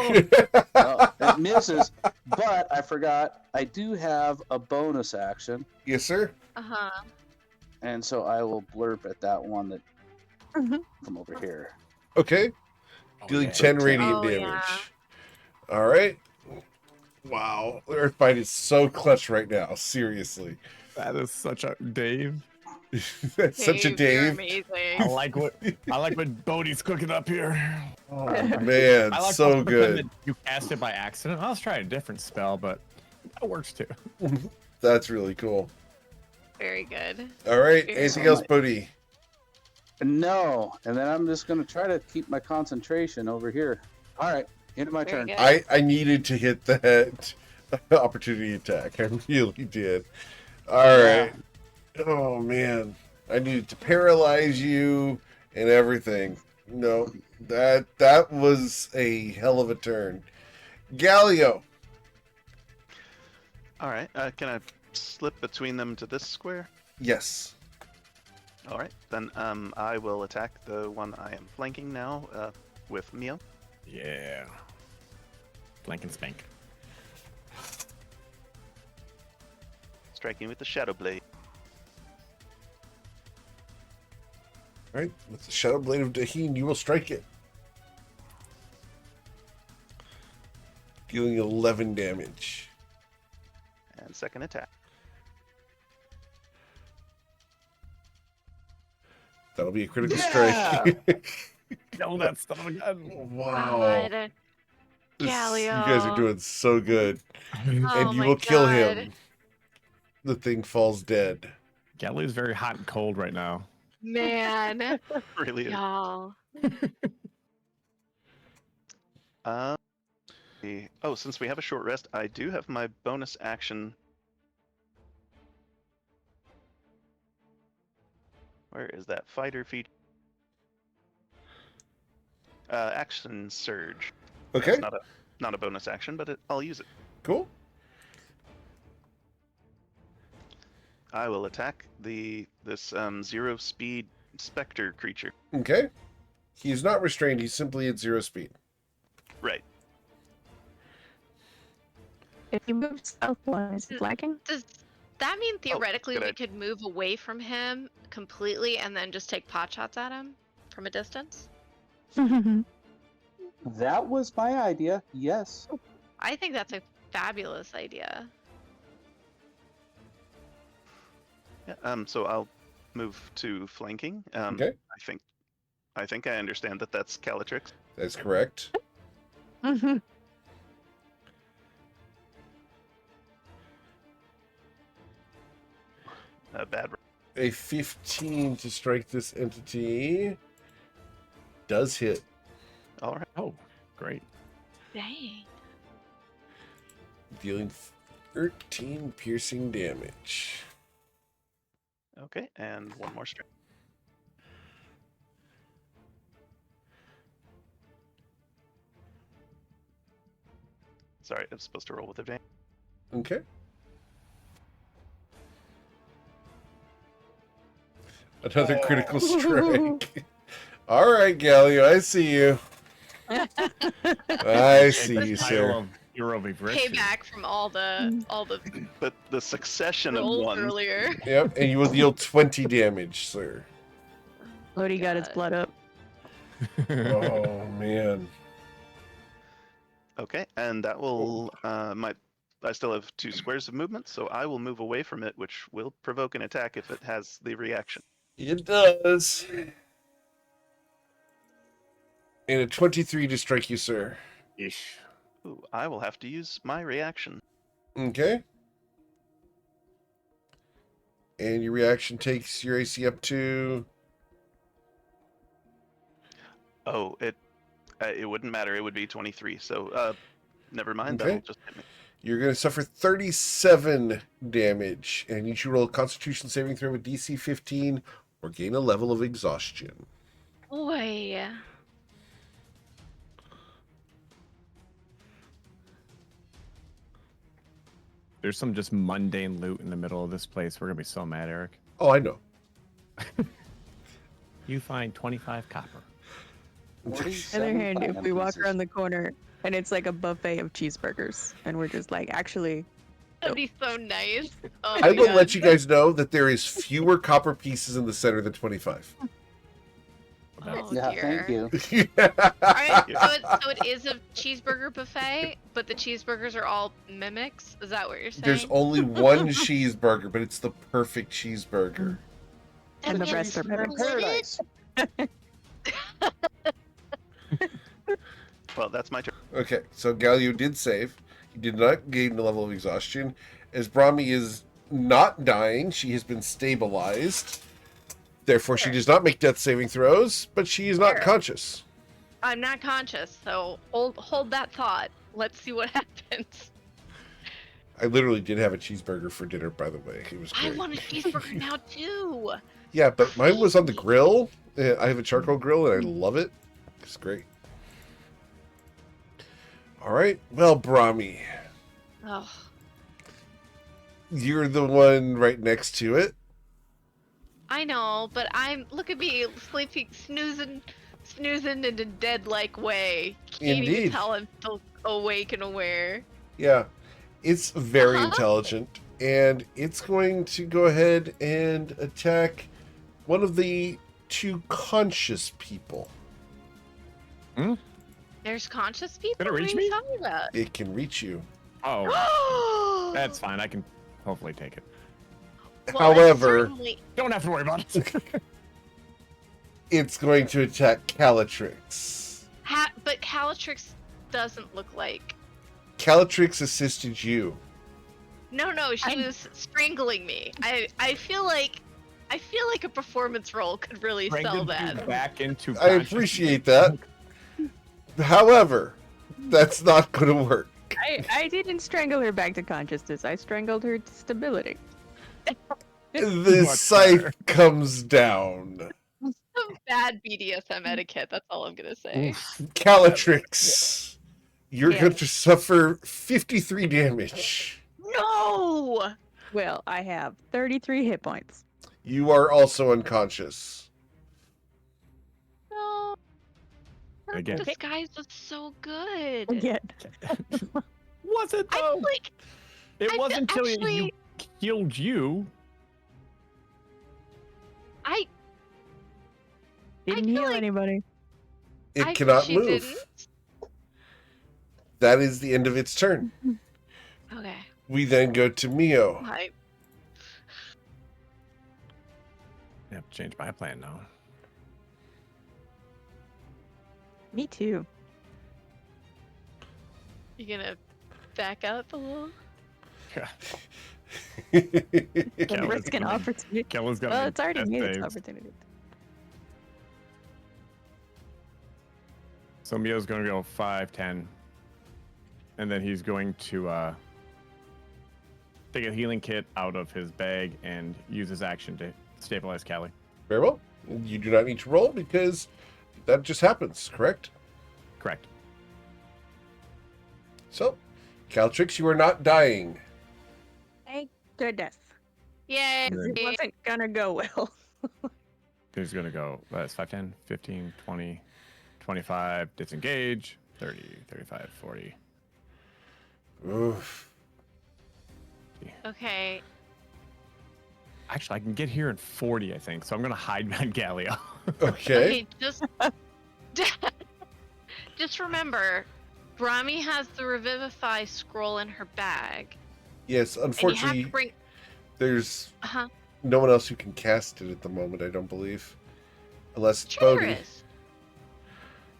Well, it misses, but I forgot I do have a bonus action, Yes, sir. Uh-huh. and so I will blurb at that one that Mhm. from over here. Okay. Oh, Dealing yeah. 10 radiant Oh, damage. yeah. All right. Wow. Earthbite is so clutch right now. Seriously. That is such a Dave. That's such a You're Dave. amazing. I like what Bodhi's cooking up here. Oh, man. I like So also pretend good. that you cast it by accident. I'll try a different spell, but that works too. That's really cool. Very good. All right. Very Anything good. else, Bodhi? No, and then I'm just going to try to keep my concentration over here. All right, end of my Very turn. good. I needed to hit that opportunity attack. I really did. All right. Oh, man. I needed to paralyze you and everything. No, that was a hell of a turn. Galio. All right. Can I slip between them to this square? Yes. All right. Then I will attack the one I am flanking now with Mio. Yeah. Flank and spank. Striking with the Shadow Blade. All right. With the Shadow Blade of Daheen, you will strike it. Dealing 11 damage. And second attack. That'll be a critical Yeah! strike. No, that's not a gun. Wow. God. You Galio. guys are doing so good. Oh And you my will kill God. him. The thing falls dead. Galil's very hot and cold right now. Man. Really is. Y'all. Oh, since we have a short rest, I do have my bonus action. Where is that fighter feat? Action surge. Okay. That's not a bonus action, but I'll use it. Cool. I will attack this 0 speed specter creature. Okay. He's not restrained. He's simply at 0 speed. Right. If you move southwise, is it flagging? Does that mean theoretically good we idea. could move away from him completely and then just take pot shots at him from a distance? That was my idea. Yes. I think that's a fabulous idea. Yeah, so I'll move to flanking. Okay. I think I understand that that's Calatrix. That's correct. Bad. A 15 to strike this entity does hit. All right. Oh, great. Dang. Dealing 13 piercing damage. Okay, and one more strike. Sorry, I was supposed to roll with advantage. Okay. Another critical strike. All right, Galio, I see you. I see you, Title sir. of Hero of Eviction. Payback from all the But the succession of rolls ones. earlier. Yep, and you will deal 20 damage, sir. Lodi got his God. blood up. Oh, man. Okay, and that will I still have 2 squares of movement, so I will move away from it, which will provoke an attack if it has the reaction. It does. And a 23 to strike you, sir. Ish. Ooh, I will have to use my reaction. Okay. And your reaction takes your AC up to... Oh, it wouldn't matter. It would be 23. So never mind. Okay. That'll just hit me. You're going to suffer 37 damage. And you should roll a Constitution saving throw with DC 15 or gain a level of exhaustion. Boy. There's some just mundane loot in the middle of this place. We're gonna be so mad, Eric. Oh, I know. You find 25 copper. On the other hand, if we walk around the corner and it's like a buffet of cheeseburgers, and we're just like, actually, That'd be so nice. Oh I my will God. let you guys know that there is fewer copper pieces in the center than 25. Oh, Yeah, dear. thank you. Alright, so it is a cheeseburger buffet, but the cheeseburgers are all mimics? Is that what you're saying? There's only one cheeseburger, but it's the perfect cheeseburger. and the rest are better. Paradise. Well, that's my turn. Okay, so Galio did save. He did not gain the level of exhaustion. As Brahmi is not dying, she has been stabilized. Therefore, she does not make death saving throws, but she is not Sure. conscious. I'm not conscious, so hold that thought. Let's see what happens. I literally did have a cheeseburger for dinner, by the way. It was I great. want a cheeseburger now too. Yeah, but mine was on the grill. I have a charcoal grill, and I love it. It's great. All right. Well, Brahmi, Oh, you're the one right next to it. I know, but look at me sleeping, snoozing in a dead-like way. Can't even Indeed. tell I'm still awake and aware. Yeah, it's very Uh-huh. intelligent, and it's going to go ahead and attack one of the 2 conscious people. There's conscious people? Did it What reach are me? you talking about? It can reach you. Oh, that's fine. I can hopefully take it. Well, it's However, certainly- Don't have to worry about it. it's going to attack Calatrix. but Calatrix doesn't look like. Calatrix assisted you. No, she was strangling me. I feel like a performance role could really sell Strangled you that. back into I consciousness. appreciate that. However, that's not going to work. I didn't strangle her back to consciousness. I strangled her to stability. The Much scythe better. comes down. Some bad BDSM etiquette. That's all I'm gonna say. Calatrix, you're Yeah. going to suffer 53 damage. No. Well, I have 33 hit points. You are also unconscious. No. Her Again. disguise was so good. Again. Was it I though? feel like It I wasn't feel- until you actually- healed you. I Didn't feel heal like- anybody. It I cannot she move. didn't. That is the end of its turn. Okay. We then go to Mio. I I have to change my plan now. Me too. you gonna back up a little? And risk an opportunity. Kella's got Well, it's already death made its saves. opportunity. So Mio's going to go 5, 10. And then he's going to take a healing kit out of his bag and use his action to stabilize Callie. Very well. You do not need to roll because that just happens, correct? Correct. So, Caltrix, you are not dying. Thank goodness. Yay! And then- It wasn't gonna go well. Who's going to go? That's 5, 10, 15, 20, 25, disengage, 30, 35, 40. Oof. Okay. Actually, I can get here in 40, I think. So I'm going to hide behind Gallia. Okay. Just remember, Brahmi has the Revivify scroll in her bag. Yes, And you have unfortunately, to bring. there's Uh-huh. no one else who can cast it at the moment, I don't believe. Unless it's Sure there Bodhi. is.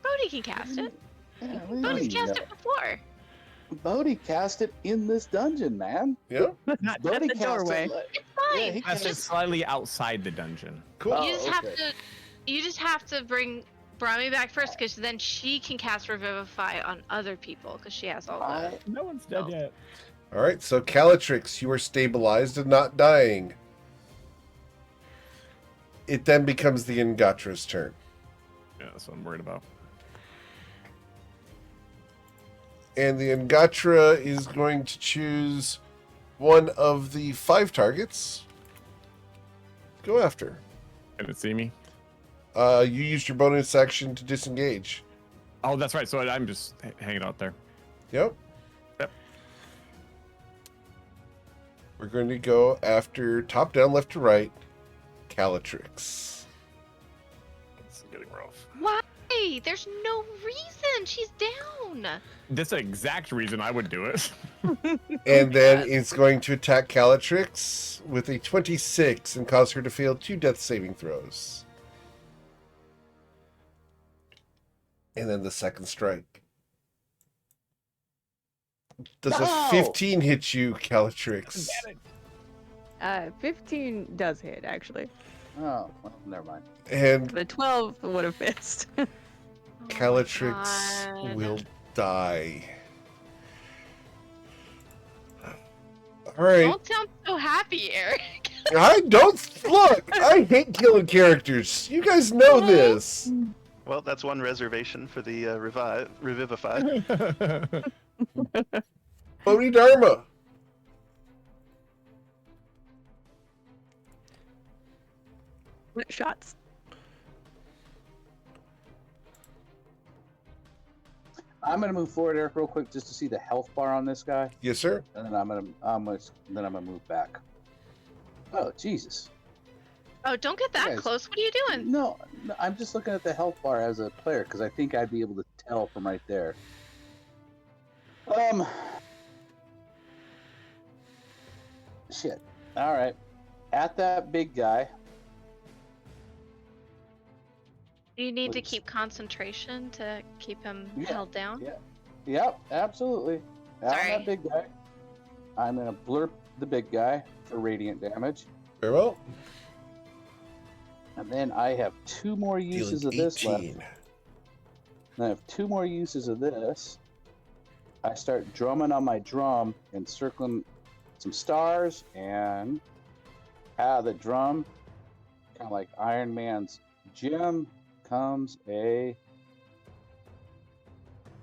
Bodhi can cast it. Yeah, what do you Bodhi's mean, cast it before. Bodhi cast it in this dungeon, man. Yeah? Not at Bodhi the cast doorway. it. It's fine. Yeah, he That's just slightly outside the dungeon. Cool. Oh, You just have okay. to. You just have to bring Brahmi back first, because then she can cast Revivify on other people, because she has all the. I- No one's dead yet. Alright, so Calatrix, you are stabilized and not dying. It then becomes the Ingatra's turn. Yeah, that's what I'm worried about. And the Ingatra is going to choose one of the 5 targets. Go after. Can it see me? You used your bonus action to disengage. Oh, that's right. So I'm just hanging out there. Yep. Yep. We're going to go after top down, left to right, Calatrix. It's getting rough. Why? There's no reason. She's down. That's the exact reason I would do it. And then it's going to attack Calatrix with a 26 and cause her to fail 2 death saving throws. And then the second strike. Does a No! 15 hit you, Calatrix? 15 does hit, actually. Oh, well, never mind. And The 12 would have missed. Oh my Calatrix God. will die. All right. Don't sound so happy, Eric. I don't look. I hate killing characters. You guys know this. Well, that's one reservation for the Revivify. Bodhidharma. Shots. I'm gonna move forward, Eric, real quick, just to see the health bar on this guy, Yes, sir. and then I'm gonna move back. Oh, Jesus! Oh, don't get that Guys. close. What are you doing? No, I'm just looking at the health bar as a player because I think I'd be able to tell from right there. Shit. All right, at that big guy. Do you need to Please. keep concentration to keep him Yeah, held down? yeah. Yep, absolutely. At Sorry. that big guy. I'm gonna blurp the big guy for radiant damage. Very well. And then I have 2 more uses Dealing of this left. 18. And I have 2 more uses of this. I start drumming on my drum and circling some stars, and out of the drum, kind of like Iron Man's gem, comes a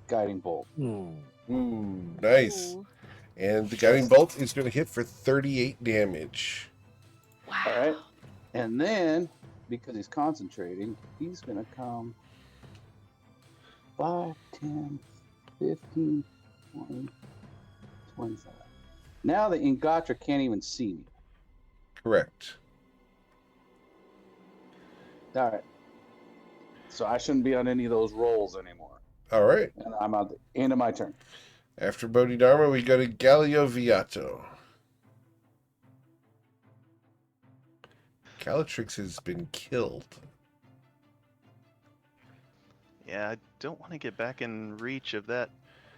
guiding bolt. Ooh, nice. Ooh. And the guiding bolt is going to hit for 38 damage. Wow. All right. And then, because he's concentrating, he's going to come 5, 10, 15, 20, 25. Now the Ingatra can't even see me. Correct. All right. So I shouldn't be on any of those rolls anymore. All right. And I'm at the end of my turn. After Bodhidharma, we go to Galio Viato. Calatrix has been killed. Yeah, I don't want to get back in reach of that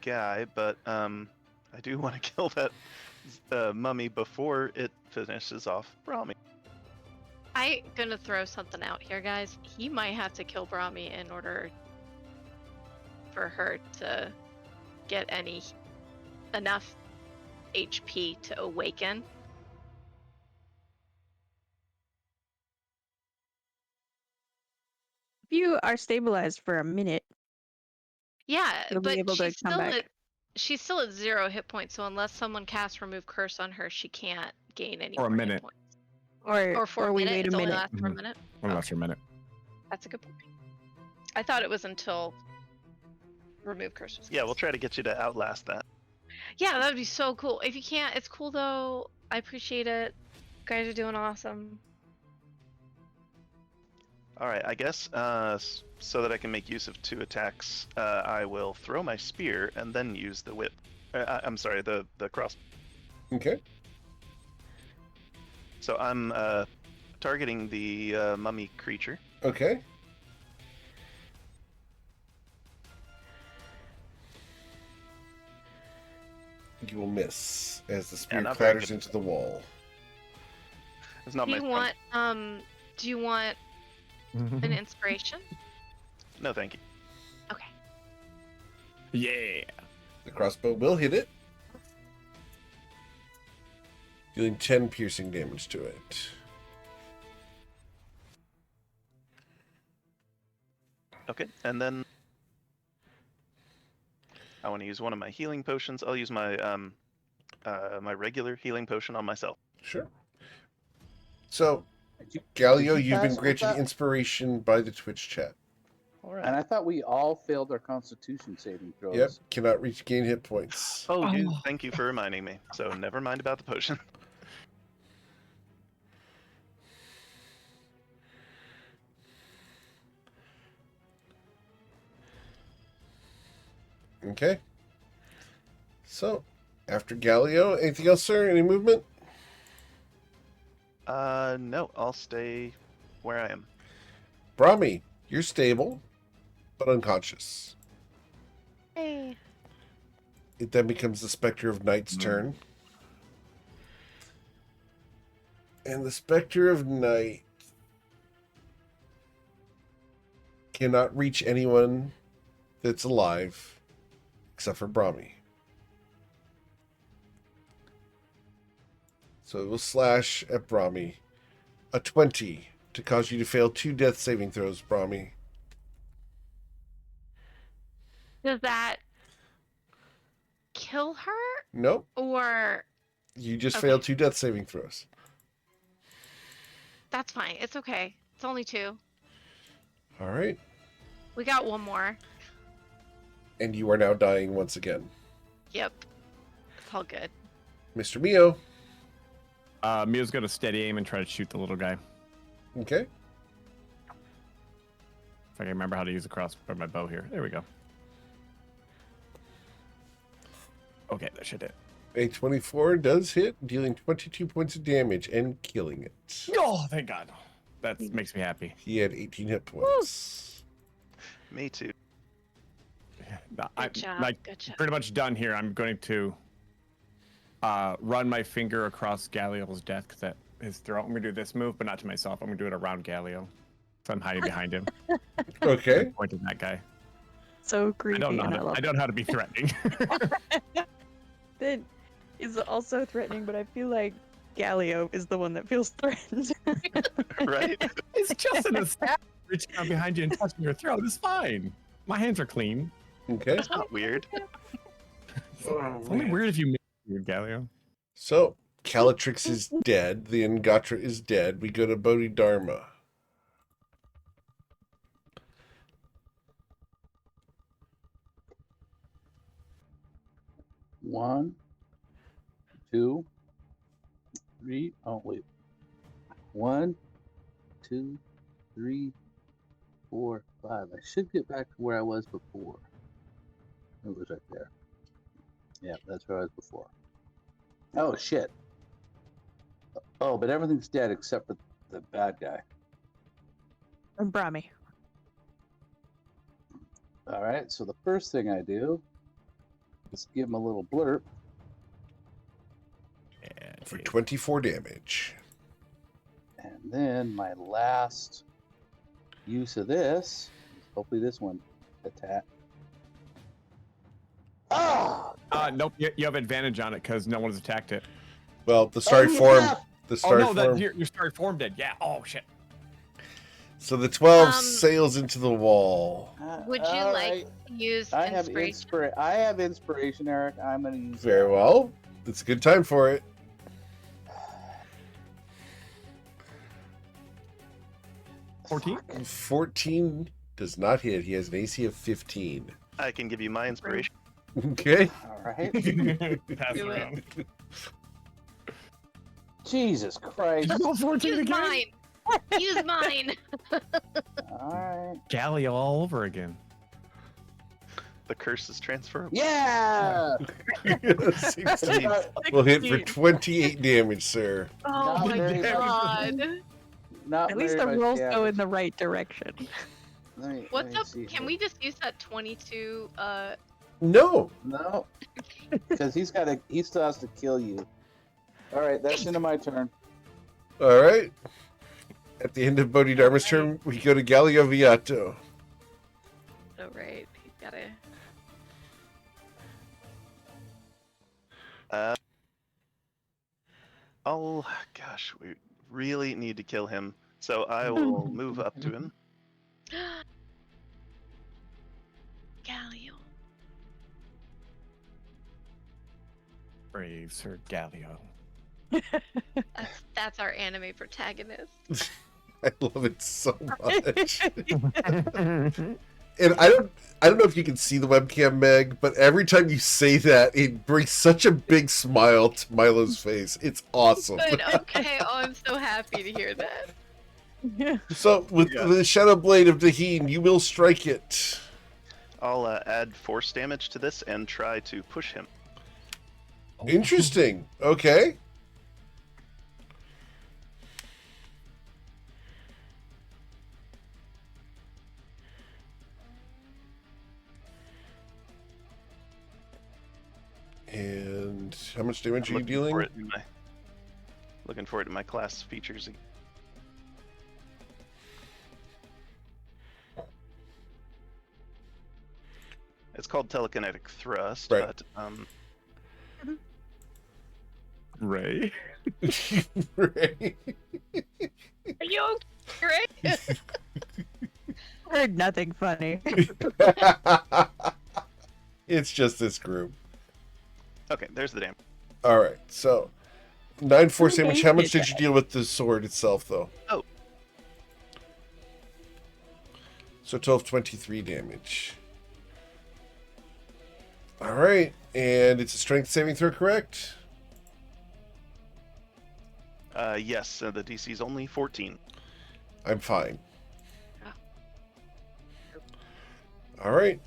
guy, but I do want to kill that mummy before it finishes off Brahmi. I'm gonna throw something out here, guys. He might have to kill Brahmi in order for her to get enough HP to awaken. If you are stabilized for a minute, Yeah, You'll be but able to she's come still back. she's still at 0 hit points, so unless someone casts remove curse on her, she can't gain any For a more minute. hit points. Or For a we minute, wait a it's only minute. lasts for a Mhm. minute. One last minute. That's a good point. I thought it was until remove curse was Yeah, we'll cast. try to get you to outlast that. Yeah, that would be so cool. If you can't, it's cool though. I appreciate it. You guys are doing awesome. All right, I guess so that I can make use of 2 attacks, I will throw my spear and then use the whip. I'm sorry, the cross. Okay. So I'm targeting the mummy creature. Okay. You will miss as the spear not very clatters good. into the wall. It's not Do my you strong- want do you want an inspiration? No, thank you. Okay. Yeah. The crossbow will hit it, dealing 10 piercing damage to it. Okay, and then I want to use one of my healing potions. I'll use my my regular healing potion on myself. Sure. So, Did you- Galio, did you you've been pass with granted that? inspiration by the Twitch chat. All right. And I thought we all failed our Constitution saving throws. Yep, cannot regain hit points. Oh, thank you for reminding me. So never mind about the potion. Okay. So, after Galio, anything else, sir? Any movement? No, I'll stay where I am. Brahmi, you're stable, but unconscious. Hey. It then becomes the Spectre of Night's turn. And the Spectre of Night cannot reach anyone that's alive except for Brahmi. So it will slash at Brahmi. A 20 to cause you to fail 2 death saving throws, Brahmi. Does that kill her Nope. or You just Okay. failed 2 death saving throws. that's fine. It's okay. It's only 2. All right. We got one more. And you are now dying once again. Yep. It's all good. Mr. Mio. Mio's gonna steady aim and try to shoot the little guy. Okay. If I can remember how to use the crossbow, my bow here. There we go. Okay, that should hit. A 24 does hit, dealing 22 points of damage and killing it. Oh, thank God. That makes me happy. He had 18 hit points. Me too. I'm job, like good job. pretty much done here. I'm going to run my finger across Galio's death because that his throat. I'm gonna do this move, but not to myself. I'm gonna do it around Galio. So I'm hiding behind him. Okay. Pointing at that guy. So creepy. I don't know. and I love I don't know how to be threatening. That is also threatening, but I feel like Galio is the one that feels threatened. Right? It's just an assassin reaching out behind you and touching your throat. It's fine. My hands are clean. Okay. That's not weird. It's only weird if you make it weird, Galio. So, Calatrix is dead. The Angatra is dead. We go to Bodhidharma. One, two, three. Oh, wait. 1, 2, 3, 4, 5. I should get back to where I was before. It was right there. Yeah, that's where I was before. Oh, shit. Oh, but everything's dead except for the bad guy. And Brahmi. All right, so the first thing I do is give him a little blurb. Yeah, For dude. 24 damage. And then my last use of this, hopefully this one attack. Oh! Nope, you have advantage on it because no one's attacked it. Well, the starry Oh, form. yeah. The Oh starry no, form. your starry form did. Yeah. Oh shit. So the 12 Um, sails into the wall. Would you All like right. to use I have inspiration? I have inspiration, Eric. I'm gonna use Very that. well. It's a good time for it. 14? 14 does not hit. He has an AC of 15. I can give you my inspiration. Okay. All right. Pass Do it. around. Jesus Christ. Did you roll 14 Use again? mine. Use mine. All right. Gallia all over again. The curse is transferable. Yeah. 16 will hit for 28 damage, sir. Oh Not my very much. god. Not At least very the much rolls go damage. in the right direction. Let What's me up? see Can here. we just use that 22? No. No, because he still has to kill you. All right, that's into my turn. All right. At the end of Bodhidharma's turn, we go to Galio Viato. Oh right, he's gotta. Gosh, we really need to kill him. So I will move up to him. Galio. Brave Sir Gallio. That's our anime protagonist. I love it so much. And I don't know if you can see the webcam, Meg, but every time you say that, it brings such a big smile to Milo's face. It's awesome. Good. Okay. Oh, I'm so happy to hear that. So, with the Shadow Blade of Daheen, you will strike it. I'll add force damage to this and try to push him. Interesting. Okay. And how much damage are you dealing? Looking for it in my class features. It's called telekinetic thrust, Right. but Ray. Right. Are you okay? Heard nothing funny. It's just this group. okay, there's the damage. All right. So, 9 force Okay, damage. How much good did you deal with the sword itself, though? Oh. So, 12, 23 damage. All right. And it's a strength saving throw, correct? Yes, the DC is only 14. I'm fine. Oh. All right.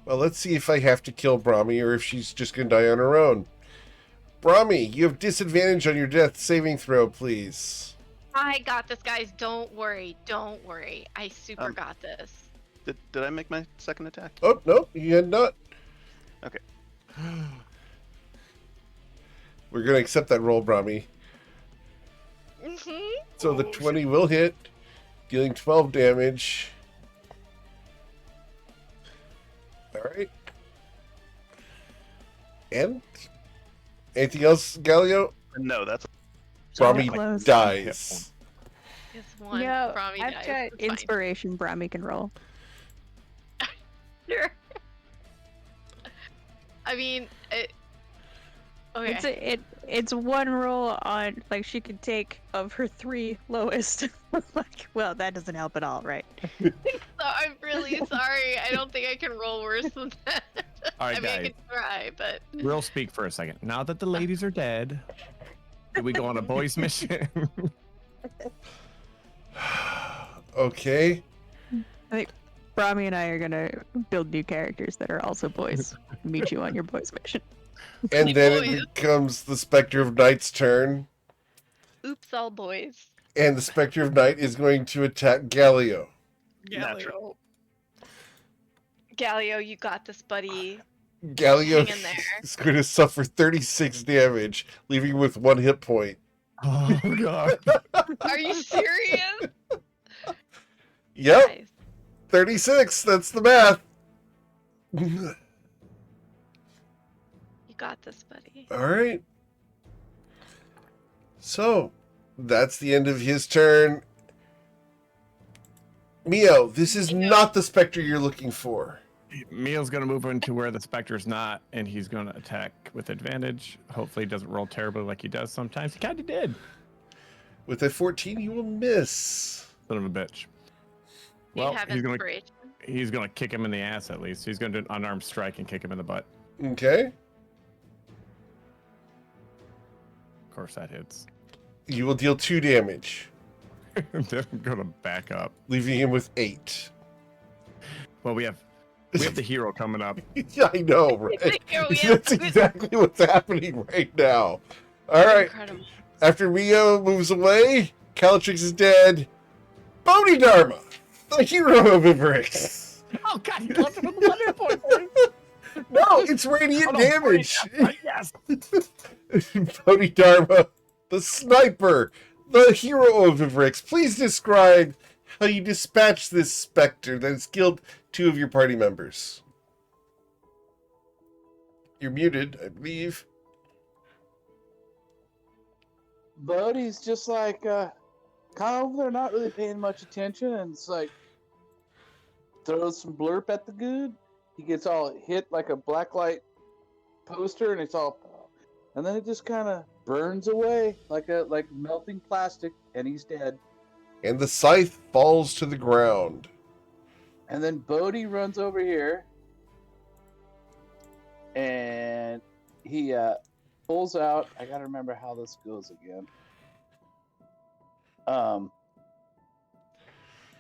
Well, let's see if I have to kill Brahmi or if she's just going to die on her own. Brahmi, you have disadvantage on your death saving throw, please. I got this, guys. Don't worry. Don't worry. I super got this. Did I make my second attack? Oh, no, you had not. Okay. We're going to accept that roll, Brahmi. Mm-hmm. So the 20 will hit, dealing 12 damage. All right. And anything else, Galio? No, that's Brahmi close. dies. It's one. Yeah, Brahmi I've dies. got It's fine. inspiration Brahmi can roll. Sure. I mean, okay. It's one roll on, like, she could take of her 3 lowest. Like, well, that doesn't help at all, right? So I'm really sorry. I don't think I can roll worse than that. All right, I mean, I guys. can try, but We'll speak for a second. Now that the ladies are dead, do we go on a boys' mission? Okay. Brahmi and I are gonna build new characters that are also boys. Meet you on your boys' mission. And then Boys. it becomes the Spectre of Night's turn. oops, all boys. And the Spectre of Night is going to attack Galio. Natural. Galio, you got this, buddy. Galio Hang in there. is going to suffer 36 damage, leaving him with 1 hit point. Oh god. Are you serious? Yep, Guys, 36. That's the math. you got this, buddy. All right. So, that's the end of his turn. Mio, this is not the specter you're looking for. Mio's gonna move into where the specter's not, and he's gonna attack with advantage. Hopefully, he doesn't roll terribly like he does sometimes. He kind of did. With a 14, you will miss. Son of a bitch. You Well, have he's gonna inspiration. he's gonna kick him in the ass at least. He's gonna do an unarmed strike and kick him in the butt. Okay. Of course, that hits. You will deal 2 damage, Then I'm gonna back up. leaving him with 8. Well, we have the hero coming up. Yeah, I know, right? Oh, yeah. That's exactly what's happening right now. All right. Incredible. After Mio moves away, Calatrix is dead. Bodhidharma, the hero of Ivrix. Oh God, he left him with 1 hit point. No, it's radiant Oh, no, damage. Yes. Bodhidharma, the sniper, the hero of Ivrix. Please describe how you dispatch this specter that has killed 2 of your party members. You're muted, I believe. Bodhi's just like kind of over there, not really paying much attention, and it's like throws some blurp at the good. He gets all hit like a blacklight poster, and it's all, and then it just kind of burns away like melting plastic, and he's dead. And the scythe falls to the ground. And then Bodhi runs over here, and he pulls out. I gotta remember how this goes again.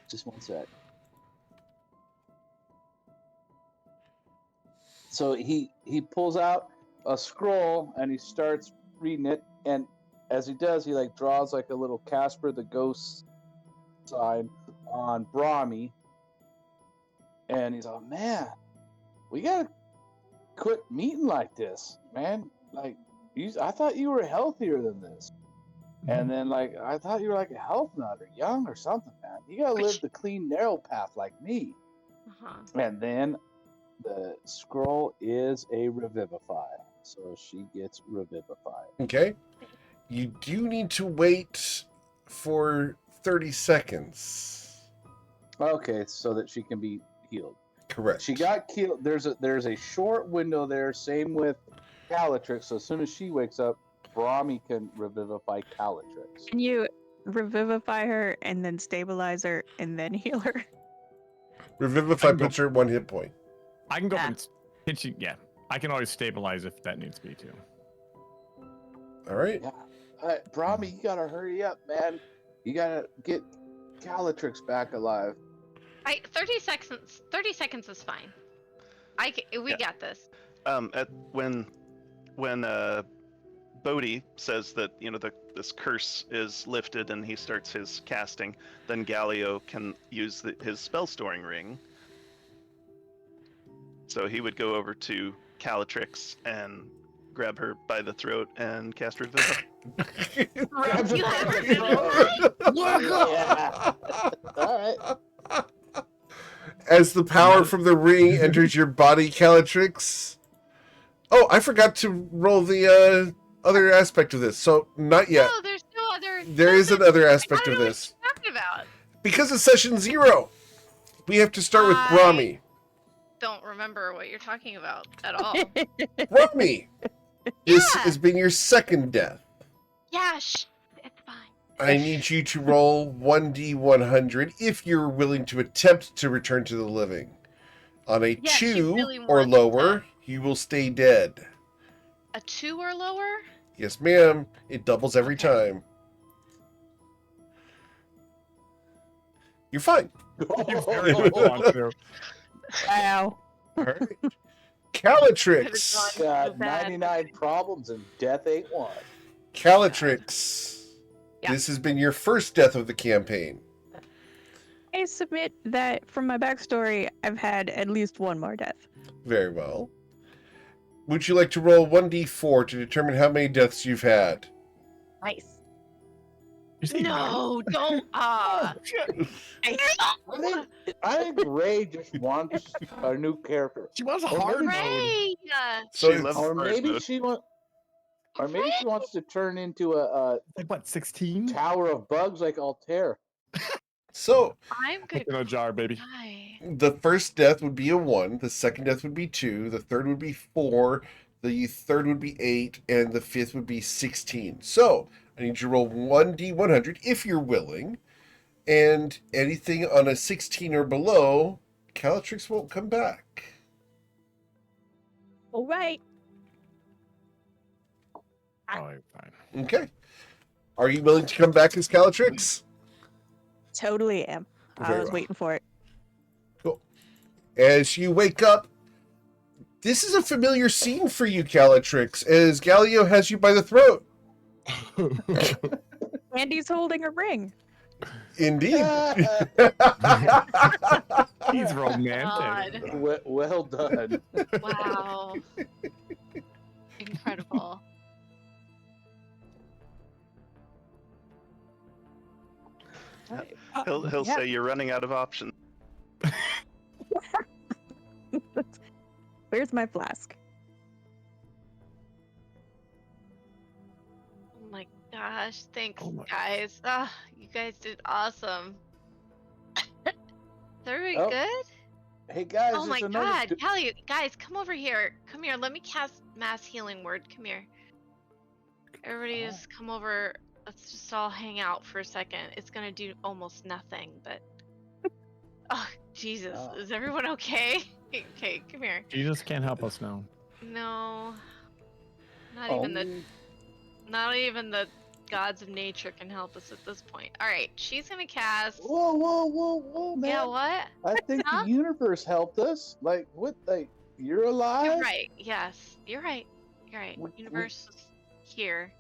Just one sec. So he pulls out a scroll and he starts reading it, and as he does, he like draws like a little Casper the Ghost sign on Brahmi, and he's like, "Man, we gotta quit meeting like this, man. Like, I thought you were healthier than this." And then, like, I thought you were like a health nut or young or something, man. You gotta live the clean, narrow path like me. Uh-huh. And then the scroll is a revivify. So she gets revivified. Okay. You do need to wait for 30 seconds. Okay, so that she can be healed. Correct. She got killed. There's a short window there. Same with Calatrix. So as soon as she wakes up, Brahmi can revivify Calatrix. Can you revivify her and then stabilize her and then heal her? Revivify puts her at 1 hit point. I can go Yeah. and hit you. Yeah, I can always stabilize if that needs to be too. All right. Yeah. All right, Brahmi, you gotta hurry up, man. You gotta get Calatrix back alive. 30 seconds. 30 seconds is fine. We got this. When Bodhi says that this curse is lifted and he starts his casting, then Galio can use his spell storing ring. So he would go over to Calatrix and grab her by the throat and cast Revivify. You have Revivify? Yeah. All right. As the power from the ring enters your body, Calatrix. Oh, I forgot to roll the other aspect of this. So, not yet. No, there's no other. There is another aspect I don't of know this. what you're talking about. Because it's session 0, we have to start with Brahmi. Don't remember what you're talking about at all. Brahmi, this Yeah. has been your second death. Yeah, it's fine. I need you to roll 1d100 if you're willing to attempt to return to the living. On a Yeah, she 2 really or wants lower, to. you will stay dead. A 2 or lower? Yes, ma'am. It doubles every time. You're fine. You very much want to. Wow. All right. Calatrix. So Got bad. 99 problems and death ain't one. Calatrix. Yeah. This has been your first death of the campaign. I submit that from my backstory, I've had at least one more death. Very well. Would you like to roll 1d4 to determine how many deaths you've had? Nice. You say No, don't. Oh, shit. I think Ray just wants a new character. She wants a Or hard maybe- mode. Ray! So She loves Or hard maybe mode. she wants. Or maybe she wants to turn into a Like what, 16? tower of bugs like Altair. So I'm gonna In a jar, baby. cry. the first death would be a 1, the second death would be 2, the third would be 4, the third would be 8, and the fifth would be 16. So I need you to roll 1d100 if you're willing, and anything on a 16 or below, Calatrix won't come back. All right. Oh, you're fine. Okay. Are you willing to come back as Calatrix? Totally am. I Very was well. waiting for it. Cool. As you wake up, this is a familiar scene for you, Calatrix, as Galileo has you by the throat. Andy's holding a ring. Indeed. He's God. romantic. Well done. Wow. Incredible. He'll Yeah. say you're running out of options. Where's my flask? Oh my gosh. Thanks, Oh my- guys. Ah, you guys did awesome. Very Oh, good. Hey guys, Oh my there's another. god, Callie, guys, come over here. Come here. Let me cast mass healing word. Come here. Everybody Oh. just come over. Let's just all hang out for a second. It's gonna do almost nothing, but oh Jesus. Oh. Is everyone okay? Okay, come here. Jesus can't help us now. No. Not Oh. even the gods of nature can help us at this point. Alright, she's gonna cast Whoa, man! Yeah, what? I think Huh? the universe helped us. Like, what? Like, you're alive. You're right. Yes. You're right. You're right. We- Universe is here.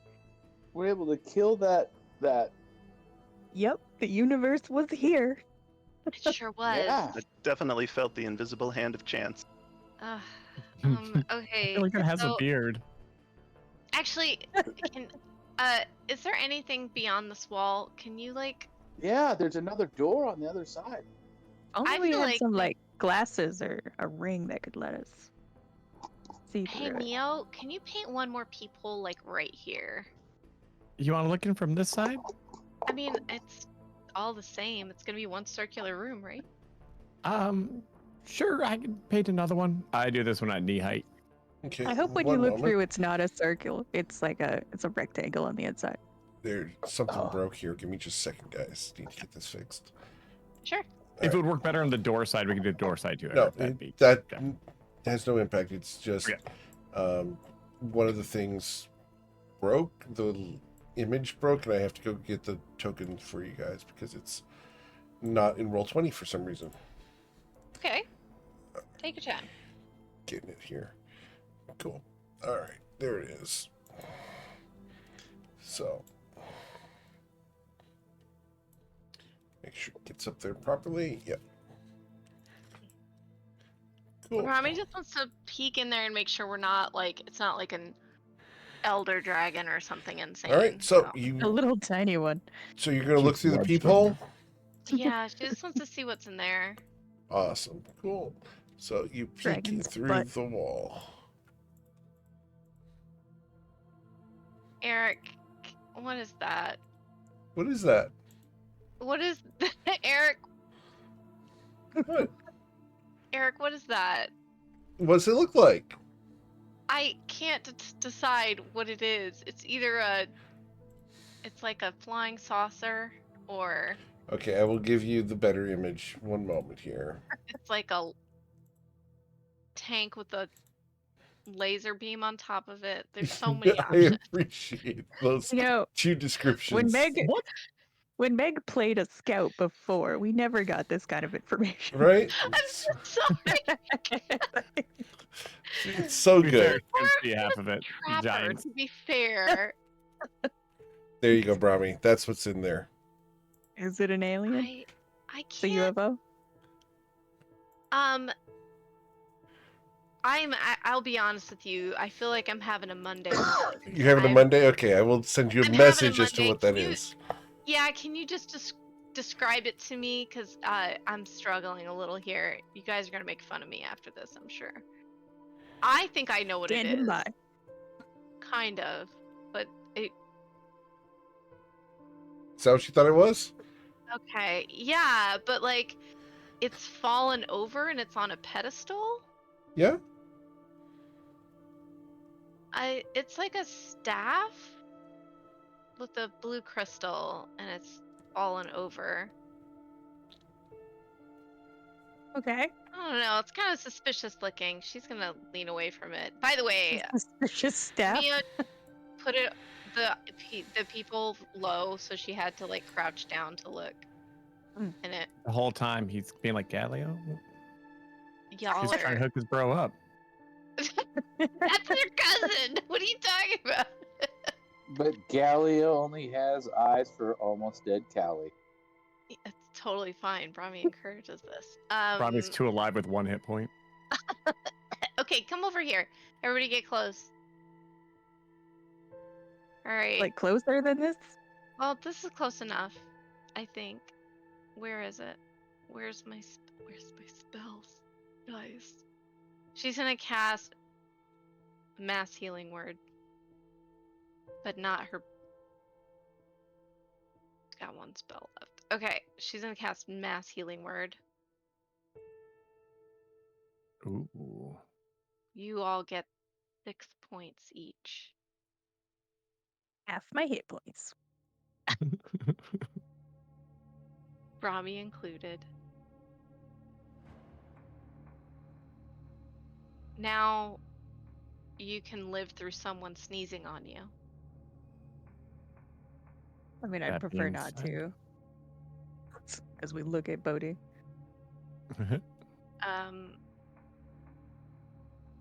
We're able to kill that. Yep, the universe was here. It sure was. Yeah. I definitely felt the invisible hand of chance. Ugh, I okay. feel like it has a so- beard. Actually, can is there anything beyond this wall? Can you like? Yeah, there's another door on the other side. Only I we feel had like some like glasses or a ring that could let us see Hey through it. Neo, can you paint one more peephole like right here? You want to look in from this side? I mean, it's all the same. It's gonna be one circular room, right? Sure, I can paint another one. I do this one at knee height. Okay. I hope when one you look moment. through, it's not a circle. It's like it's a rectangle on the inside. There's something Oh. broke here. Give me just a second, guys. Need to get this fixed. Sure. If it would work better on the door side, we can do door side too. No, Eric. That'd be- that okay. has no impact. It's just Okay. one of the things broke. The image broke, and I have to go get the token for you guys because it's not in Roll20 for some reason. Okay. Take your time. Getting it here. Cool. All right, there it is. So make sure it gets up there properly. Yep. Cool. Rami just wants to peek in there and make sure we're not like it's not like an elder dragon or something insane. All right, so A you little tiny one. so you're gonna look Keep through the blood peephole. Yeah, she just wants to see what's in there. Awesome. Cool. So you peek Dragon's through butt. the wall. Eric, what is that? What is that? What is Eric? What? Eric, what is that? What's it look like? I can't decide what it is. It's either it's like a flying saucer, or Okay, I will give you the better image. One moment here. it's like a tank with a laser beam on top of it. There's so many I options. appreciate those You know, two descriptions. when Meg played a scout before, we never got this kind of information. Right? I'm so sorry. It's so To be fair, good. you can see half of it. Trapper, Giants. to be fair. There you go, Brahmi. That's what's in there. Is it an alien? I It's a can't. UFO? I'll be honest with you. I feel like I'm having a Monday. You having a Monday? Okay, I will send you a I'm having a message as to Monday. what that Can you- is. Yeah, can you just describe it to me? Because I'm struggling a little here. You guys are gonna make fun of me after this, I'm sure. I think I know what it Standing is. by. Kind of, but it. Is that what you thought it was? Okay, yeah, but like, it's fallen over and it's on a pedestal. Yeah? It's like a staff with a blue crystal, and it's fallen over. Okay. I don't know. It's kind of suspicious looking. She's gonna lean away from it. By the way, Suspicious staff. Mia put it the people low, so she had to like crouch down to look. Mm. And it The whole time he's being like, Galileo? y'all He's trying to are. hook his bro up. That's your cousin. What are you talking about? But Gallia only has eyes for almost dead Callie. It's totally fine. Brahmi encourages this. Robbie's too alive with 1 hit point. Okay, come over here. Everybody get close. All right. Like closer than this? Well, this is close enough, I think. Where is it? Where's my spells? Guys. She's gonna cast mass healing word. But not her. She's got 1 spell left. Okay, she's gonna cast mass healing word. Ooh. You all get 6 points each. Half my hit points. Brahmi included. Now you can live through someone sneezing on you. I mean, I'd That prefer being not said. to. As we look at Bodhi.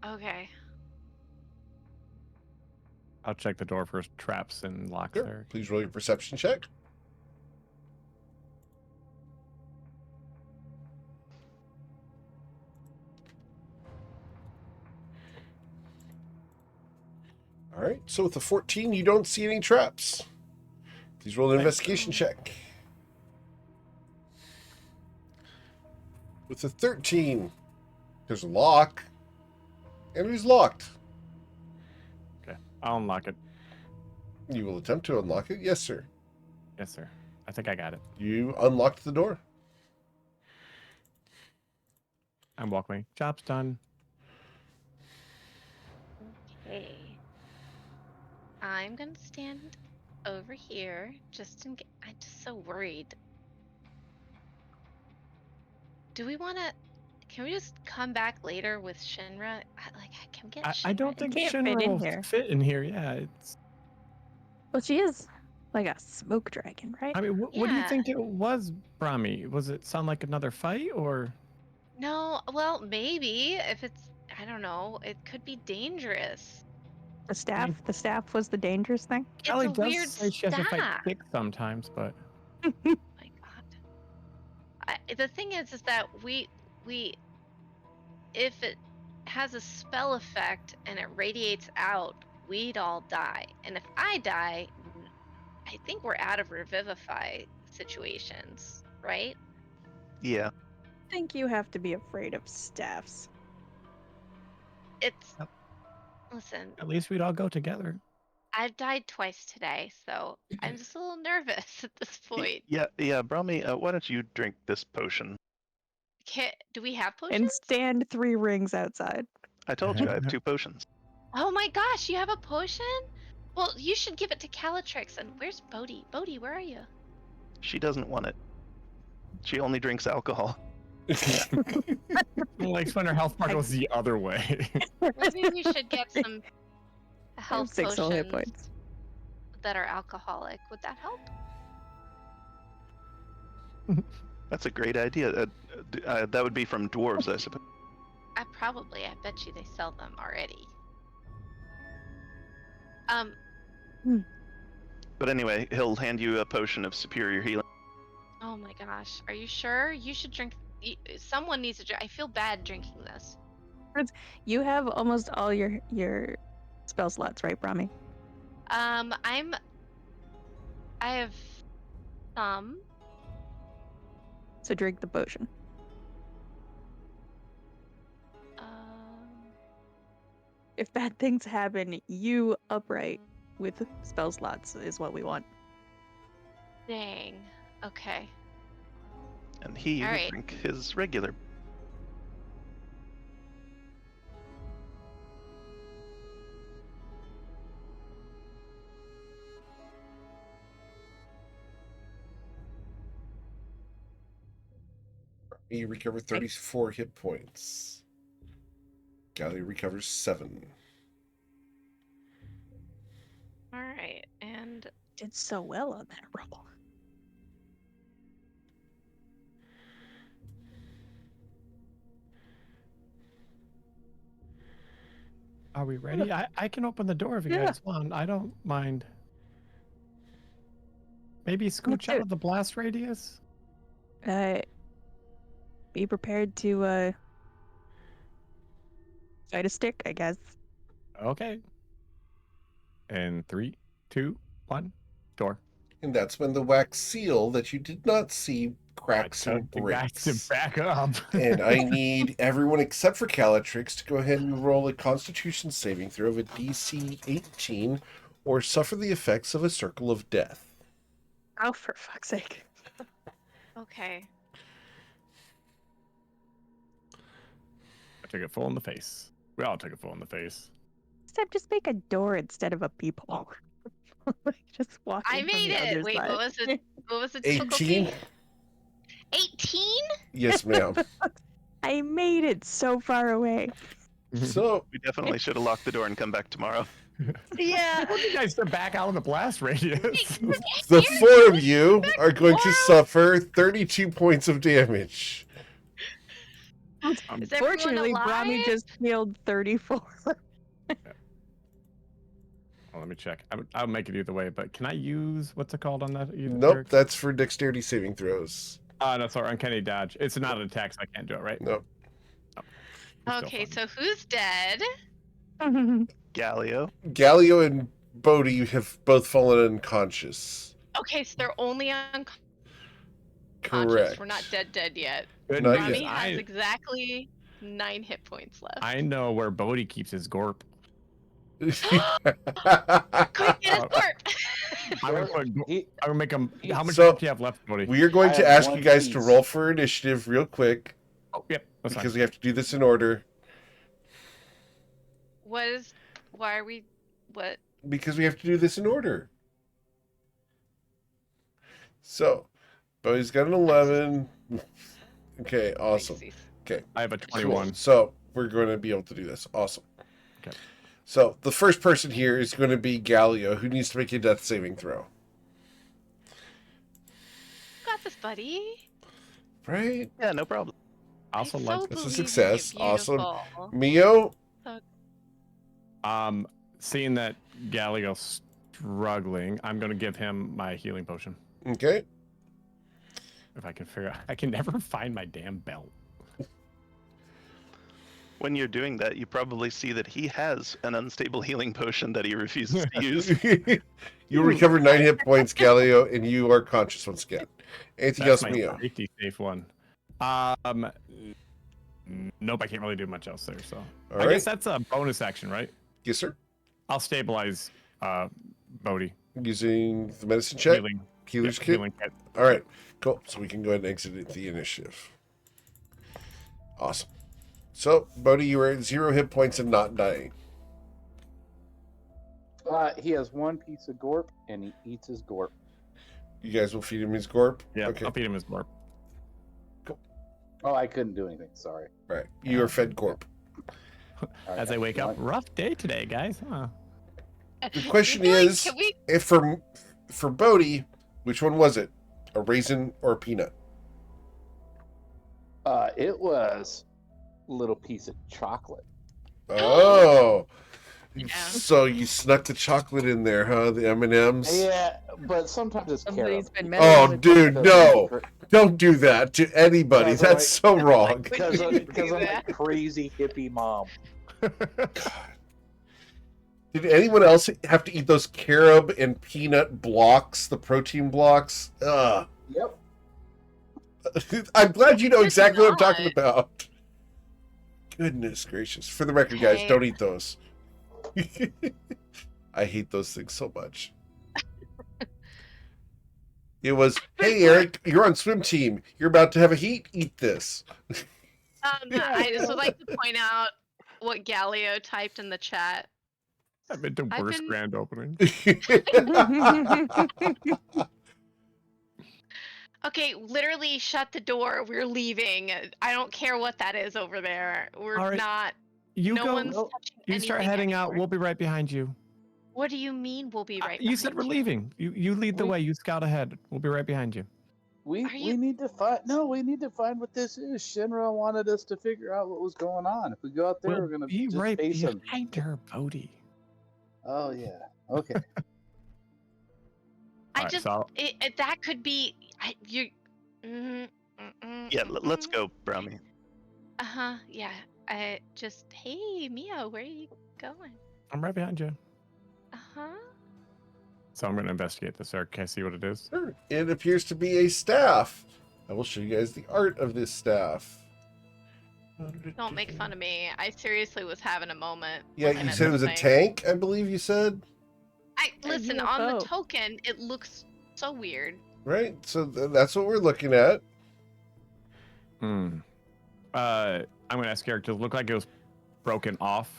Okay. I'll check the door for traps and locks Sure. there. Please roll your perception check. All right. So with a 14, you don't see any traps. Please roll an investigation check. With a 13, there's a lock. And it is locked. Okay. I'll unlock it. You will attempt to unlock it? Yes, sir. Yes, sir. I think I got it. You unlocked the door. I'm walking. Job's done. Okay. I'm gonna stand over here just in case. I'm just so worried. Do we want to? Can we just come back later with Shinra? Can we get Shinra? I don't think can't fit Shinra in will here. fit in here. Yeah, it's. Well, she is like a smoke dragon, right? I mean, what do you Yeah. think it was, Brahmi? Was it sound like another fight or? No, well, maybe if it's. I don't know. It could be dangerous. The staff was the dangerous thing. Kelly It's a does weird say she has to fight staff. thick sometimes, but Oh my god. The thing is that we if it has a spell effect and it radiates out, we'd all die. And if I die, I think we're out of revivify situations, right? Yeah. I think you have to be afraid of staffs. It's Yep. listen, at least we'd all go together. I've died twice today, so I'm just a little nervous at this point. Yeah. Brahmi, why don't you drink this potion? Do we have potions? And stand 3 rings outside. I told you I have 2 potions. Oh my gosh, you have a potion? Well, you should give it to Calatrix. And where's Bodhi? Bodhi, where are you? She doesn't want it. She only drinks alcohol. Like when her health bar goes the other way. Maybe we should get some I have health 6 whole hit potions points. that are alcoholic. Would that help? That's a great idea. That would be from dwarves, I suppose. I bet you they sell them already. But anyway, he'll hand you a potion of superior healing. Oh my gosh. Are you sure? You should drink. Someone needs to drink. I feel bad drinking this. You have almost all your spell slots, right, Brahmi? I have some. So drink the potion. If bad things happen, you upright with spell slots is what we want. Dang. Okay. And he All will right. drink his regular. You recover 34 hit points. Gallia recovers 7. All right, and Did so well on that roll. Are we ready? I can open the door if you Yeah. guys want. I don't mind. Maybe scooch out of the blast radius? Be prepared to fight a stick, I guess. Okay. And 3, 2, 1, door. And that's when the wax seal that you did not see cracks I and took the guys to breaks. back up. And I need everyone except for Calatrix to go ahead and roll a Constitution saving throw of a DC 18 or suffer the effects of a circle of death. Oh, for fuck's sake. okay. I took it full in the face. We all took it full in the face. This time, just make a door instead of a peephole. Just walk I in from made the it. other Wait, side. what was it? What was it? 18? 18? Yes, ma'am. I made it so far away. So, We definitely should have locked the door and come back tomorrow. Yeah. What you guys to back out of the blast radius? the 4 of you are going to suffer 32 points of damage. Is everyone Unfortunately, Brahmi alive? just healed 34. Oh, let me check. I'll make it either way, but can I use what's it called on that? Nope, that's for dexterity saving throws. No, sorry, uncanny dodge. It's not an attack, so I can't do it, right? Nope. Oh, it's Okay, still so who's dead? Gallio. Gallio and Bodhi have both fallen unconscious. Okay, so they're only unconscious. Correct. We're not dead yet. Good Not news. Rami yet. has exactly 9 hit points left. I know where Bodhi keeps his gorp. Quick, get his corp! I'm gonna put. He- I'm gonna make him. How much So- do you have left, Bodhi? We are going I to have ask one you guys to piece. roll for initiative real quick Oh, yep. That's because fine. we have to do this in order. Why are we, what? Because we have to do this in order. So, Bodhi's got an 11. Okay, awesome. Oopsies. I have a Cool. 21. So, we're going to be able to do this. Awesome. Okay. So, the first person here is going to be Gallio, who needs to make a death saving throw. Got this, buddy. Right? Yeah, no problem. Also, I like so That's a believe in success. you, Awesome. beautiful. Mio? seeing that Gallio's struggling, I'm gonna give him my healing potion. Okay. If I can figure out, I can never find my damn belt. When you're doing that, you probably see that he has an unstable healing potion that he refuses to use. You recover 9 hit points, Gallio, and you are conscious once again. Anything That's else, my Mio? safety safe one. Nope, I can't really do much else there. So All I right. guess that's a bonus action, right? Yes, sir. I'll stabilize Bodhi. Using the medicine check. Healing. Healer's Yeah, kit. healing kit. All right. Cool. So we can go ahead and exit the initiative. Awesome. So, Bodhi, you are at 0 hit points and not dying. He has 1 piece of gorp, and he eats his gorp. You guys will feed him his gorp? Yeah, Okay. I'll feed him his more. Oh, I couldn't do anything. Sorry. Right. You are fed gorp. All right, As I wake up, one- rough day today, guys. Huh? The question You're going- is, can we? if for Bodhi, which one was it? A raisin or a peanut? It was a little piece of chocolate. Oh. Yeah. So you snuck the chocolate in there, huh? The M&Ms? Yeah, but sometimes it's Somebody's caramel. been messing Oh, with dude, it. no. Don't do that to anybody. Because That's so wrong. Because I'm do a that. crazy hippie mom. Did anyone else have to eat those carob and peanut blocks, the protein blocks? Ugh. Yep. I'm glad you know Did exactly what I'm talking not. about. Goodness gracious. For the record, guys, Okay. don't eat those. I hate those things so much. It was, hey, Eric, you're on swim team. You're about to have a heat. Eat this. I just would like to point out what Galileo typed in the chat. I meant the I've worst been- grand opening. Okay, literally shut the door. We're leaving. I don't care what that is over there. We're All right, not. You no go. one's touching You start anything heading out. anymore. We'll be right behind you. What do you mean we'll be right You said we're behind you? leaving. You lead the We- way. You scout ahead. We'll be right behind you. We Are you- need to find we need to find what this is. Shinra wanted us to figure out what was going on. If we go out there, We'll we're gonna be just right face him. behind her, Bodhi. Oh yeah. Okay. I Alright, just so that could be you. Yeah, let's go, Brownie. Yeah. I just hey Mia, where are you going? I'm right behind you. So I'm going to investigate this, Eric. Can I see what it is? Sure. It appears to be a staff. I will show you guys the art of this staff. Don't make fun of me. I seriously was having a moment. Yeah, looking you at said it was this a thing. tank, I believe you said? Listen, on the UFO. token, it looks so weird. Right? So that's what we're looking at. I'm going to ask Eric, does it look like it was broken off?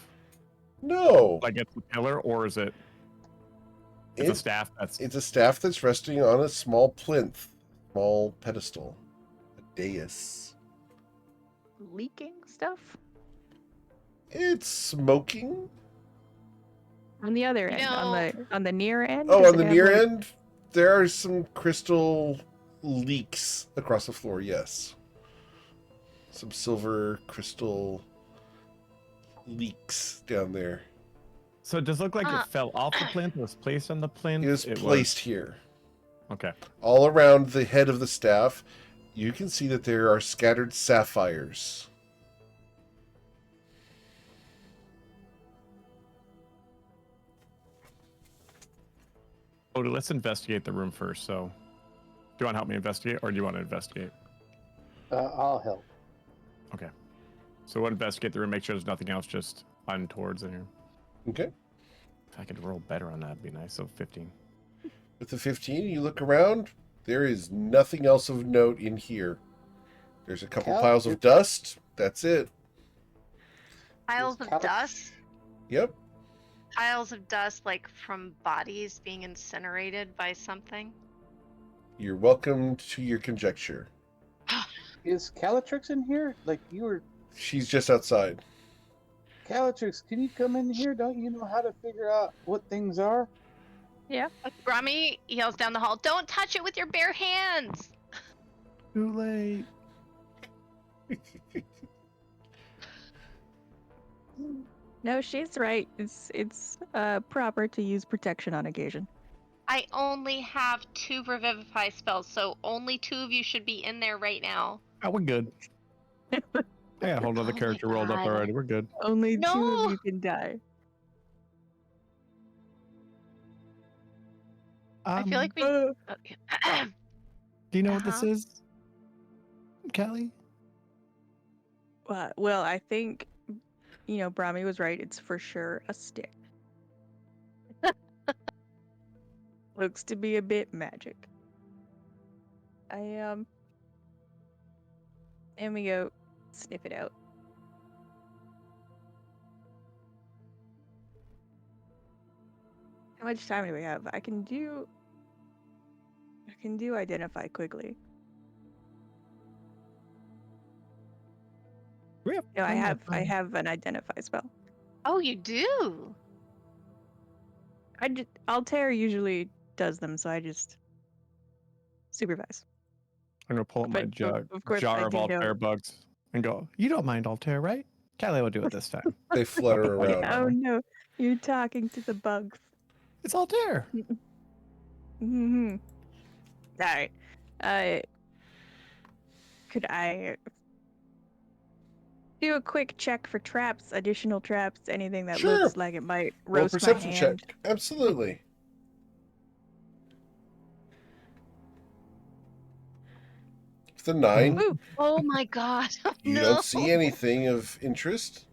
No. Like it's a pillar, or is it it's a It- staff that's... It's a staff that's resting on a small plinth, small pedestal, a dais. Leaking stuff? It's smoking. On the other You end, on the near end. Oh, does on it the have, near like- end, there are some crystal leaks across the floor, yes. Some silver crystal leaks down there. So it does look like Uh, it fell off the plinth, was placed on the plinth. It was placed here. Okay. All around the head of the staff, you can see that there are scattered sapphires. Oh, let's investigate the room first. So, do you want to help me investigate, or do you want to investigate? I'll help. Okay. So we'll investigate the room, make sure there's nothing else just untowards in here. Okay. If I could roll better on that, it'd be nice. So 15. With the 15, you look around. There is nothing else of note in here. There's a couple Cal- piles of dust. That's it. Piles of Cal- dust? Yep. Piles of dust like from bodies being incinerated by something? You're welcome to your conjecture. Is Calatrix in here? Like you were She's just outside. Calatrix, can you come in here? Don't you know how to figure out what things are? Grummy yells down the hall, "Don't touch it with your bare hands!" Too late. No, she's right. It's proper to use protection on occasion. I only have 2 revivify spells, so only 2 of you should be in there right now. Oh, we're good. I got a whole other Oh my character rolled up God. already. We're good. Only 2 No! of you can die. I feel like we. Uh, Do you know what this Uh-huh. is, Kelly? well, I think, Brahmi was right. It's for sure a stick. Looks to be a bit magic. And we go sniff it out. How much time do we have? I can do identify quickly. We have No, I plenty of have time. an identify spell. Oh, you do? Altair usually does them, so I just supervise. I'm gonna pull up my But of course jar I of do know- Altair bugs and go. You don't mind Altair, right? Kelly will do it this time. They flutter Oh, yeah. around. Oh no, you're talking to the bugs. It's Altair. Mm-hmm. All right. Could I do a quick check for traps, additional traps, anything that Sure. looks like it might Roll a roast my perception hand? check. Absolutely. It's a 9. Ooh, Oh my god. You no. don't see anything of interest.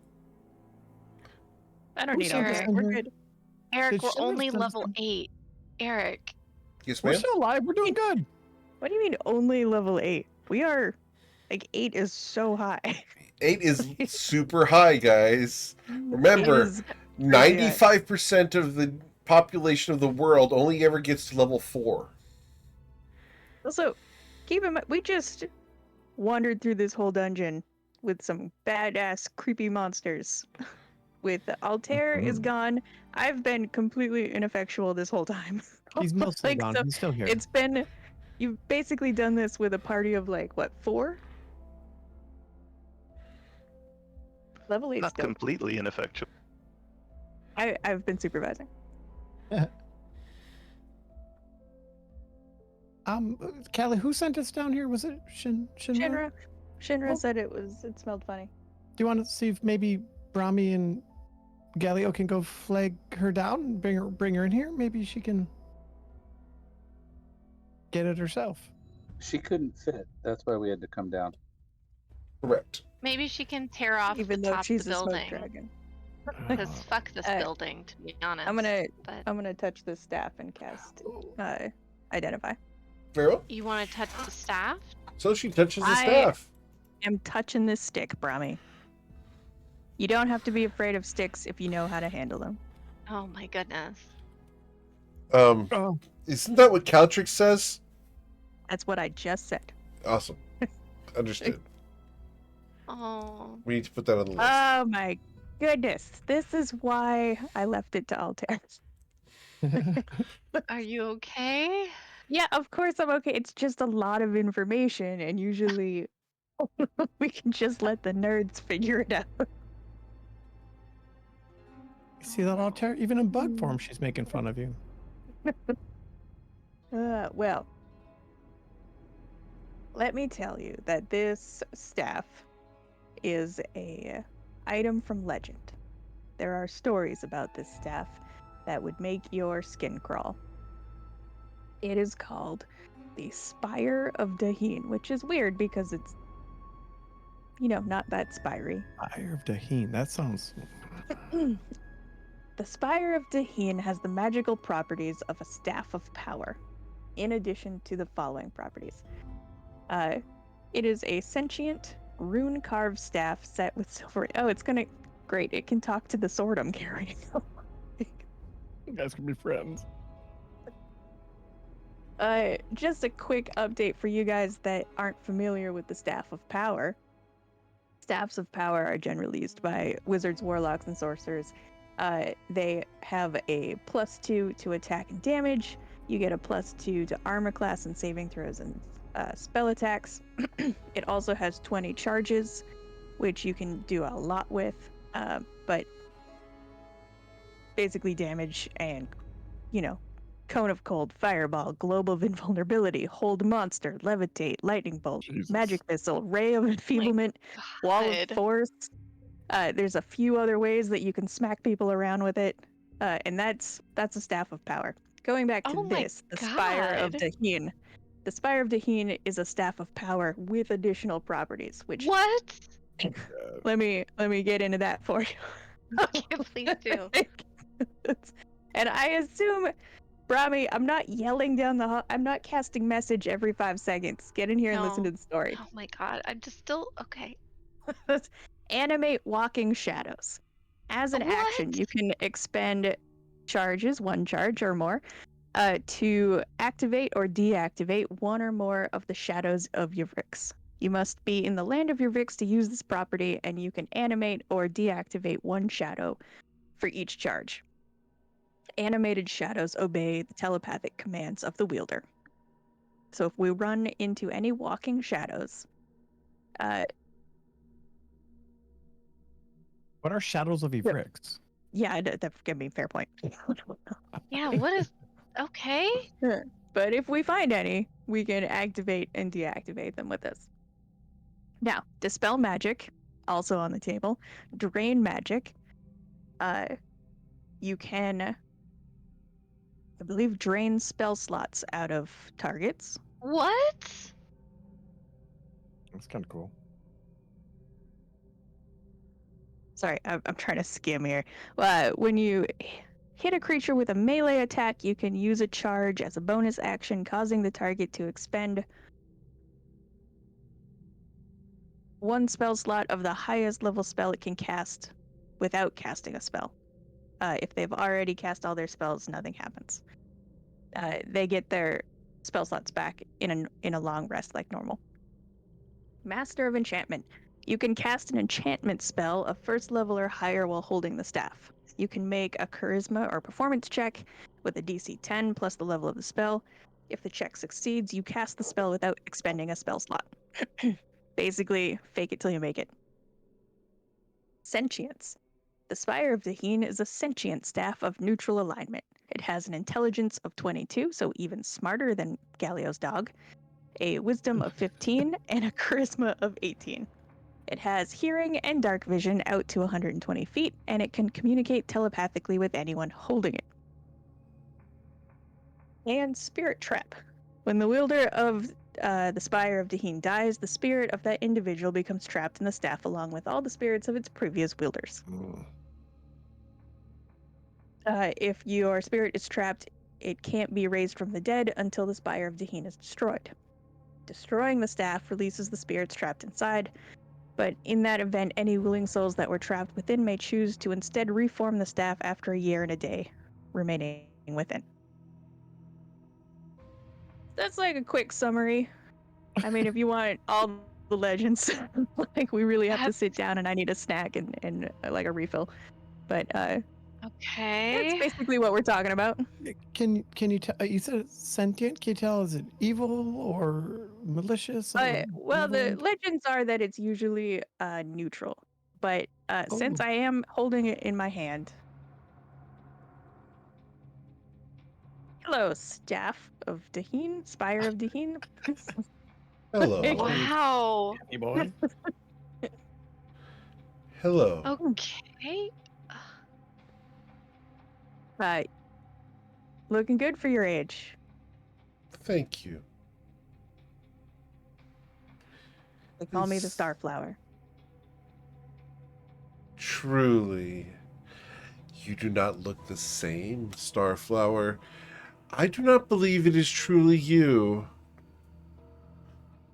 I don't Who need said Altair. this in We're here? good. Eric, Did we're Shimmer only send level some- 8. Eric. Yes, We're ma'am. still alive. We're doing good. What do you mean only level 8? We are, like, 8 is so high. 8 is super high, guys. 8 Remember, is crazy high. 95% of the population of the world only ever gets to level 4. Also, keep in mind, we just wandered through this whole dungeon with some badass creepy monsters. With Altair is gone, I've been completely ineffectual this whole time. He's mostly Like, gone. so He's still here. it's been, you've basically done this with a party of like, what, 4? Level 8 Not still. completely ineffectual. I've been supervising. Callie, who sent us down here? Was it Shinra? Shinra Oh. said it smelled funny. Do you want to see if maybe Brahmi and Galio can go flag her down and bring her in here? Maybe she can get it herself. She couldn't fit. That's why we had to come down. Correct. Maybe she can tear off Even the though top of she's the a smoke building. dragon. Because fuck this Uh, building, to be honest. I'm But gonna touch the staff and cast identify. Very well. you want to touch the staff? So she touches the I- staff. I'm touching this stick, Brahmi. You don't have to be afraid of sticks if you know how to handle them. Oh my goodness. Oh, Isn't that what Caltrix says? That's what I just said. Awesome. Understood. Oh. We need to put that on the list. Oh my goodness. This is why I left it to Altair. Are you okay? Yeah, of course I'm okay. It's just a lot of information, and usually we can just let the nerds figure it out. see that Altair? Even in bug form, she's making fun of you. Well, let me tell you that this staff is a item from legend. There are stories about this staff that would make your skin crawl. It is called the Spire of Dahin, which is weird because it's, not that spiry. Fire of Daheen. That sounds. The Spire of Dahin has the magical properties of a staff of power, in addition to the following properties. It is a sentient, rune-carved staff set with silver. Oh, it's gonna. Great, it can talk to the sword I'm carrying. You guys can be friends. Just a quick update for you guys that aren't familiar with the Staff of Power. Staffs of Power are generally used by wizards, warlocks, and sorcerers. They have a +2 to attack and damage. You get a +2 to armor class and saving throws and spell attacks. It also has 20 charges, which you can do a lot with, but basically damage and, Cone of Cold, Fireball, Globe of Invulnerability, Hold Monster, Levitate, Lightning Bolt, Jesus. Magic Missile, Ray of Enfeeblement, Wall of God. Force. There's a few other ways that you can smack people around with it, and that's a Staff of Power. Going back to Oh my this, the Spire of God. Dahin. The Spire of Dahin is a Staff of Power with additional properties, which What? let me get into that for you. Okay, please do. And I assume, Brahmi, I'm not yelling down the hall. I'm not casting message every 5 seconds. Get in here and listen No. to the story. Oh my God. I'm just still okay. Animate walking shadows. As an action, What? you can expend charges, 1 charge or more, to activate or deactivate 1 or more of the shadows of your Vix. You must be in the land of your Vix to use this property, and you can animate or deactivate 1 shadow for each charge. Animated shadows obey the telepathic commands of the wielder. So if we run into any walking shadows, What are shadows of Evrix? yeah, that's gonna be a fair point. Yeah, what is. Okay. But if we find any, we can activate and deactivate them with this. Now, dispel magic, also on the table. Drain magic. You can, I believe, drain spell slots out of targets. What? That's kind of cool. Sorry, I'm trying to skim here. When you hit a creature with a melee attack, you can use a charge as a bonus action, causing the target to expend one spell slot of the highest level spell it can cast without casting a spell. If they've already cast all their spells, nothing happens. They get their spell slots back in a long rest like normal. Master of Enchantment. You can cast an enchantment spell of first level or higher while holding the staff. You can make a charisma or performance check with a DC 10 plus the level of the spell. If the check succeeds, you cast the spell without expending a spell slot. Basically, fake it till you make it. Sentience. The Spire of Daheen is a sentient staff of neutral alignment. It has an intelligence of 22, so even smarter than Galio's dog, a wisdom of 15, and a charisma of 18. It has hearing and dark vision out to 120 feet, and it can communicate telepathically with anyone holding it. And Spirit Trap. When the wielder of the Spire of Daheen dies, the spirit of that individual becomes trapped in the staff along with all the spirits of its previous wielders. If your spirit is trapped, it can't be raised from the dead until the Spire of Daheen is destroyed. Destroying the staff releases the spirits trapped inside, but in that event, any willing souls that were trapped within may choose to instead reform the staff after a year and a day remaining within. That's like a quick summary. I mean, if you want all the legends, like we really have to sit down and I need a snack and like a refill. But that's Okay. basically what we're talking about. Can you tell? You said it's sentient. Can you tell? Is it evil or malicious? Or Well, the benevolent? legends are that it's usually neutral. But since I am holding it in my hand, hello, staff of Daheen, Spire of Daheen. Hello. Wow. Hey, boy. Hello. Okay. Looking good for your age. Thank you. They call me the This- Starflower. Truly, you do not look the same, Starflower. I do not believe it is truly you.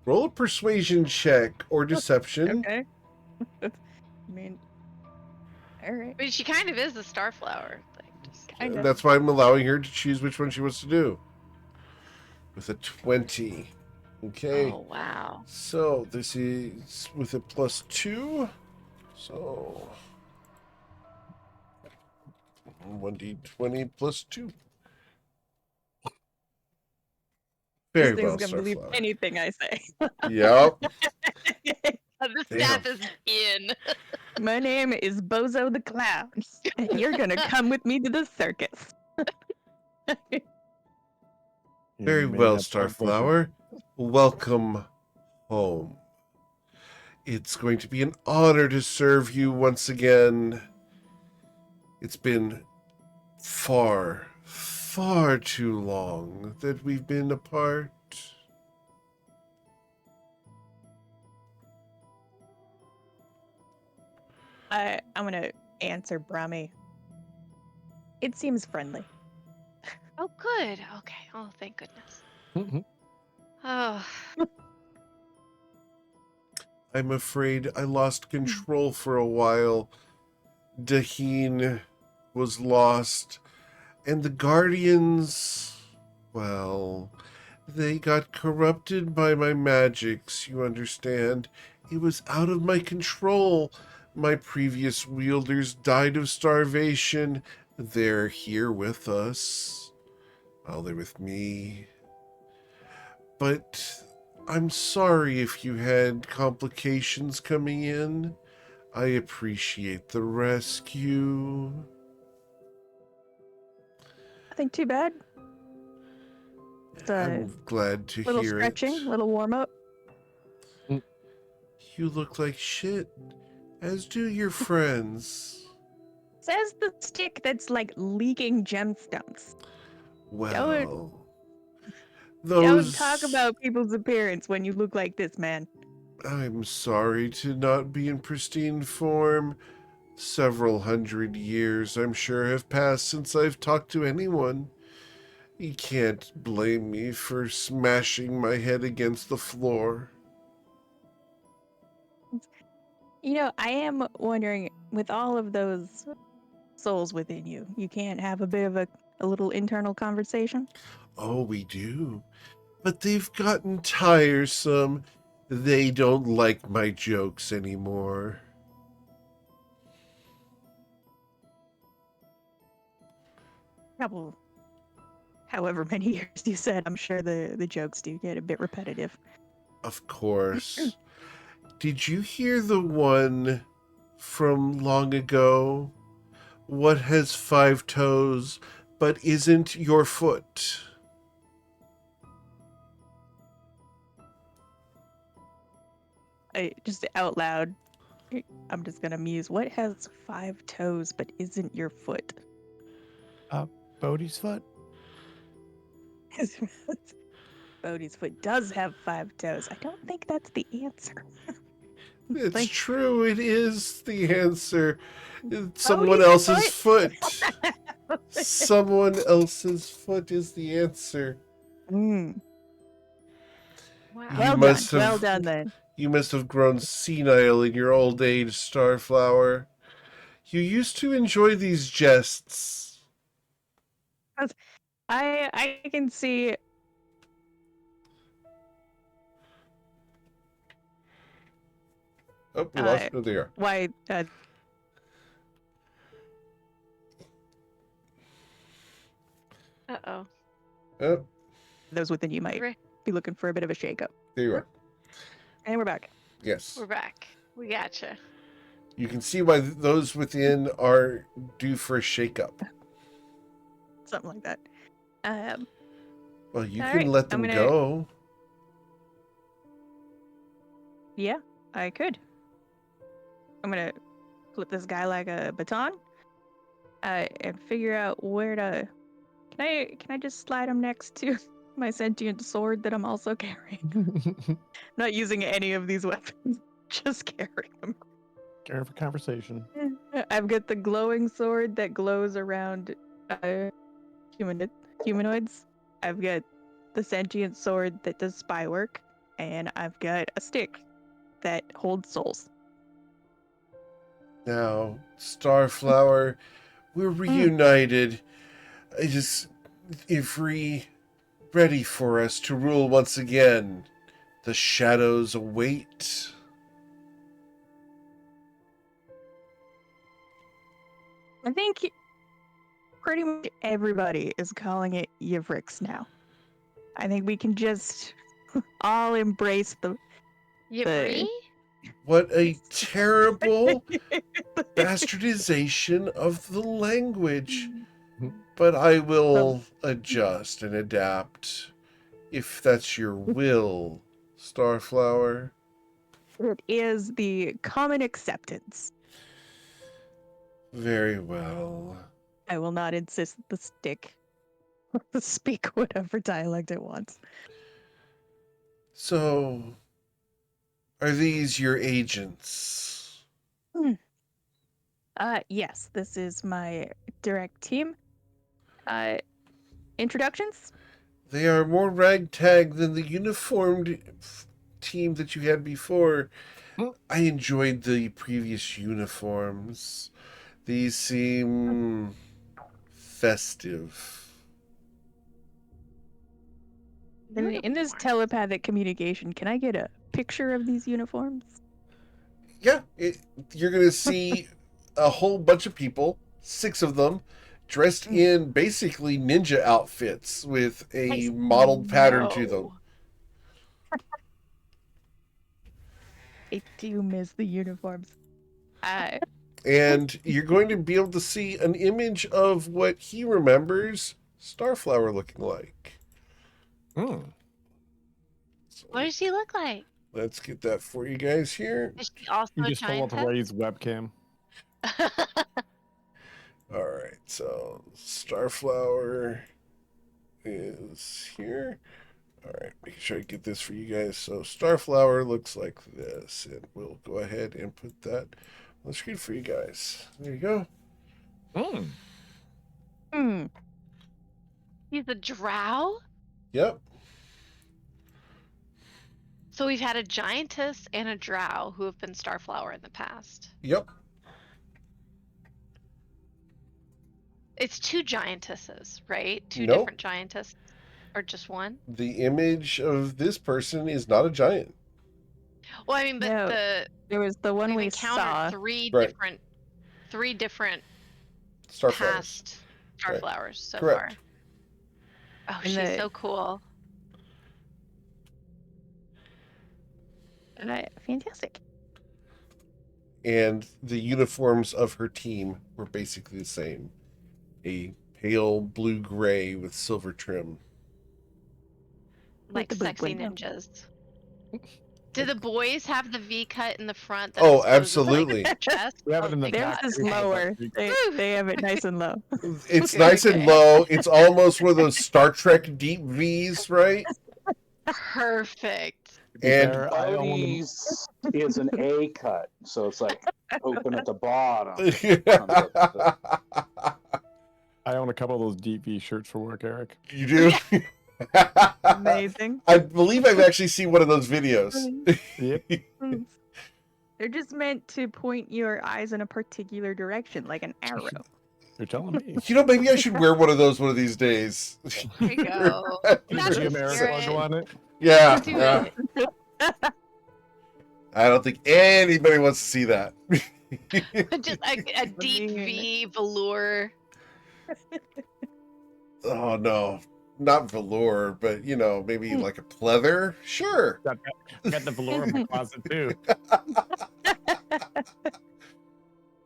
Roll a persuasion check or deception. Okay. I mean, all right. I mean, she kind of is a starflower. Like, just... Kind of. That's why I'm allowing her to choose which one she wants to do. With a 20. Okay. Oh, wow. So this is with a +2. So 1d20 +2. Very This well, thing's gonna believe Starflower. anything I say. Yep. The staff is in. My name is Bozo the Clown, and you're gonna come with me to the circus. Very well, Starflower. Welcome home. It's going to be an honor to serve you once again. It's been far, far too long that we've been apart. I'm gonna answer Brahmi. It seems friendly. Oh, good. Okay. Oh, thank goodness. Mhm. Oh, I'm afraid I lost control for a while. Daheen was lost, and the Guardians, well, they got corrupted by my magics, you understand. It was out of my control. My previous wielders died of starvation. They're here with us. Well, they're with me. But I'm sorry if you had complications coming in. I appreciate the rescue. Nothing too bad. It's a I'm glad to little hear stretching, it. little warm up. You look like shit, as do your friends. Says the stick that's like leaking gemstones. Well, Don't talk about people's appearance when you look like this, man. I'm sorry to not be in pristine form, Several hundred years, I'm sure, have passed since I've talked to anyone. You can't blame me for smashing my head against the floor. I am wondering, with all of those souls within you, you can't have a bit of a little internal conversation? Oh, we do. But they've gotten tiresome. They don't like my jokes anymore. Couple, however many years you said, I'm sure the jokes do get a bit repetitive. Of course. Did you hear the one from long ago? What has 5 toes but isn't your foot? Just out loud, I'm just gonna muse. What has 5 toes but isn't your foot? Bodhi's foot? Bodhi's foot does have 5 toes. I don't think that's the answer. It's Like, true, it is the answer. It's someone Bodhi's else's foot. Someone else's foot is the answer. Mm, Wow. You well must done. have- Well done then. You must have grown senile in your old age, Starflower. You used to enjoy these jests. I can see. Oh, we lost. Oh, there you are. Why Uh-oh. Oh, those within you might Rick, be looking for a bit of a shakeup. there you are. And we're back. Yes. we're back. We gotcha. You can see why those within are due for a shakeup. Something like that. Well, you All can right, let I'm them gonna- go. Yeah, I could. I'm gonna flip this guy like a baton. And figure out where to. Can I just slide him next to my sentient sword that I'm also carrying? Not using any of these weapons, just carrying them. Care for conversation. I've got the glowing sword that glows around humanoids. I've got the sentient sword that does spy work, and I've got a stick that holds souls. Now, Starflower, we're reunited. If ready for us to rule once again. The shadows await. I think pretty much everybody is calling it Yavrix now. I think we can just all embrace the You The- agree? What a terrible bastardization of the language. But I will adjust and adapt if that's your will, Starflower. It is the common acceptance. Very well. I will not insist that the stick speak whatever dialect it wants. So, are these your agents? Yes, this is my direct team. Introductions? They are more ragtag than the uniformed team that you had before. I enjoyed the previous uniforms. These seem festive. In this telepathic communication, can I get a picture of these uniforms? Yeah, you're going to see a whole bunch of people, 6 of them, dressed in basically ninja outfits with a modeled pattern to them. No. I do miss the uniforms. And you're going to be able to see an image of what he remembers Starflower looking like. Hmm. So What does he look like? let's get that for you guys here. Is she also You a just told giant Ray's webcam. All right, so Starflower is here. All right, making sure I get this for you guys. So Starflower looks like this, and we'll go ahead and put that on the screen for you guys. There you go. Mm. Hmm. He's a drow? Yep. So we've had a giantess and a drow who have been Starflower in the past. Yep. It's 2 giantesses, right? 2 Nope. different giantesses, or just one? The image of this person is not a giant. Well, I mean, but No, there was the one we've we encountered saw. 3 Right. different Starflowers. past Right. Starflowers so Correct. far. Oh, And she's so cool. Fantastic. And the uniforms of her team were basically the same. A pale blue-gray with silver trim. Like the big sexy window. ninjas. Do the boys have the V cut in the front? That Oh, exposes, absolutely. Like, their chest? We have it in the Thank Theirs back. God. is We have lower. that. They have it nice and low. It's Good, nice and okay. low. It's almost one of those Star Trek deep V's, right? Perfect. To be And- fair, I own Bodhi's is an A cut, so it's like open at the bottom. I own a couple of those deep V shirts for work, Eric. You do? Amazing. I believe I've actually seen one of those videos. Yep. They're just meant to point your eyes in a particular direction, like an arrow. You're telling me. You know, maybe I should wear one of those one of these days. There you go. Put That's the the Jim Eric spirit. logo on it. Yeah. Do yeah. it. I don't think anybody wants to see that. Just a deep V velour. Oh no, not velour, but you know, maybe like a pleather. Sure. Got the velour in my closet too.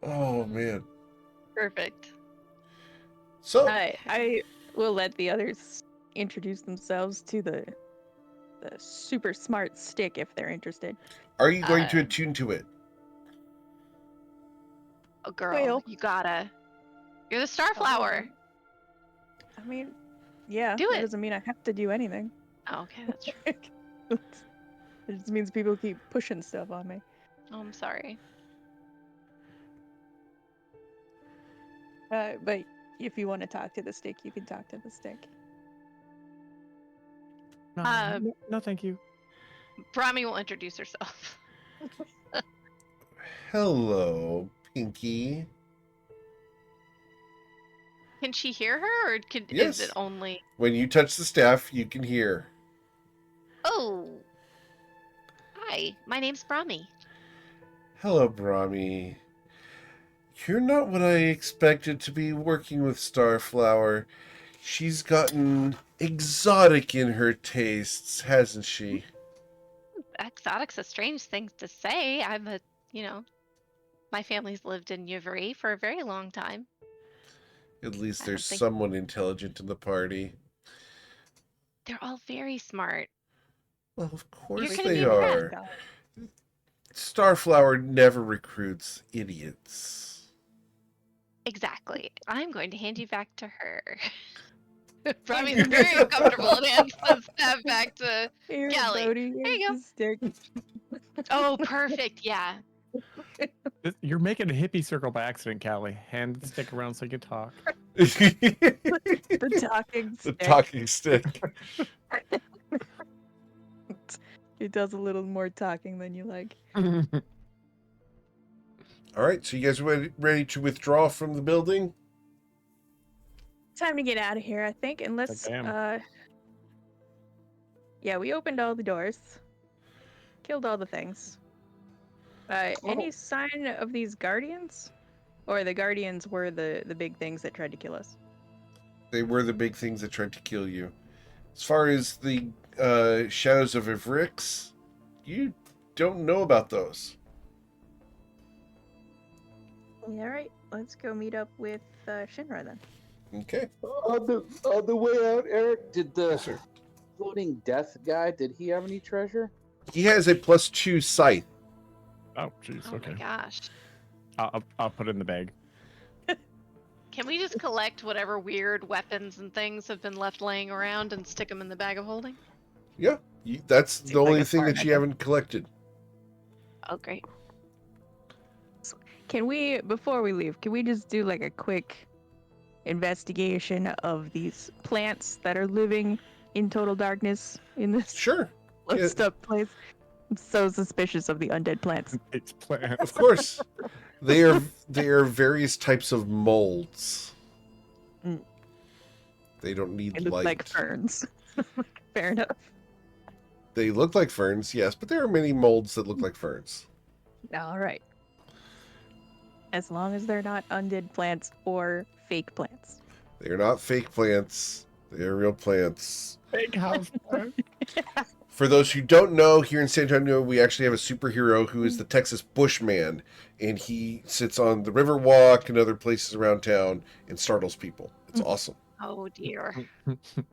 Oh man. Perfect. So I will let the others introduce themselves to the super smart stick if they're interested. are you going to uh, attune to it? Oh, girl, Well. you gotta. You're the Starflower. I mean, yeah, Do that it. doesn't mean I have to do anything. Oh, okay, that's true. It just means people keep pushing stuff on me. Oh, I'm sorry. But if you want to talk to the stick, you can talk to the stick. No, no, thank you. Brahmi will introduce herself. Hello, Pinky. Can she hear her, or Yes. is it only? When you touch the staff, you can hear. Oh, hi. My name's Brahmi. Hello, Brahmi. You're not what I expected to be working with Starflower. She's gotten exotic in her tastes, hasn't she? Exotic's a strange thing to say. My family's lived in Yuvri for a very long time. At least I there's don't think- someone intelligent in the party. They're all very smart. Well, of course gonna they be are. Starflower never recruits idiots. Exactly. I'm going to hand you back to her. Brahmi's very uncomfortable and hands the staff back to. Here, Galley, Bodhi, there you here's the stick. Oh, perfect. Yeah. You're making a hippie circle by accident, Callie. Hand the stick around so you can talk. The talking The stick. talking stick. It does a little more talking than you like. All right, so you guys ready to withdraw from the building? Time to get out of here, I think, unless Damn. yeah, we opened all the doors. Killed all the things. Any sign of these guardians? Or the guardians were the big things that tried to kill us? They were the big things that tried to kill you. As far as the Shadows of Ivrix, you don't know about those. Yeah, right. Let's go meet up with Shinra then. Okay. On the way out, Eric, did the Yes, sir. floating death guy, did he have any treasure? He has a +2 scythe. Oh, jeez. Oh Okay. my gosh. I'll put it in the bag. Can we just collect whatever weird weapons and things have been left laying around and stick them in the bag of holding? Yeah, that's Seems the like only a thing smart that you idea. haven't collected. Oh, great. Can we, before we leave, can we just do like a quick investigation of these plants that are living in total darkness in this Sure. Yeah, closed up place? I'm so suspicious of the undead plants. It's plants. of course. They are various types of molds. Mm. They don't need They look light. like ferns. Fair enough. They look like ferns, yes, but there are many molds that look like ferns. All right. As long as they're not undead plants or fake plants. They are not fake plants. They are real plants. Big house plant. For those who don't know, here in San Antonio, we actually have a superhero who is the Texas Bushman, and he sits on the Riverwalk and other places around town and startles people. It's awesome. Oh dear. That's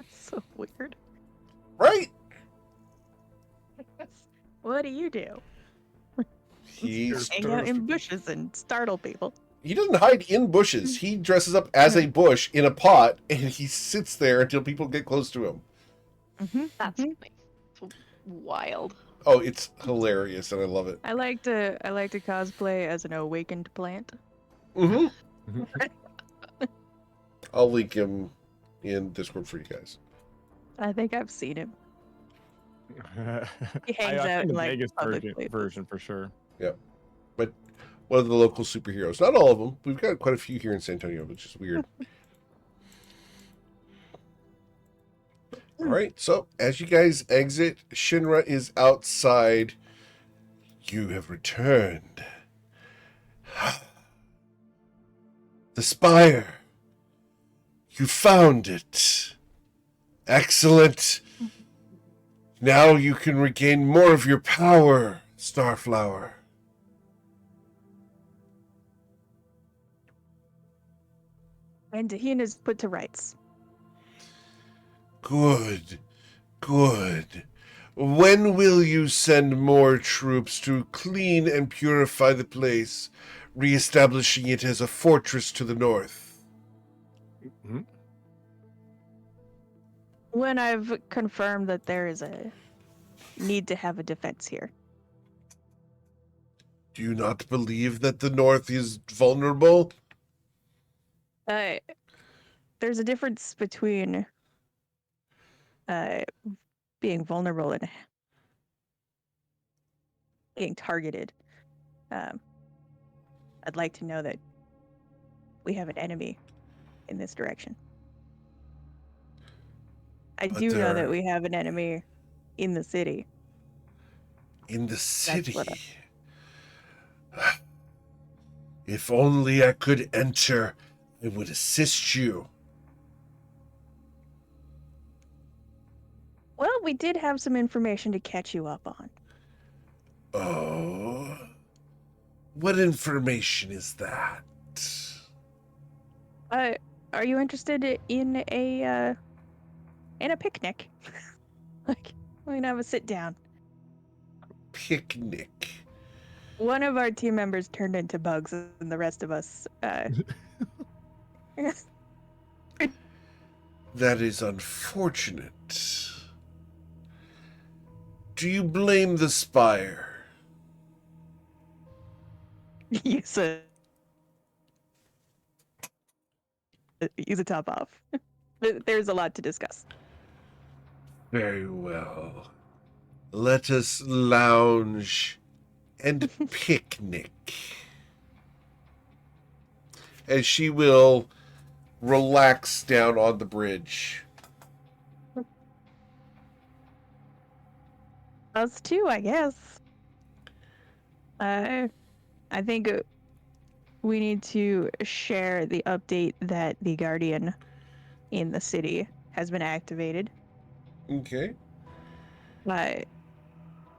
so weird. Right? What do you do? He Hang out in bushes and startle people. He doesn't hide in bushes. He dresses up as a bush in a pot, and he sits there until people get close to him. That's like, wild. Oh, it's hilarious, and I love it. I like to cosplay as an awakened plant. Mm-hmm. I'll link him in Discord for you guys. I think I've seen him. He I hangs out think in the like Vegas public places. version for sure. But one of the local superheroes. Not all of them. We've got quite a few here in San Antonio, which is weird. All right, so as you guys exit, Shinra is outside. You have returned. The spire. You found it. Excellent. Now you can regain more of your power, Starflower. And Dahin is put to rights. Good. Good. When will you send more troops to clean and purify the place, reestablishing it as a fortress to the north? When I've confirmed that there is a need to have a defense here. Do you not believe that the north is vulnerable? There's a difference between being vulnerable and being targeted. I'd like to know that we have an enemy in this direction. I But do know that there- we have an enemy in the city. In the city. what If only I could enter, I would assist you. Well, we did have some information to catch you up on. Oh. What information is that? Are you interested in a picnic? Like, we can have a sit down. Picnic. One of our team members turned into bugs, and the rest of us. That is unfortunate. Do you blame the spire? use a top off. There's a lot to discuss. Very well. Let us lounge and picnic. As she will relax down on the bridge. Us too, I guess. I think we need to share the update that the Guardian in the city has been activated. Okay.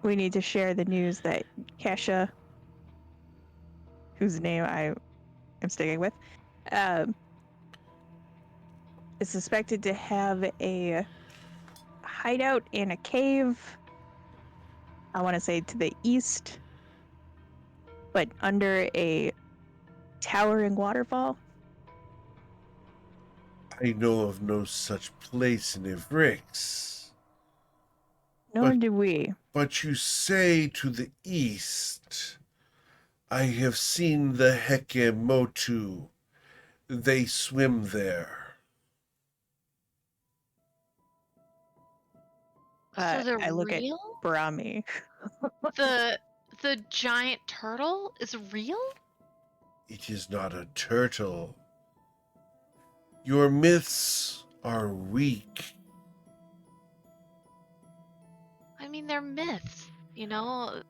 We need to share the news that Kesha, whose name I am sticking with, is suspected to have a hideout in a cave. I want to say to the east, but under a towering waterfall. I know of no such place in Ivrix. Nor But- do we. But you say to the east. I have seen the Hekemotu. They swim there. So they're I look at real? Brahmi. The giant turtle is real? It is not a turtle. Your myths are weak. I mean, they're myths. You know,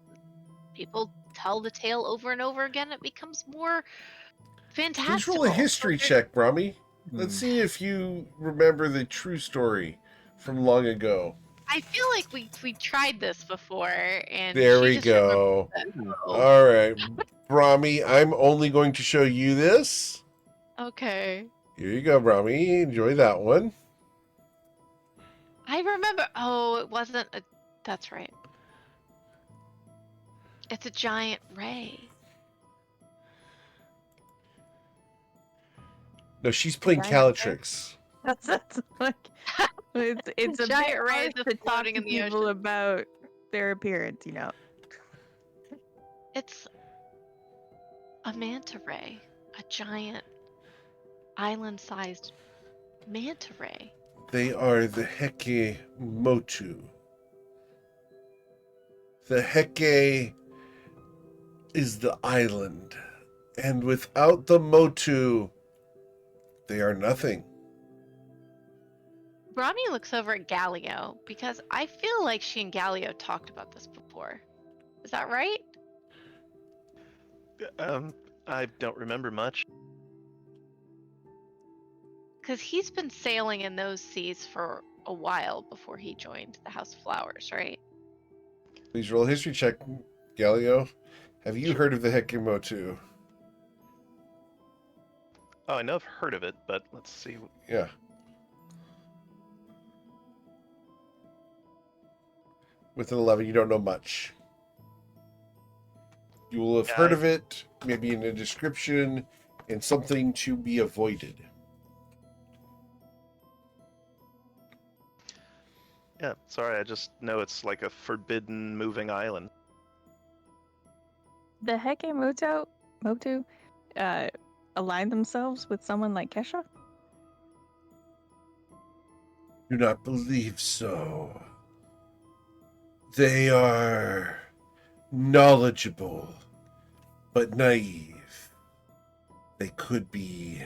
people tell the tale over and over again. It becomes more Please fantastical. roll a history check, Brahmi. Let's Hmm. see if you remember the true story from long ago. I feel like we tried this before, and There she we just remembers go. that. Oh, All right, Brahmi, I'm only going to show you this. okay. Here you go, Brahmi. Enjoy that one. I remember. Oh, it wasn't a. That's right. It's a giant ray. No, she's playing Giant Calatrix. That's like it's a bit Giant ray hard just to talk floating to in the people ocean. about their appearance, you know. It's a manta ray, a giant island-sized manta ray. They are the Hekemotu. The Heke is the island, and without the Motu, they are nothing. Brahmi looks over at Galio because I feel like she and Galio talked about this before. Is that right? I don't remember much. Because he's been sailing in those seas for a while before he joined the House of Flowers, right? Please roll a history check, Galio. Have you heard of the Hekemotu? Oh, I know I've heard of it, but let's see. Yeah. With an 11, you don't know much. You will have heard of it, maybe in a description, and something to be avoided. Yeah, sorry, I just know it's like a forbidden moving island. The Motu align themselves with someone like Kesha? Do not believe so. They are knowledgeable, but naive. They could be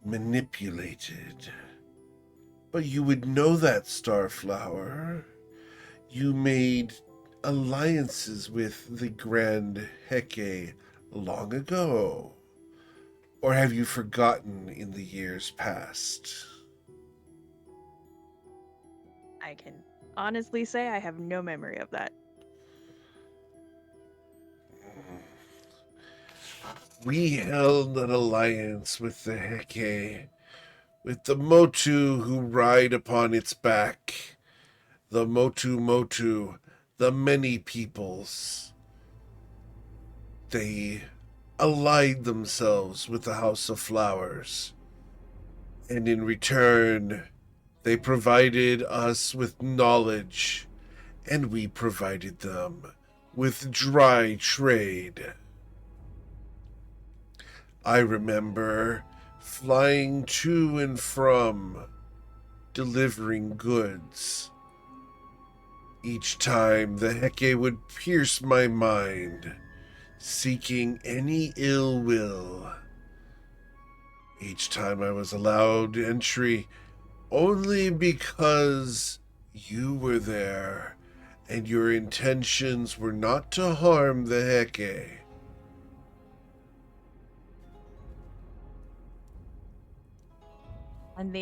manipulated. But you would know that, Starflower. You made alliances with the Grand Heke long ago. Or have you forgotten in the years past? I can honestly say I have no memory of that. We held an alliance with the Heke, with the Motu who ride upon its back, the Motu, the many peoples. They allied themselves with the House of Flowers, and in return, they provided us with knowledge, and we provided them with dry trade. I remember flying to and from, delivering goods. Each time the Heke would pierce my mind, seeking any ill will. Each time I was allowed entry only because you were there and your intentions were not to harm the Heke. And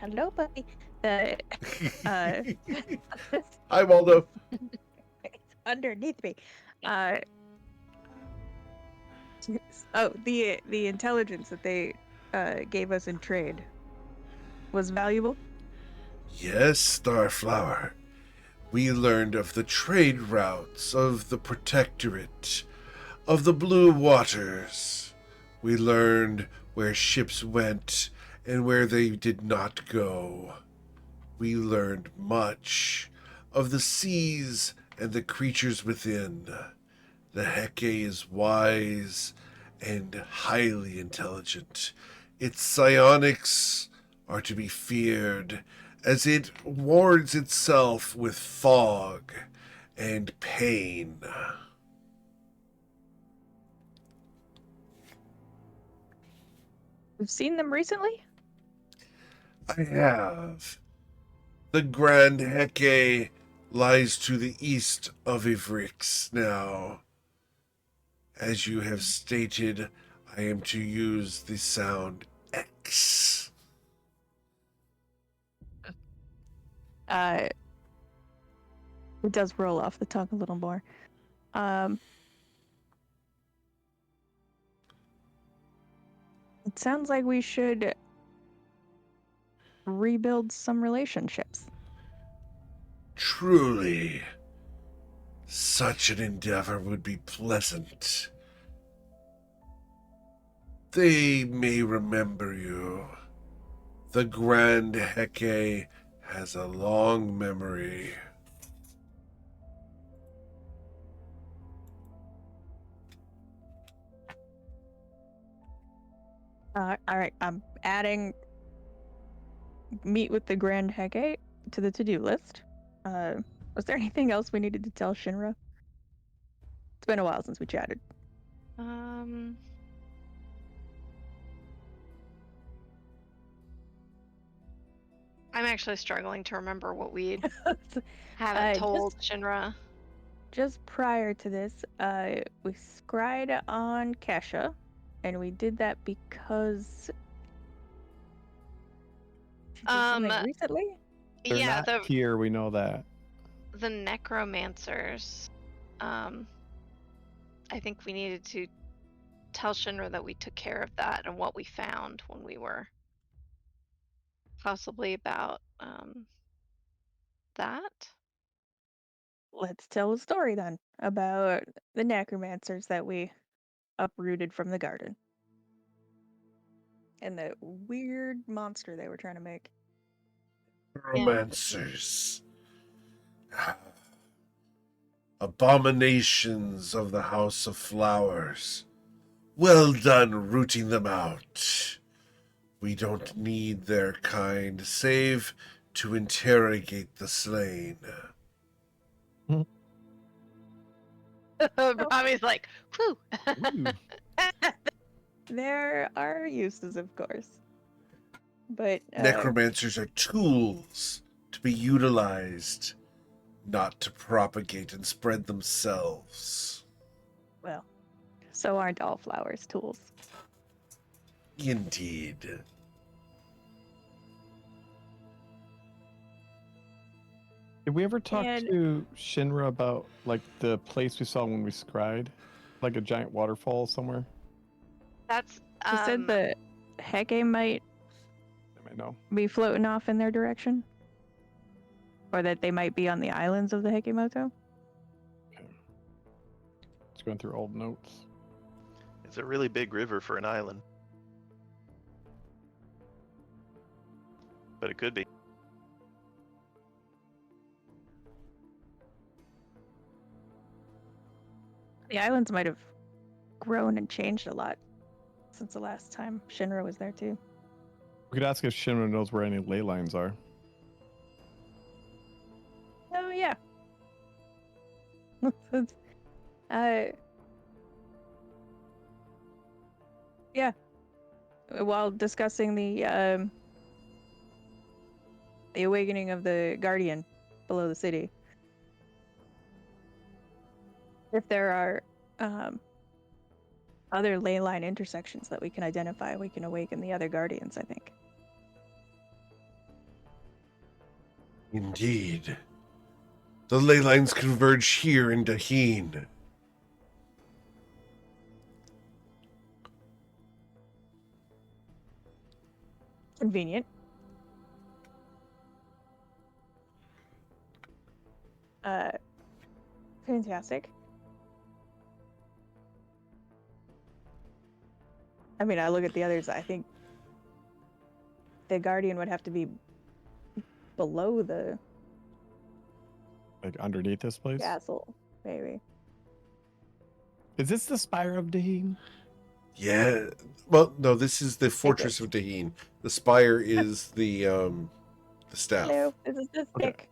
hello, buddy. The Hi, Waldo. it's underneath me. Oh, the intelligence that they gave us in trade was valuable. Yes, Starflower. We learned of the trade routes of the Protectorate, of the Blue Waters. We learned where ships went and where they did not go. We learned much of the seas and the creatures within. The Heke is wise and highly intelligent. Its psionics are to be feared, as it wards itself with fog and pain. We've seen them recently? I have. The Grand Heke lies to the east of Ivrix now. As you have stated, I am to use the sound X. It does roll off the tongue a little more. It sounds like we should rebuild some relationships. Truly, such an endeavor would be pleasant. They may remember you. The Grand Heke has a long memory. All right, I'm adding meet with the Grand Heke to the to-do list. Was there anything else we needed to tell Shinra? It's been a while since we chatted. I'm actually struggling to remember what we haven't told Shinra. Just prior to this, we scryed on Kesha, and we did that because she did something recently. They're Yeah, not here. We know that. the necromancers. I think we needed to tell Shinra that we took care of that and what we found when we were possibly about that. Let's tell a story then about the necromancers that we uprooted from the garden. And the weird monster they were trying to make. Romancers. Abominations of the House of Flowers. Well done rooting them out. We don't need their kind, save to interrogate the slain. Robbie's like, whew. There are uses, of course. But Necromancers are tools to be utilized, not to propagate and spread themselves. well, so aren't all flowers tools. Indeed. Did we ever talk And- to Shinra about like the place we saw when we scried, like a giant waterfall somewhere? That's She said the Heke might I might know. be floating off in their direction. Or that they might be on the islands of the Hekemoto. Okay. Just going through old notes. It's a really big river for an island. But it could be. The islands might have grown and changed a lot since the last time Shinra was there too. We could ask if Shinra knows where any ley lines are. Oh yeah. Yeah. While discussing the awakening of the Guardian below the city, if there are other ley line intersections that we can identify, we can awaken the other Guardians, I think. Indeed. The ley lines converge here in Daheen. Convenient. Fantastic. I mean, I look at the others, I think the Guardian would have to be below the Like underneath this place? castle, maybe. Is this the Spire of Daheen? Yeah. Well, no, this is the Fortress is. of Daheen. The spire is the staff. Hello, this is the Okay. stick.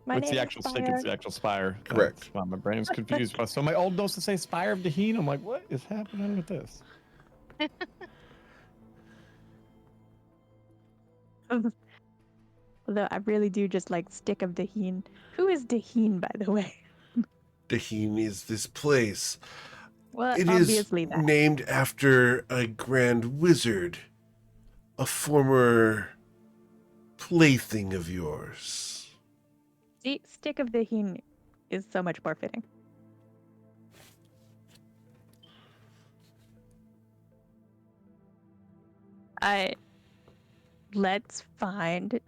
My What's name the is actual stick? Spire. It's the actual spire. Correct. That's why my brain's confused. So my old notes to say Spire of Daheen. I'm like, what is happening with this? Although I really do just like Stick of Daheen. Who is Daheen, by the way? Daheen is this place. Well, It is obviously that. named after a grand wizard, a former plaything of yours. See, Stick of Daheen is so much more fitting. Let's find.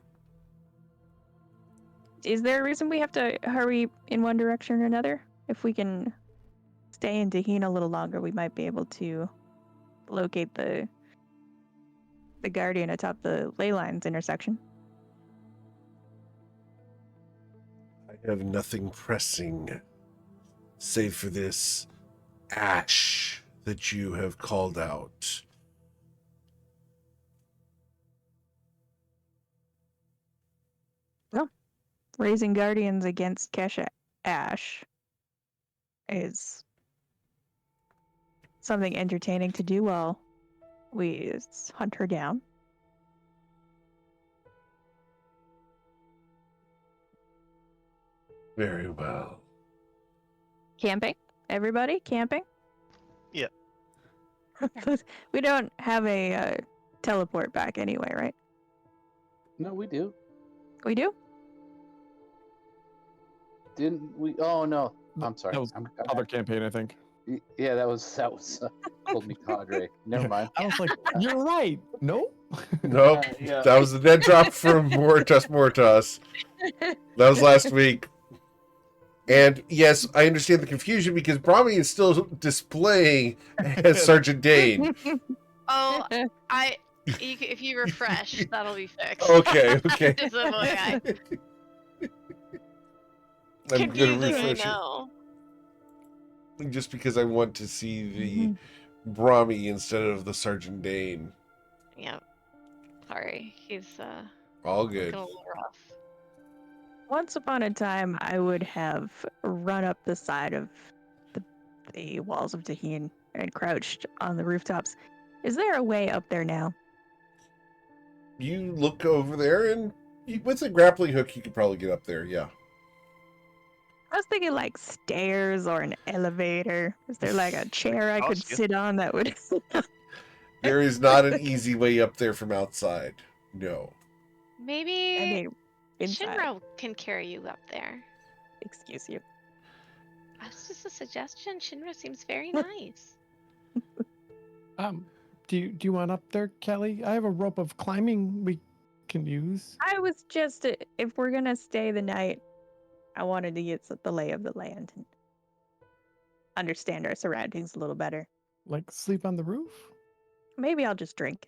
Is there a reason we have to hurry in one direction or another? If we can stay in Daheen a little longer, we might be able to locate the guardian atop the ley lines intersection. I have nothing pressing, save for this ash that you have called out. Raising guardians against Kesha Ash is something entertaining to do while we hunt her down. Very well. Camping? Everybody? Camping? Yeah. We don't have a teleport back anyway, right? No, we do. We do? Didn't we? Oh no, I'm sorry. That was other campaign, I think. Yeah, that was told me Cadre. Never mind. I was like, you're right. No? Nope. Yeah. That was the dead drop from Mortas. That was last week. And yes, I understand the confusion because Brahmi is still displaying as Sergeant Dane. Oh, if you refresh, that'll be fixed. Okay, okay. It's a boy guy. I'm going to Confusing, I refresh know. it. Just because I want to see the Brahmi instead of the Sergeant Dane. Yep. Sorry, he's All looking good. a little rough. Once upon a time, I would have run up the side of the walls of Daheen and crouched on the rooftops. Is there a way up there now? You look over there, and with a grappling hook, you could probably get up there, yeah. I was thinking like stairs or an elevator. Is there like a chair I could Toss you. sit on that would... There is not an easy way up there from outside. No. Maybe I mean, inside. Shinra can carry you up there. Excuse you. That's just a suggestion. Shinra seems very nice. Do you want up there, Kelly? I have a rope of climbing we can use. I was just, if we're gonna stay the night, I wanted to get the lay of the land and understand our surroundings a little better. Like sleep on the roof? Maybe I'll just drink.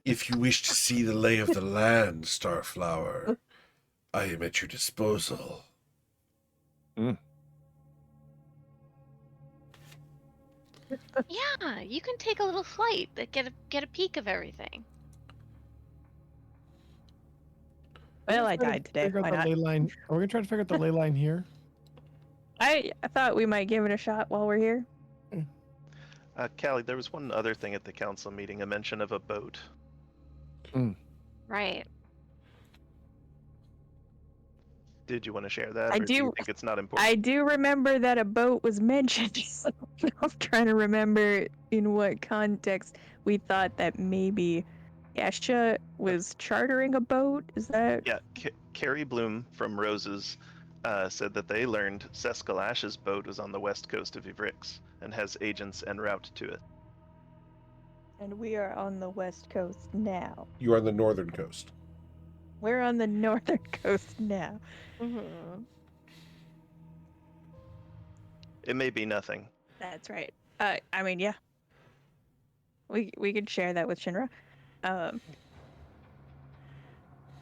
If you wish to see the lay of the land, Starflower, I am at your disposal. Yeah, you can take a little flight that get a peek of everything. Well, I died today. Figure Why out the not? ley line. Are we gonna try to figure out the ley line here? I thought we might give it a shot while we're here. Callie, there was one other thing at the council meeting, a mention of a boat. Right. Did you want to share that, I or do you do- think it's not important? I do remember that a boat was mentioned. I'm trying to remember in what context we thought that maybe Esha was chartering a boat. Is that? Yeah, Carrie Bloom from Roses said that they learned Seskalash's boat was on the west coast of Ivrix and has agents en route to it. And we are on the west coast now. You are on the northern coast. We're on the northern coast now. Mm-hmm. It may be nothing. That's right. I mean, yeah. We could share that with Shinra.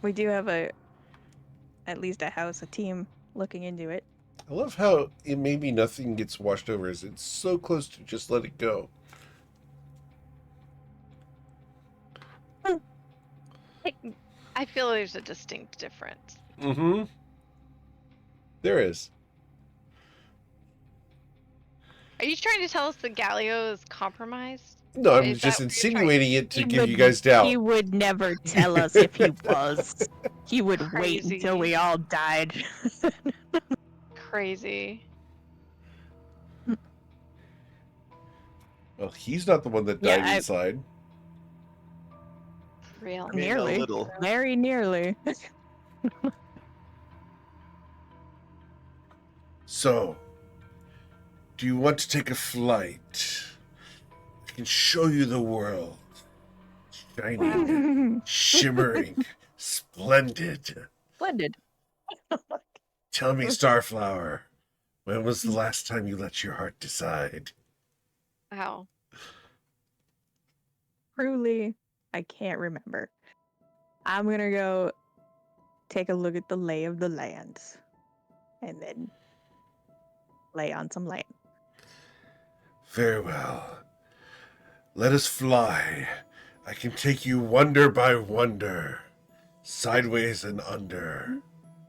We do have at least a team looking into it. I love how maybe nothing gets washed over as it's so close to just let it go. I feel there's a distinct difference. Mm-hmm. There is. Are you trying to tell us the Galio is compromised? No, I'm Is that just what you're trying- insinuating it to He give you would- guys doubt. He would never tell us if he was. He would wait until Crazy. we all died. Crazy. Well, he's not the one that Yeah, died inside. Real. I mean, Nearly. a little. Very nearly. So, do you want to take a flight? I can show you the world. Shining, shimmering, splendid. Splendid. Tell me, Starflower, when was the last time you let your heart decide? Wow. Truly, I can't remember. I'm gonna go take a look at the lay of the land. And then lay on some land. Very well. Let us fly. I can take you wonder by wonder, sideways and under.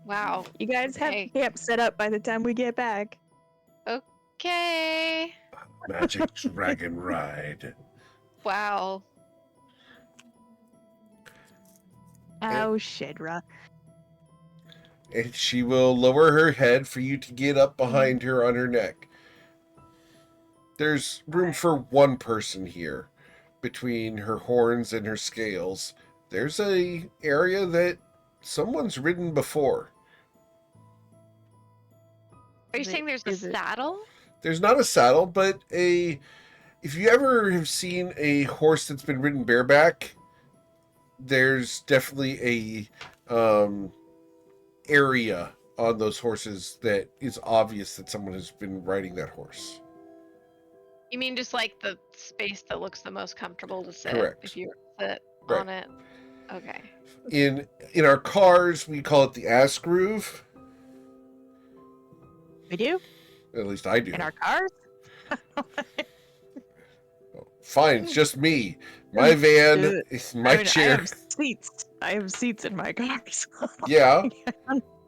Wow. You guys have Okay. camp set up by the time we get back. Okay. Magic dragon ride. Wow. Oh, Shedra. And she will lower her head for you to get up behind her on her neck. There's room for one person here. Between her horns and her scales, there's a area that someone's ridden before. Are you Is it- saying there's a is it- saddle? There's not a saddle, but if you ever have seen a horse that's been ridden bareback, there's definitely a area on those horses that is obvious that someone has been riding that horse. You mean just like the space that looks the most comfortable to sit Correct. if you sit Right. on it? Okay. In our cars, we call it the ass groove. We do? At least I do. In our cars? Fine, it's just me. My van, Dude, my I chair. have seats. I have seats in my cars. Yeah,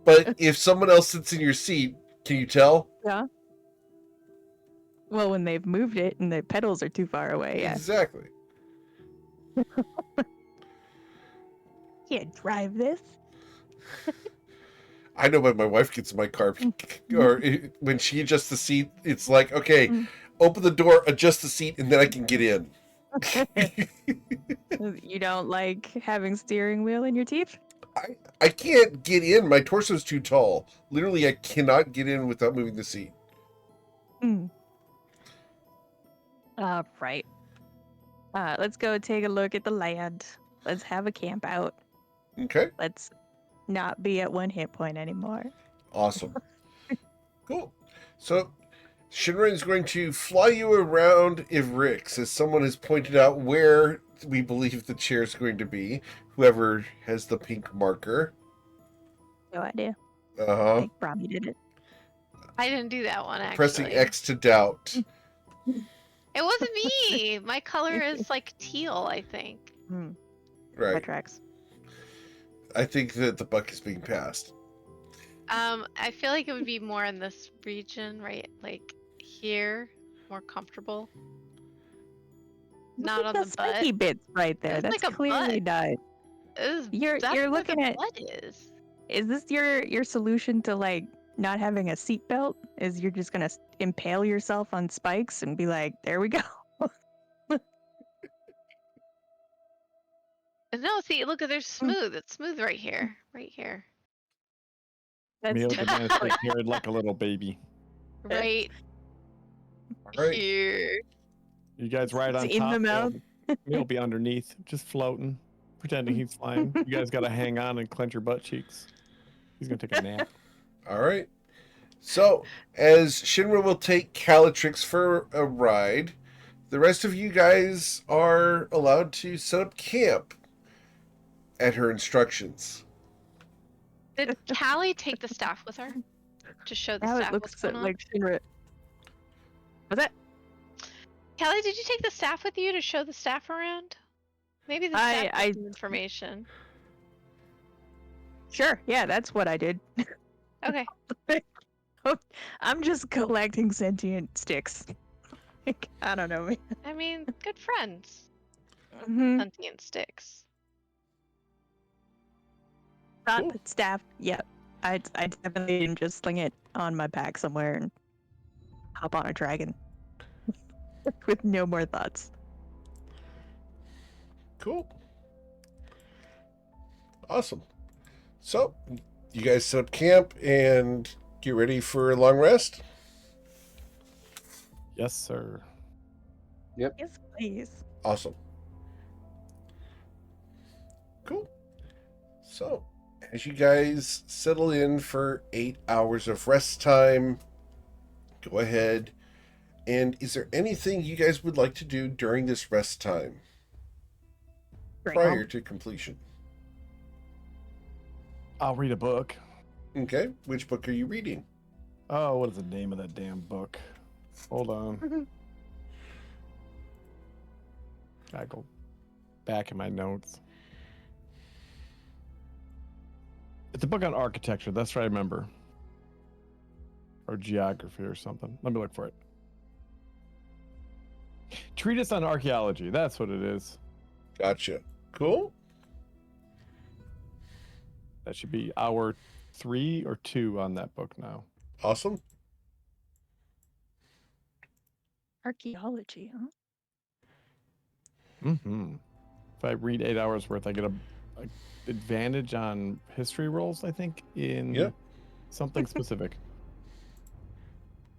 but if someone else sits in your seat, can you tell? Well, when they've moved it and the pedals are too far away, yeah. Exactly. Can't drive this. I know when my wife gets in my car, or when she adjusts the seat, it's like, okay, Mm. open the door, adjust the seat, and then I can get in. You don't like having steering wheel in your teeth? I can't get in. My torso's too tall. Literally, I cannot get in without moving the seat. Right. Let's go take a look at the land. Let's have a camp out. Okay, Let's not be at one hit point anymore. awesome. Cool. So, Shinra is going to fly you around Ivrix, as someone has pointed out where we believe the chair is going to be. Whoever has the pink marker. No idea. Uh-huh. I think Brahmi did it. I didn't do that one actually. Pressing X to doubt. It wasn't me. My color is like teal, I think. That Right. tracks. I think that the buck is being passed. I feel like it would be more in this region, right? Like here, more comfortable. Not on the the spiky butt. bits right there. It's That's like a clearly butt. not. That's You're where looking the at. butt is. Is this your solution to like not having a seatbelt? Is you're just gonna impale yourself on spikes and be like, there we go. No, see, look, there's smooth. It's smooth right here. Right here. That's Meal just- Banana stay carried like a little baby. Right All right. here. You guys ride on It's in top. the mouth. He'll be underneath, just floating, pretending he's flying. You guys got to hang on and clench your butt cheeks. He's gonna take a nap. All right. So, as Shinra will take Calatrix for a ride, the rest of you guys are allowed to set up camp at her instructions. Did Callie take the staff with her? to show the Now staff it what's looks going on? like Shinra. What's that? Kelly, did you take the staff with you to show the staff around? Maybe the staff I has some information. Sure, yeah, that's what I did. Okay. I'm just collecting sentient sticks. Like, I don't know. I mean, good friends. Mhm. Sentient sticks. Not Cool. the staff. Yep. I definitely didn't just sling it on my back somewhere and hop on a dragon with no more thoughts. Cool. Awesome. So, you guys set up camp and get ready for a long rest? Yes, sir. Yes, please. Awesome. Cool. So, as you guys settle in for 8 hours of rest time, go ahead. And is there anything you guys would like to do during this rest time Great. prior to completion? I'll read a book. Okay. Which book are you reading? Oh, what is the name of that damn book? Hold on. I go back in my notes. It's a book on architecture. That's what I remember. Or geography or something. Let me look for it. Treatise on archaeology. That's what it is. Gotcha. Cool. That should be hour 3 or 2 on that book now. Awesome. Archaeology, huh? Mm-hmm. If I read 8 hours worth, I get a advantage on history rolls, I think, in Yep. something specific.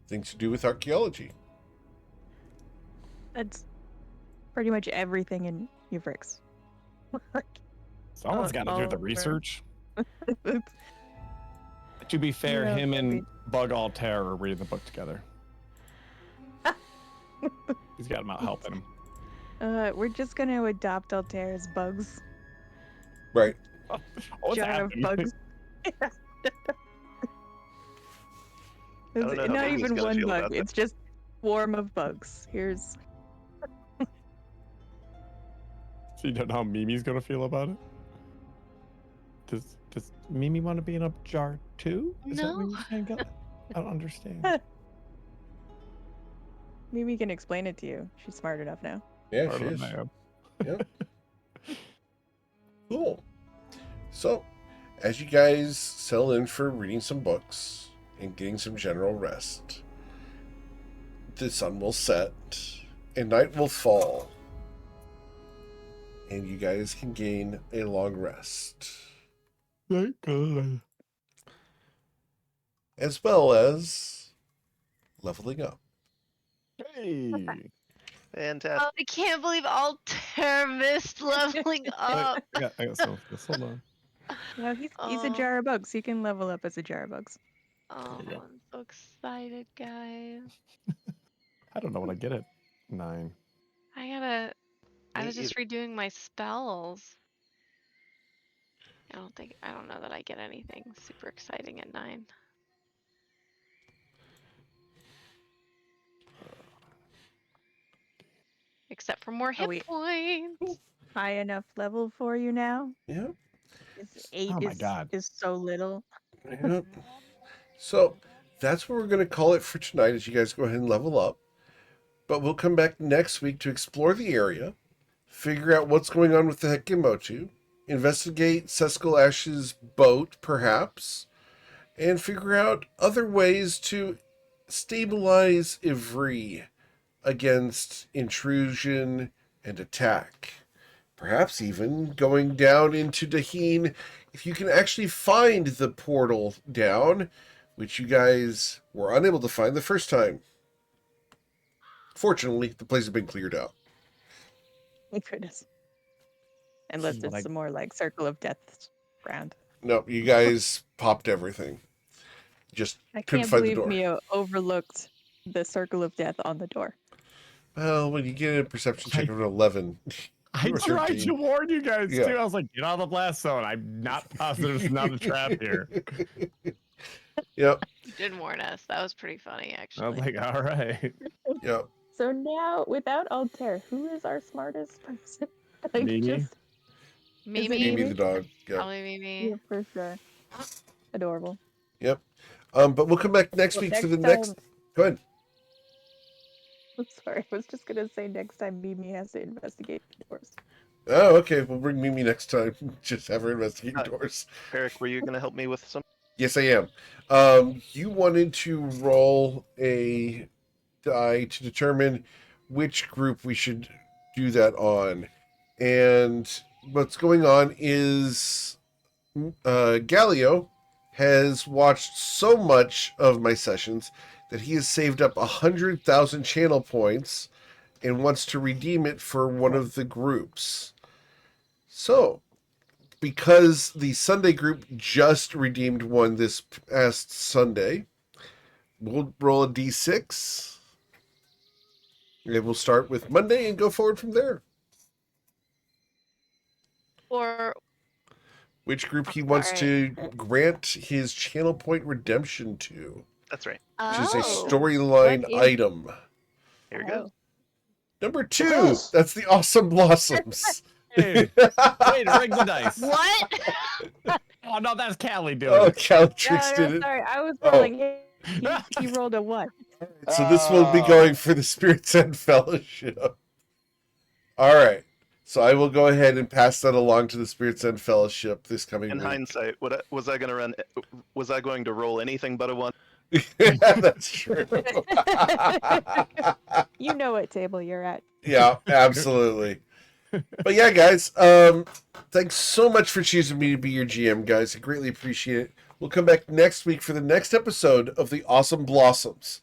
Things to do with archaeology. That's pretty much everything in Uvrix. Someone's got to do all the over. research. To be fair, Yeah, him I and mean- Bug Altair are reading the book together. He's got him out helping him. We're just gonna adopt Altair's bugs. Right. What's Jar of happening? bugs. don't know how Not Mimi's even gonna one feel bug. about that. It's just swarm of bugs. Here's So you don't know how Mimi's gonna feel about it? Does Mimi want to be in a jar too? Is that what No. you're saying, Gil? I don't understand. Mimi can explain it to you. She's smart enough now. Yeah, Part she of is. the map. Yeah. Cool. So, as you guys settle in for reading some books and getting some general rest, the sun will set and night will fall, and you guys can gain a long rest, Thank God. as well as leveling up. Hey. Fantastic. Oh, I can't believe Altair missed leveling up. I got some of this. Hold on. Well, he's a Oh. jar of bugs. He can level up as a jar of bugs. Oh, you go. I'm so excited, guys. I don't know what I get at 9. I Me was just redoing my spells. I don't know that I get anything super exciting at 9. Except for more hit we- points. High enough level for you now? Yeah. Is 8 Oh my God. is so little. Yep. So that's what we're going to call it for tonight as you guys go ahead and level up. But we'll come back next week to explore the area, figure out what's going on with the Hekimotu, investigate Seskel Ash's boat, perhaps, and figure out other ways to stabilize Ivry against intrusion and attack. Perhaps even going down into Daheen if you can actually find the portal down, which you guys were unable to find the first time. Fortunately, the place has been cleared out. Thank goodness. Unless What it's I- some more like Circle of Death round. No, you guys popped everything. Just I couldn't can't find the believe door. Mio overlooked the Circle of Death on the door. Well, when you get a perception check of an 11, I you were tried 13. to warn you guys Yeah. too. I was like, get out of the blast zone. I'm not positive there's not a trap here. Yep. You did warn us. That was pretty funny, I was actually. like, all right. Yep. So now, without Altair, who is our smartest person? Like, Mimi? just Mimi, Mimi the dog. Yep. probably Mimi. yeah, for sure. Adorable. Yep. But we'll come back next Well, week for the next next. Go ahead. I'm sorry, I was just gonna say next time Mimi has to investigate the doors. Oh, okay. We'll bring Mimi next time. Just have her investigate doors. Eric, were you going to help me with some? Yes, I am. You wanted to roll a die to determine which group we should do that on. And what's going on is Galileo has watched so much of my sessions that he has saved up 100,000 channel points and wants to redeem it for one of the groups. So, because the Sunday group just redeemed one this past Sunday, we'll roll a d6. And we'll start with Monday and go forward from there. Or Which group he wants Alright. to grant his channel point redemption to, That's right. which is a oh, storyline What is- item. Here we go. Number 2, Yes. that's the Awesome Blossoms. Hey, way to rig the dice. what? Oh, no, that's Callie doing Oh, it. Caltrix No, did it. sorry, I was Oh. rolling. He rolled a 1. So this will be going for the Spirits End Fellowship. All right. So I will go ahead and pass that along to the Spirits End Fellowship this coming In week. hindsight, was I going to run? Was I going to roll anything but a 1? That's true. You know what table you're at. Yeah, absolutely. But yeah, guys, thanks so much for choosing me to be your GM, guys. I greatly appreciate it. We'll come back next week for the next episode of the Awesome Blossoms.